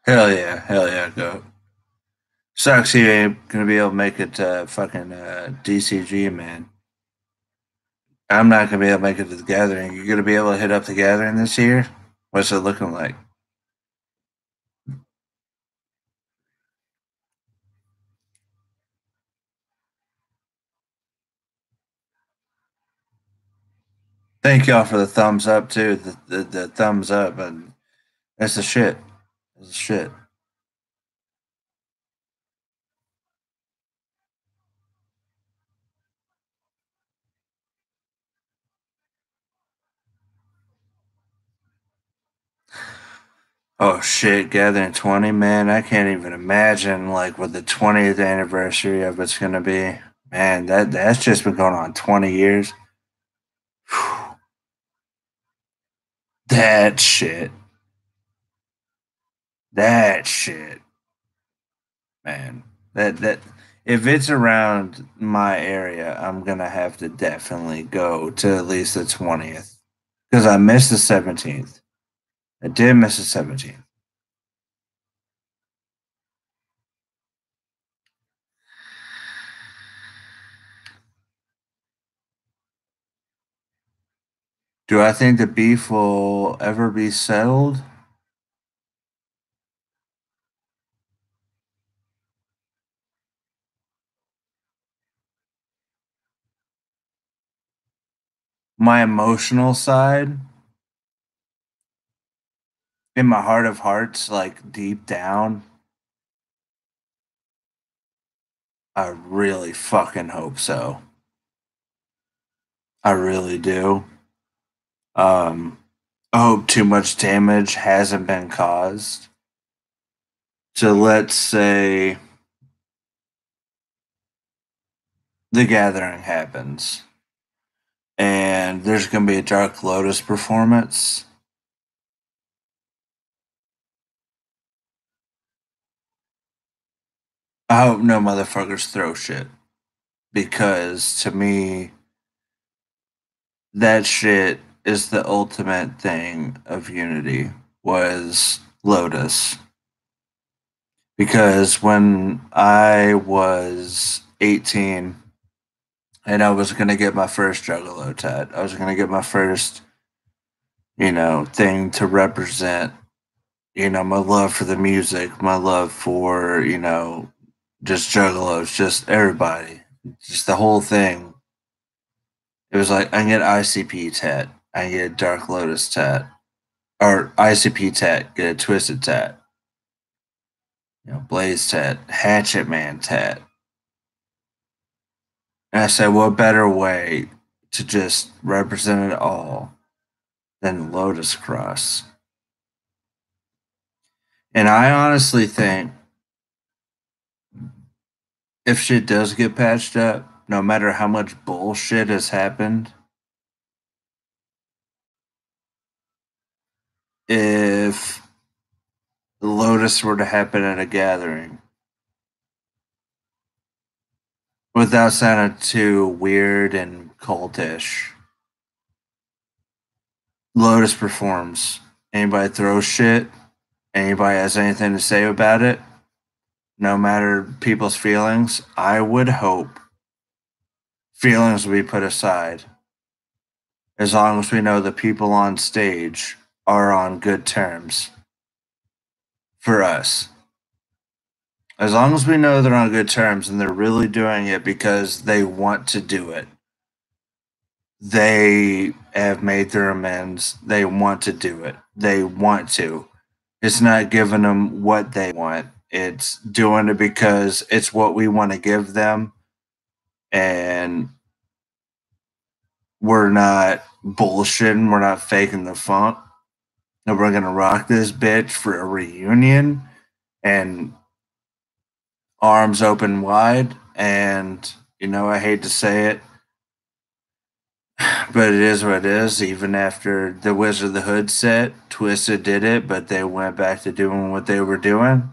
Hell yeah, go. Sucks you ain't gonna be able to make it to fucking DCG, man. I'm not gonna be able to make it to the gathering. You're gonna be able to hit up the gathering this year? What's it looking like? Thank y'all for the thumbs up too. The thumbs up, and that's the shit. That's the shit. Oh shit, gathering 20, man. I can't even imagine like what the 20th anniversary of it's gonna be. Man, that's just been going on 20 years. That shit. That shit. Man, that if it's around my area, I'm gonna have to definitely go to at least the 20th because I missed the 17th. I did miss the 17th. Do I think the beef will ever be settled? My emotional side, in my heart of hearts, like deep down, I really fucking hope so. I really do. Um, I hope too much damage hasn't been caused. So let's say the gathering happens and there's going to be a Dark Lotus performance. I hope no motherfuckers throw shit because to me, that shit is the ultimate thing of unity was Lotus. Because when I was 18 and I was going to get my first Juggalo tat, I was going to get my first, thing to represent, my love for the music, my love for, just Juggalos, just everybody, just the whole thing. It was like, I can get ICP tat, I can get Dark Lotus tat, or ICP tat, get a Twisted tat, Blaze tat, Hatchet Man tat. And I said, what better way to just represent it all than Lotus Cross? And I honestly think if shit does get patched up, no matter how much bullshit has happened, if Lotus were to happen at a gathering, without sounding too weird and cultish, Lotus performs. Anybody throws shit, anybody has anything to say about it, no matter people's feelings, I would hope feelings will be put aside as long as we know the people on stage are on good terms for us. As long as we know they're on good terms and they're really doing it because they want to do it, they have made their amends. They want to do it. They want to. It's not giving them what they want. It's doing it because it's what we want to give them. And we're not bullshitting. We're not faking the funk. And we're going to rock this bitch for a reunion and arms open wide. And, I hate to say it, but it is what it is. Even after the Wizard of the Hood set, Twisted did it, but they went back to doing what they were doing.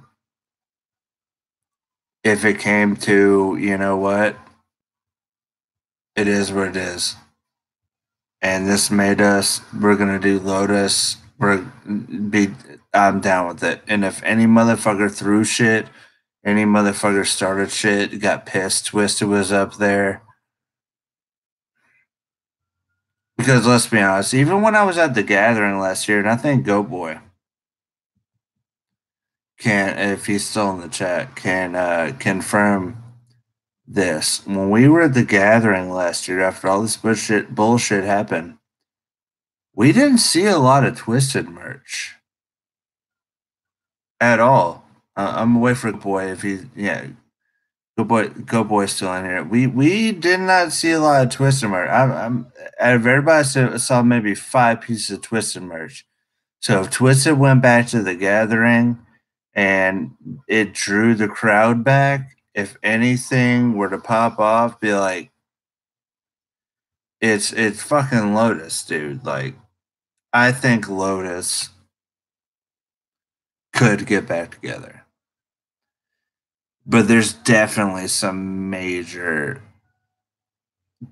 If it came to, what, it is what it is. And this made us, we're going to do Lotus. I'm down with it. And if any motherfucker threw shit, any motherfucker started shit, got pissed, Twisted was up there. Because let's be honest, even when I was at the gathering last year, and I think Go Boy can, if he's still in the chat, can confirm this. When we were at the gathering last year, after all this bullshit happened, we didn't see a lot of Twisted merch at all. I'm away for Go Boy if he, yeah, Go Boy still in here. We did not see a lot of Twisted merch. I'm out of everybody saw maybe 5 pieces of Twisted merch. So if Twisted went back to the gathering and it drew the crowd back, if anything were to pop off, be like, it's fucking Lotus, dude. Like, I think Lotus could get back together. But there's definitely some major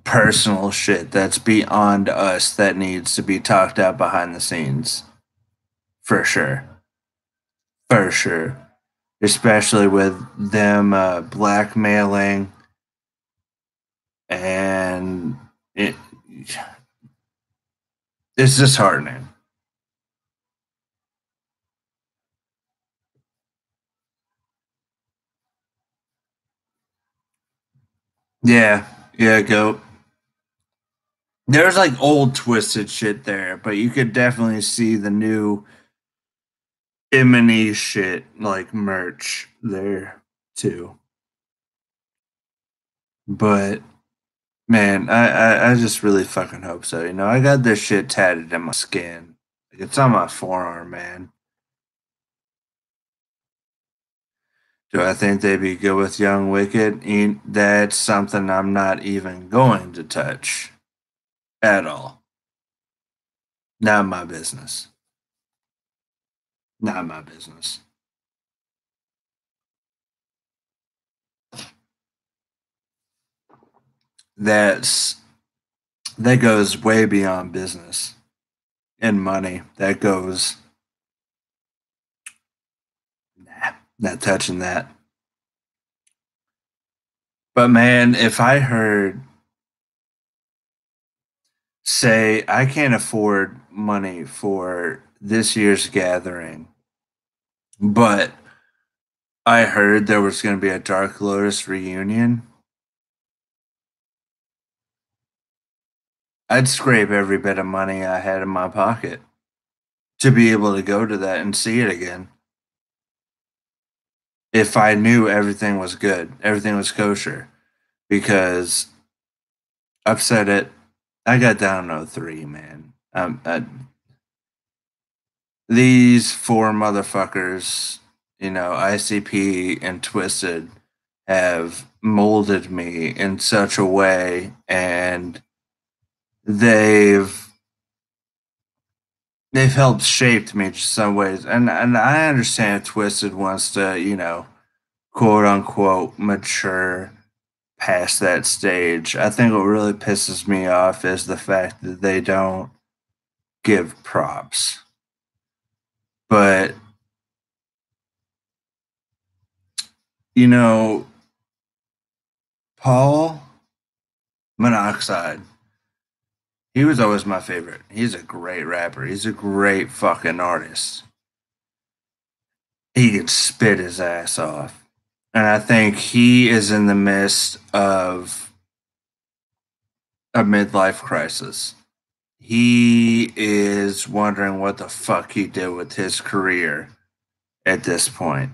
personal shit that's beyond us that needs to be talked out behind the scenes. For sure. For sure. Especially with them blackmailing and it, it's disheartening. Yeah, yeah, go. There's like old twisted shit there, but you could definitely see the new M&E shit like merch there too. But man, I just really fucking hope so. You know, I got this shit tatted in my skin. Like, it's on my forearm, man. Do I think they'd be good with Young Wicked? That's something I'm not even going to touch at all. Not my business. Not my business. That's that goes way beyond business and money. That goes nah, not touching that. But man, if I heard say I can't afford money for this year's gathering, but I heard there was going to be a Dark Lotus reunion, I'd scrape every bit of money I had in my pocket to be able to go to that and see it again. If I knew everything was good, everything was kosher, because I've said it, I got down in '03, man. These four motherfuckers, you know, ICP and Twisted, have molded me in such a way, and they've they've helped shaped me in some ways. And I understand Twisted wants to, you know, quote unquote mature past that stage. I think what really pisses me off is the fact that they don't give props. But you know, Paul Monoxide, he was always my favorite. He's a great rapper. He's a great fucking artist. He can spit his ass off. And I think he is in the midst of a midlife crisis. He is wondering what the fuck he did with his career at this point.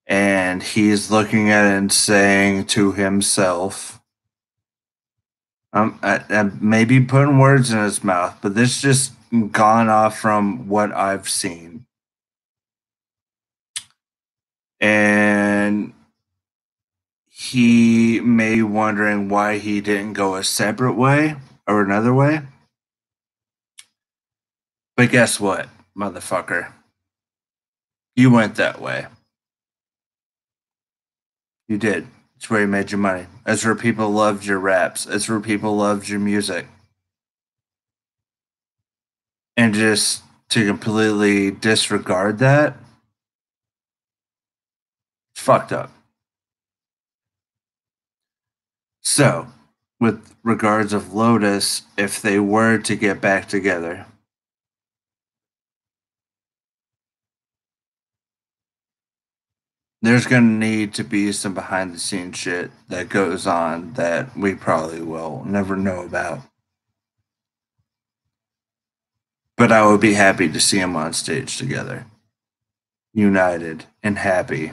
And he's looking at it and saying to himself, I maybe putting words in his mouth, but this just gone off from what I've seen. And he may be wondering why he didn't go a separate way or another way. But guess what, motherfucker? You went that way. You did. It's where you made your money. It's where people loved your raps. It's where people loved your music. And just to completely disregard that, it's fucked up. So, with regards of Lotus, if they were to get back together, there's going to need to be some behind the scenes shit that goes on that we probably will never know about. But I would be happy to see them on stage together, united and happy.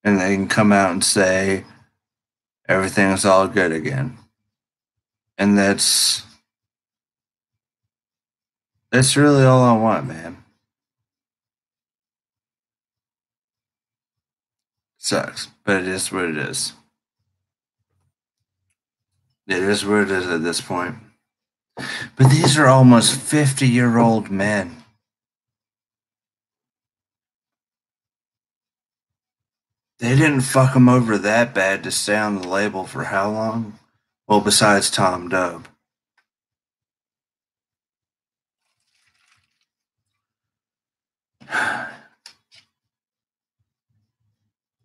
And they can come out and say everything's all good again. And that's really all I want, man. Sucks, but it is what it is. It is what it is at this point. But these are almost 50-year-old men. They didn't fuck him over that bad to stay on the label for how long? Well, besides Tom Dub.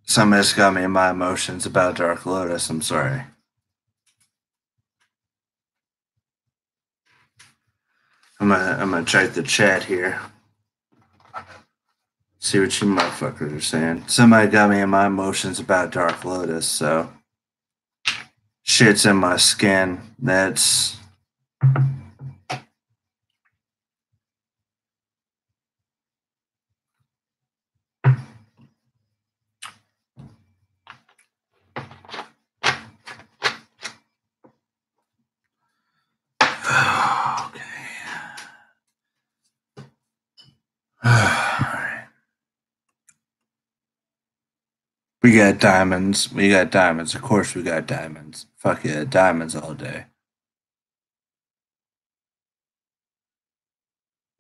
Somebody's got me in my emotions about Dark Lotus. I'm sorry. I'm gonna check the chat here. See what you motherfuckers are saying. Somebody got me in my emotions about Dark Lotus, so shit's in my skin. That's okay. We got diamonds. We got diamonds. Of course, we got diamonds. Fuck yeah, diamonds all day.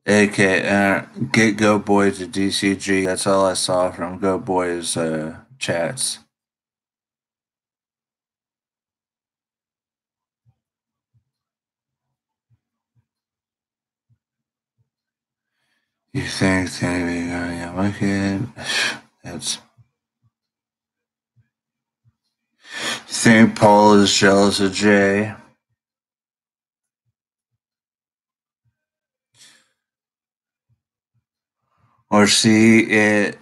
AK, get Go Boys to DCG. That's all I saw from Go Boys chats. You think it's gonna be wicked? That's. Think Paul is jealous of Jay, or see it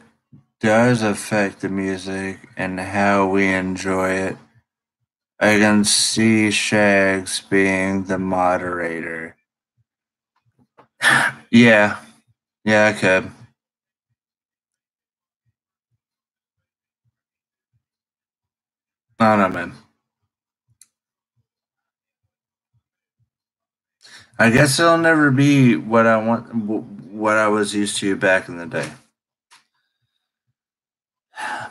does affect the music and how we enjoy it. I can see Shags being the moderator. Yeah, yeah, I could. I don't know, man. I guess it'll never be what I want, what I was used to back in the day.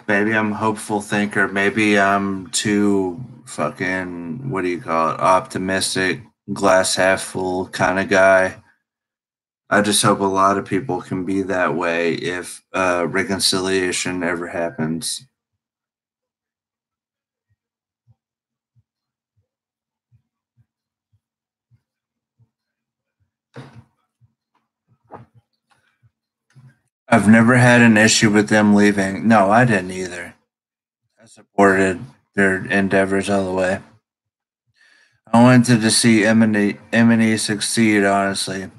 Maybe I'm a hopeful thinker. Maybe I'm too fucking, what do you call it, optimistic, glass half full kind of guy. I just hope a lot of people can be that way if reconciliation ever happens. I've never had an issue with them leaving. No, I didn't either. I supported their endeavors all the way. I wanted to see Emily succeed, honestly,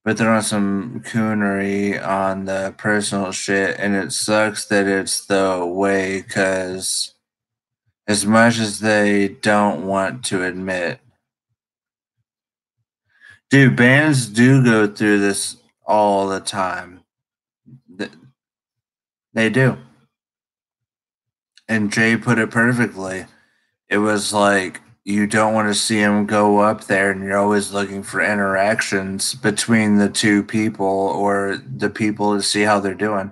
but they're on some coonery on the personal shit, and it sucks that it's the way because as much as they don't want to admit, dude, bands do go through this all the time. They do. And Jay put it perfectly. It was like you don't want to see him go up there and you're always looking for interactions between the two people or the people to see how they're doing.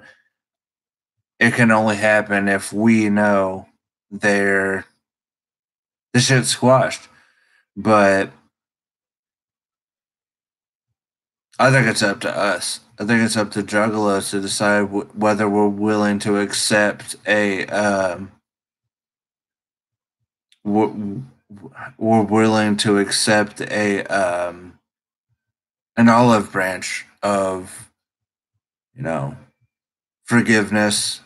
It can only happen if we know they're the shit's squashed. But I think it's up to us. I think it's up to Juggalos to decide whether we're willing to accept a we're willing to accept a an olive branch of you know forgiveness,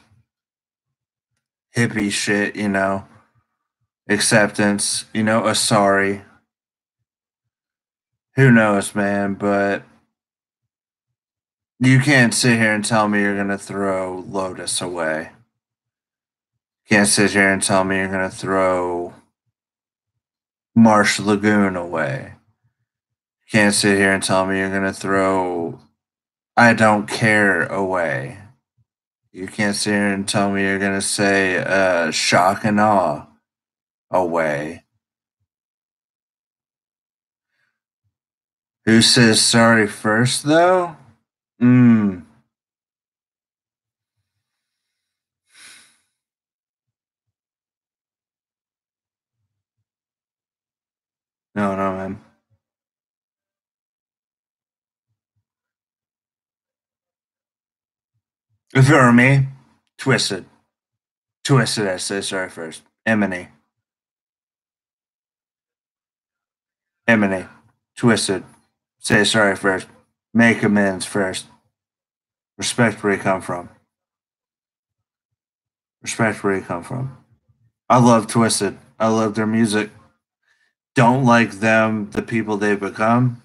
hippie shit, acceptance, a sorry. Who knows, man? But you can't sit here and tell me you're gonna throw Lotus away. Can't sit here and tell me you're gonna throw Marsh Lagoon away. Can't sit here and tell me you're gonna throw I Don't Care away. You can't sit here and tell me you're gonna say shock and awe away. Who says sorry first though? Mm. No, no, man. If it were me, twisted. Twisted, I say sorry first. Emily. Emily. Twisted. Say sorry first. Make amends first. Respect where you come from. Respect where you come from. I love Twisted. I love their music. Don't like them, the people they've become.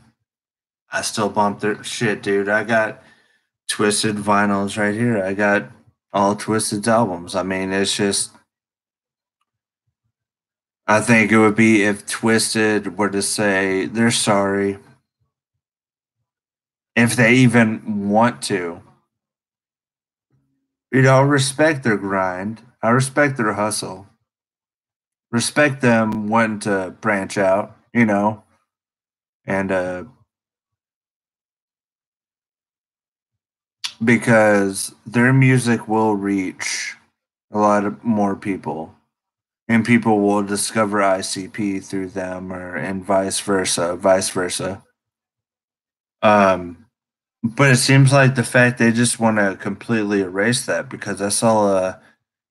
I still bump their shit, dude. I got Twisted vinyls right here. I got all Twisted's albums. I mean, it's just. I think it would be if Twisted were to say they're sorry, if they even want to. I respect their grind. I respect their hustle. Respect them wanting to branch out, and because their music will reach a lot of more people, and people will discover ICP through them, or and vice versa. Um, but it seems like the fact they just want to completely erase that, because I saw a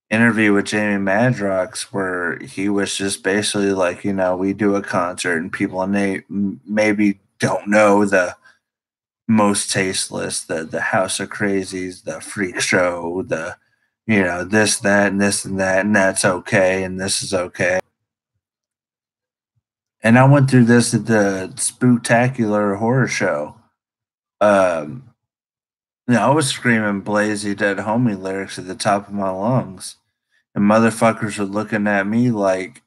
interview with Jamie Madrox where he was just basically like, we do a concert and people maybe don't know the most tasteless, the House of Crazies, the Freak Show, the this, that, and this and that, and that's okay, and this is okay. And I went through this at the Spooktacular Horror Show. Um, I was screaming "Blazy Dead Homie" lyrics at the top of my lungs, and motherfuckers were looking at me like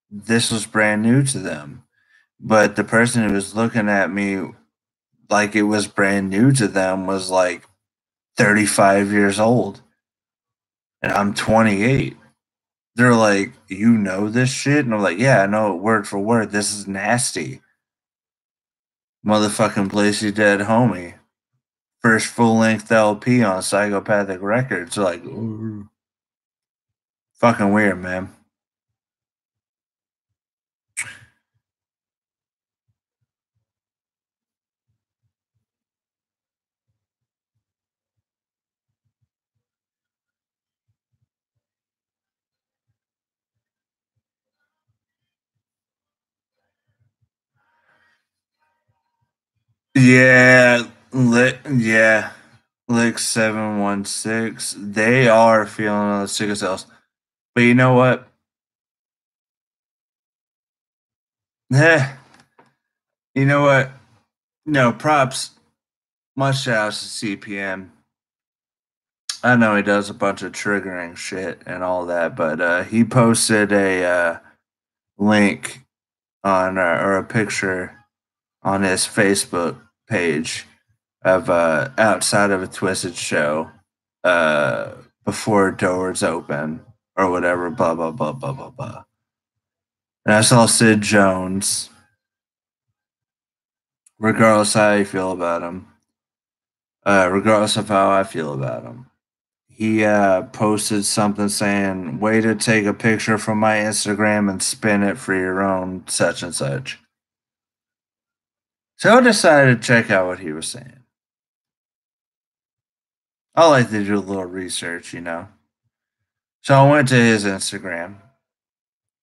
this was brand new to them. But the person who was looking at me like it was brand new to them was like 35 years old, and I'm 28. They're like, "You know this shit?" And I'm like, "Yeah, I know it word for word. This is nasty." Motherfucking Blazy Dead Homie. First full length LP on Psychopathic Records. Like, ooh, fucking weird, man. Yeah, yeah. Lick 716. They are feeling on the sick of cells. But you know what? Eh, you know what? No, props. Much shouts to CPM. I know he does a bunch of triggering shit and all that, but he posted a link on or a picture on his Facebook page of outside of a Twisted show uh, before doors open or whatever, blah blah blah blah blah blah. And I saw Sid Jones, regardless how you feel about him, regardless of how I feel about him. He posted something saying, "Way to take a picture from my Instagram and spin it for your own such and such." So I decided to check out what he was saying. I like to do a little research. So I went to his Instagram,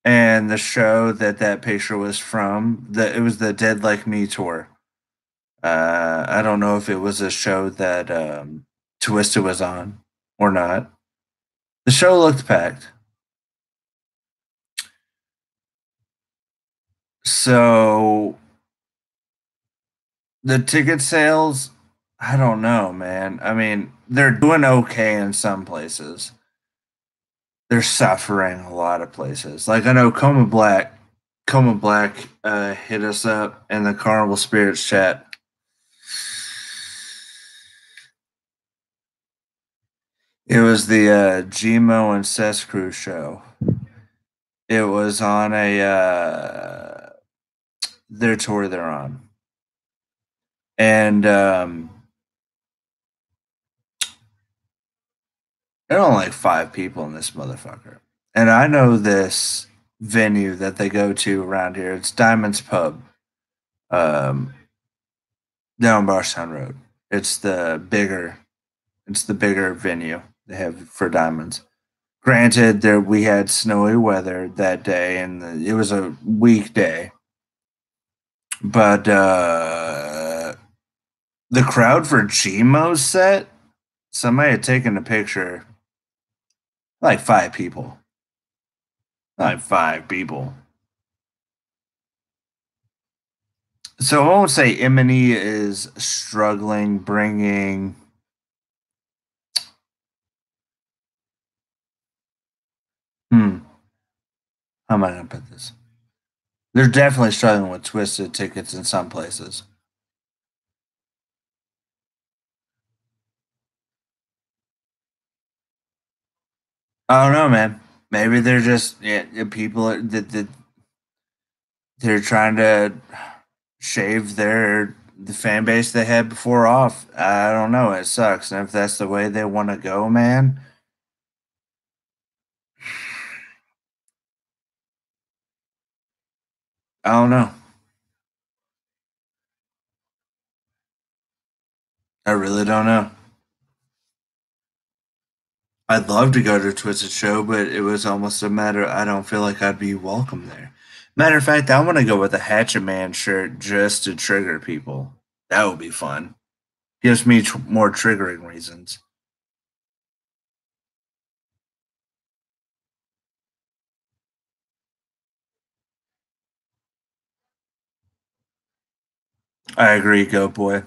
and the show that picture was from, it was the Dead Like Me tour. I don't know if it was a show that Twisted was on or not. The show looked packed. So the ticket sales, I don't know, man. I mean, they're doing okay in some places. They're suffering a lot of places. Like I know Coma Black hit us up in the Carnival Spirits chat. It was the Gmo and Cess Crew show. It was on a their tour they're on, and there are only like 5 people in this motherfucker. And I know this venue that they go to around here. It's Diamond's Pub, um, down Barstown Road. It's the bigger, it's the bigger venue they have for Diamonds. Granted, there we had snowy weather that day, and it was a weekday, but the crowd for Gmo's set, somebody had taken a picture, like five people. So I won't say Imani is struggling bringing. Hmm, how am I going to put this? They're definitely struggling with twisted tickets in some places. I don't know, man. Maybe they're just people that they're trying to shave the fan base they had before off. I don't know. It sucks, and if that's the way they want to go, man, I don't know. I really don't know. I'd love to go to a Twisted show, but it was almost a matter. I don't feel like I'd be welcome there. Matter of fact, I want to go with a Hatchet Man shirt just to trigger people. That would be fun. Gives me more triggering reasons. I agree, Goat Boy.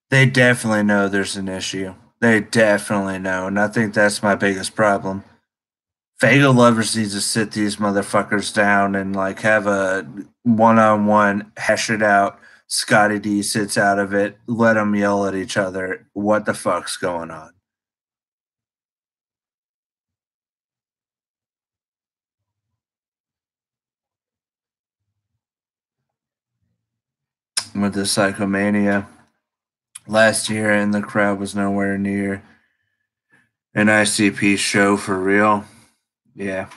They definitely know there's an issue. They definitely know, and I think that's my biggest problem. Fago lovers need to sit these motherfuckers down and like have a one-on-one, hash it out. Scotty D sits out of it. Let them yell at each other. What the fuck's going on with the psychomania? Last year, and the crowd was nowhere near an ICP show for real. Yeah,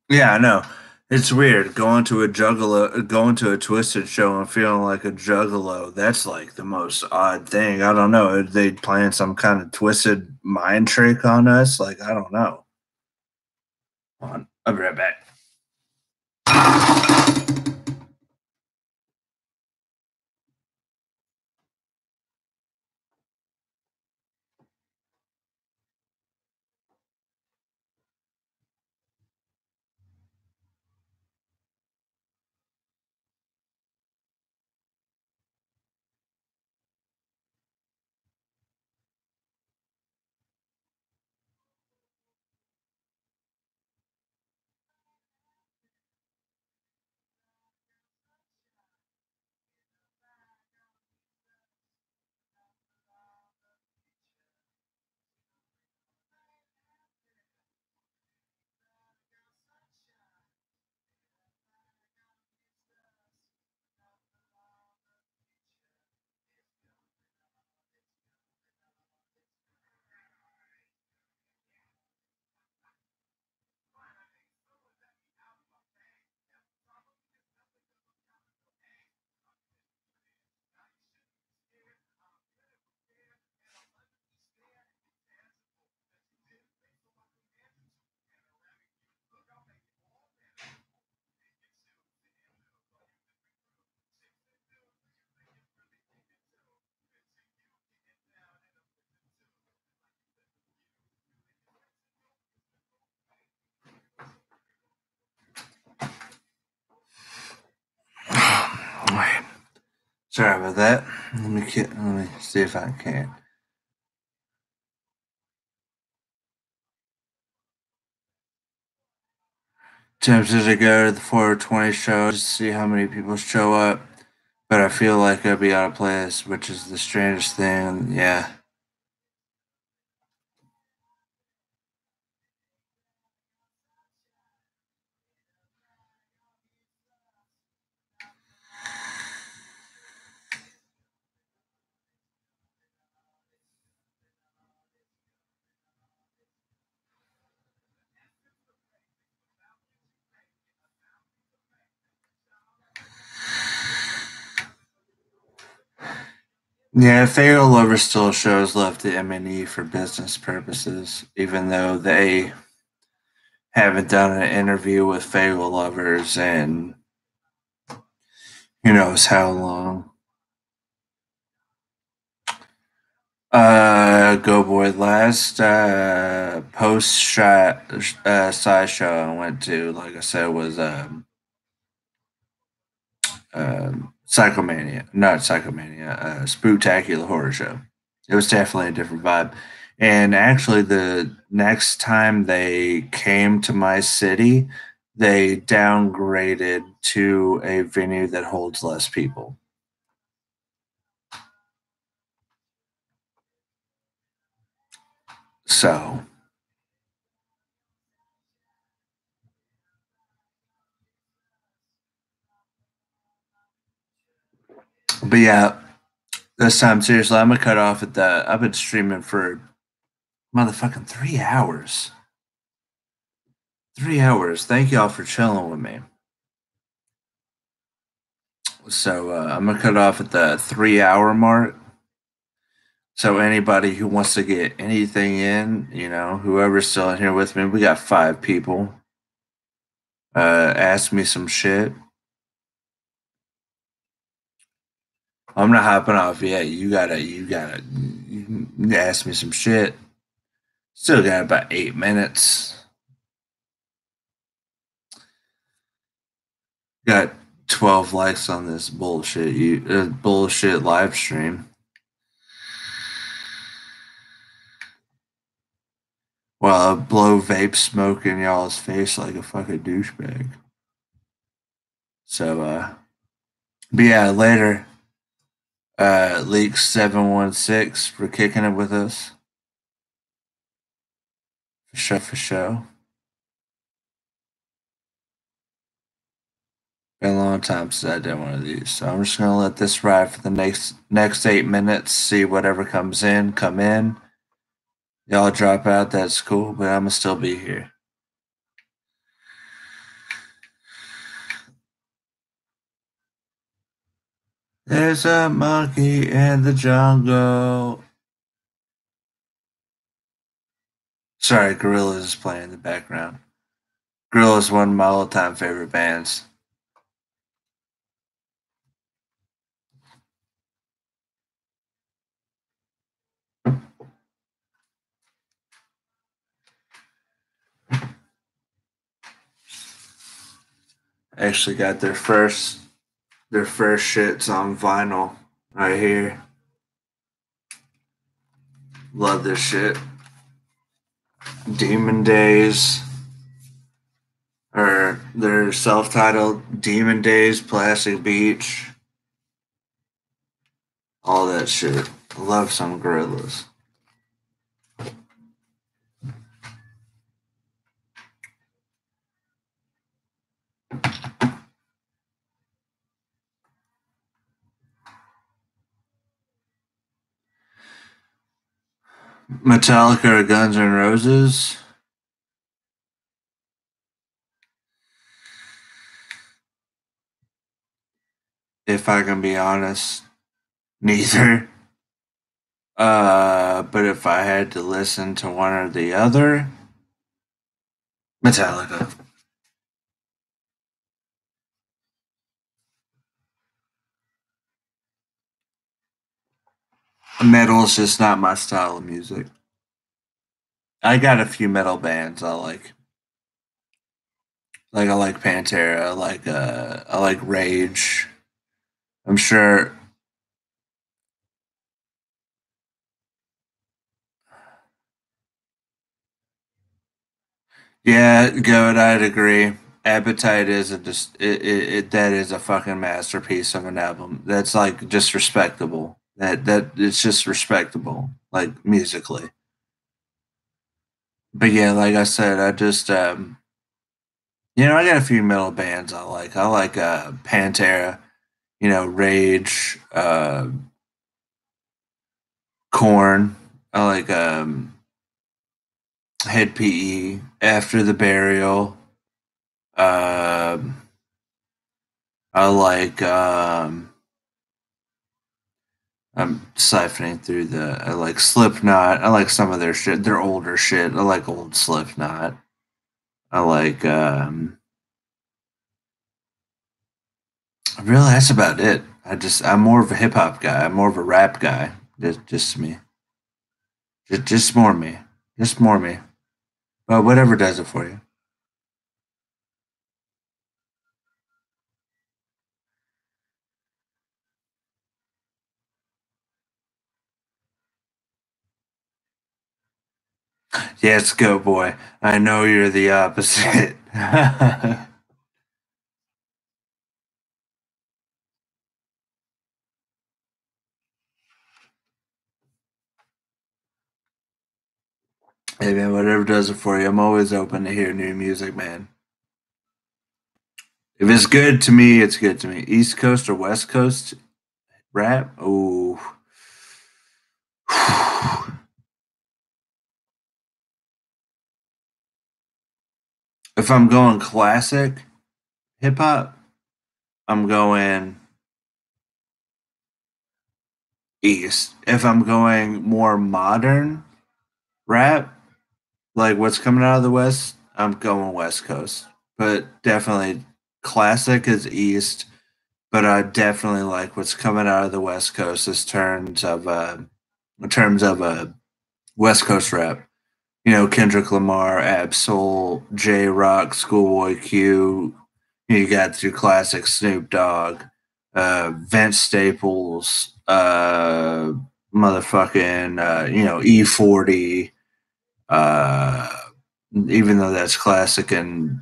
yeah, I know. It's weird going to a Twisted show and feeling like a Juggalo. That's like the most odd thing. I don't know. Are they playing some kind of twisted mind trick on us? Like I don't know. Hold on, I'll be right back. Wait, sorry about that. Let me see if I can. Tempted to go to the 420 show just to see how many people show up, but I feel like I'd be out of place, which is the strangest thing. Yeah. Yeah, Fatal Lover still shows love to M&E for business purposes, even though they haven't done an interview with Fatal Lovers in who knows how long. Go boy. Last post shot sideshow I went to, like I said, was Psychomania, not Psychomania, Spooktacular Horror Show. It was definitely a different vibe. And actually, the next time they came to my city, they downgraded to a venue that holds less people. So, but yeah, this time, seriously, I'm gonna cut off at the. I've been streaming for motherfucking 3 hours. 3 hours. Thank y'all for chilling with me. So I'm gonna cut off at the 3 hour mark. So anybody who wants to get anything in, whoever's still in here with me, we got 5 people. Ask me some shit. I'm not hopping off yet. You gotta ask me some shit. Still got about 8 minutes. Got 12 likes on this bullshit live stream. While I blow vape smoke in y'all's face like a fucking douchebag. So but yeah, later. Leaks 716 for kicking it with us. For sure, for sure. Been a long time since I did one of these, so I'm just gonna let this ride for the next 8 minutes. See whatever comes in, come in. Y'all drop out, that's cool, but I'm gonna still be here. There's a monkey in the jungle. Sorry, Gorillaz is playing in the background. Gorillaz is one of my all-time favorite bands. Actually got their first shits on vinyl right here. Love this shit. Demon Days, or their self-titled Demon Days, Plastic Beach, all that shit. Love some Gorillaz. Metallica or Guns N' Roses? If I can be honest, neither. But if I had to listen to one or the other, Metallica. Metal's just not my style of music. I got a few metal bands I like. Like I like Pantera. I like Rage. I'm sure. Yeah, good. I'd agree. Appetite is a just that is a fucking masterpiece of an album. That's like just respectable. That it's just respectable, like musically. But yeah, like I said, I just I got a few metal bands I like. I like Pantera, Rage, Corn. I like Head PE, After the Burial. Um I like I'm siphoning through I like Slipknot. I like some of their shit. Their older shit. I like old Slipknot. I like really that's about it. I'm more of a hip hop guy. I'm more of a rap guy. Just me. Just more me. Just more me. But whatever does it for you. Yes, go boy. I know you're the opposite. Hey man, whatever does it for you. I'm always open to hear new music, man. If it's good to me, it's good to me. East Coast or West Coast rap? Ooh. If I'm going classic hip hop, I'm going East. If I'm going more modern rap, like what's coming out of the West, I'm going West Coast. But definitely classic is East. But I definitely like what's coming out of the West Coast in terms of West Coast rap. You know, Kendrick Lamar, Absol, J Rock, Schoolboy Q. You got your classic Snoop Dogg, Vince Staples, motherfucking, E40. Uh, Even though that's classic and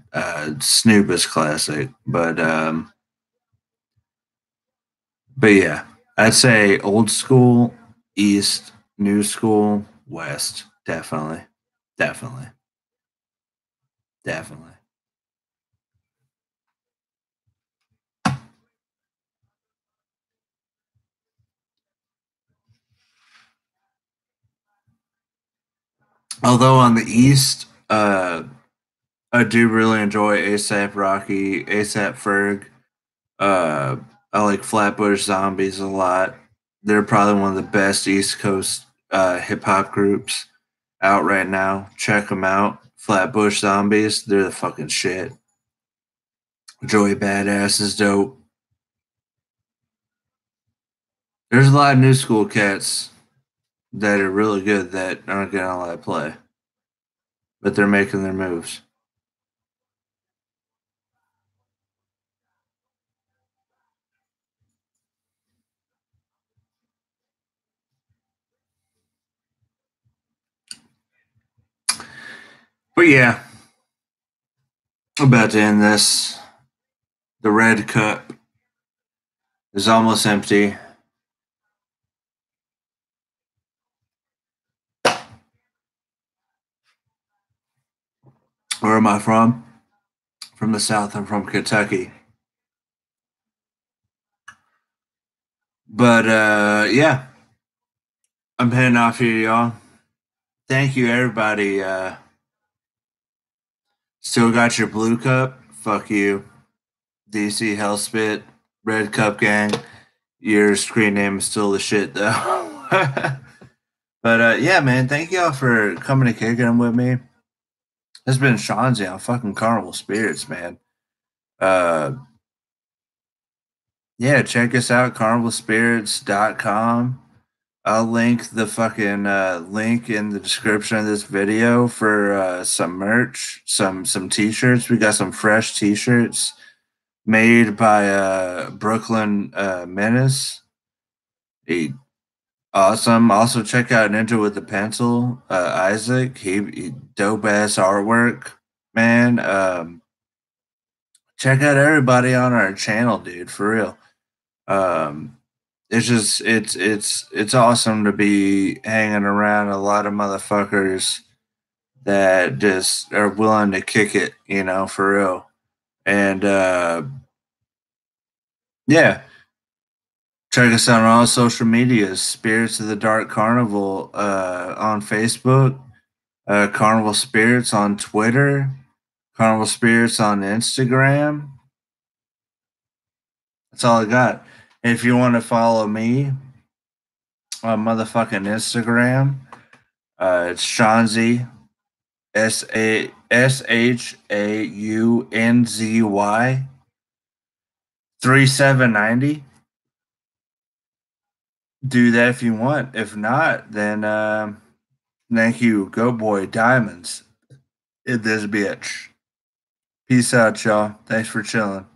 Snoop is classic, but yeah, I'd say old school, East, new school, West. Definitely, definitely, definitely. Although on the East, I do really enjoy ASAP Rocky, ASAP Ferg. Uh, I like Flatbush Zombies a lot. They're probably one of the best East Coast hip hop groups out right now. Check them out. Flatbush Zombies, they're the fucking shit. Joey Badass is dope. There's a lot of new school cats that are really good that aren't getting a lot of play, but they're making their moves. But yeah, I'm about to end this. The red cup is almost empty. Where am I from? From the South. I'm from Kentucky. But yeah, I'm heading off here, y'all. Thank you, everybody. Still got your blue cup? Fuck you. DC Hellspit, Red Cup Gang. Your screen name is still the shit, though. But yeah, man, thank y'all for coming and kicking with me. It's been Shanzi on fucking Carnival Spirits, man. Uh, yeah, check us out, carnivalspirits.com. I'll link the fucking link in the description of this video for some merch, some t-shirts. We got some fresh t-shirts made by Brooklyn Menace. He awesome. Also check out Ninja with the Pencil, Isaac. He dope ass artwork, man. Check out everybody on our channel, dude. For real. Um, it's just it's awesome to be hanging around a lot of motherfuckers that just are willing to kick it, for real. And yeah, check us out on all social medias. Spirits of the Dark Carnival on Facebook, Carnival Spirits on Twitter, Carnival Spirits on Instagram. That's all I got. If you want to follow me, on motherfucking Instagram. It's Shanzy, Shaunzy 3790. Do that if you want. If not, then thank you. Go boy diamonds in this bitch. Peace out, y'all. Thanks for chilling.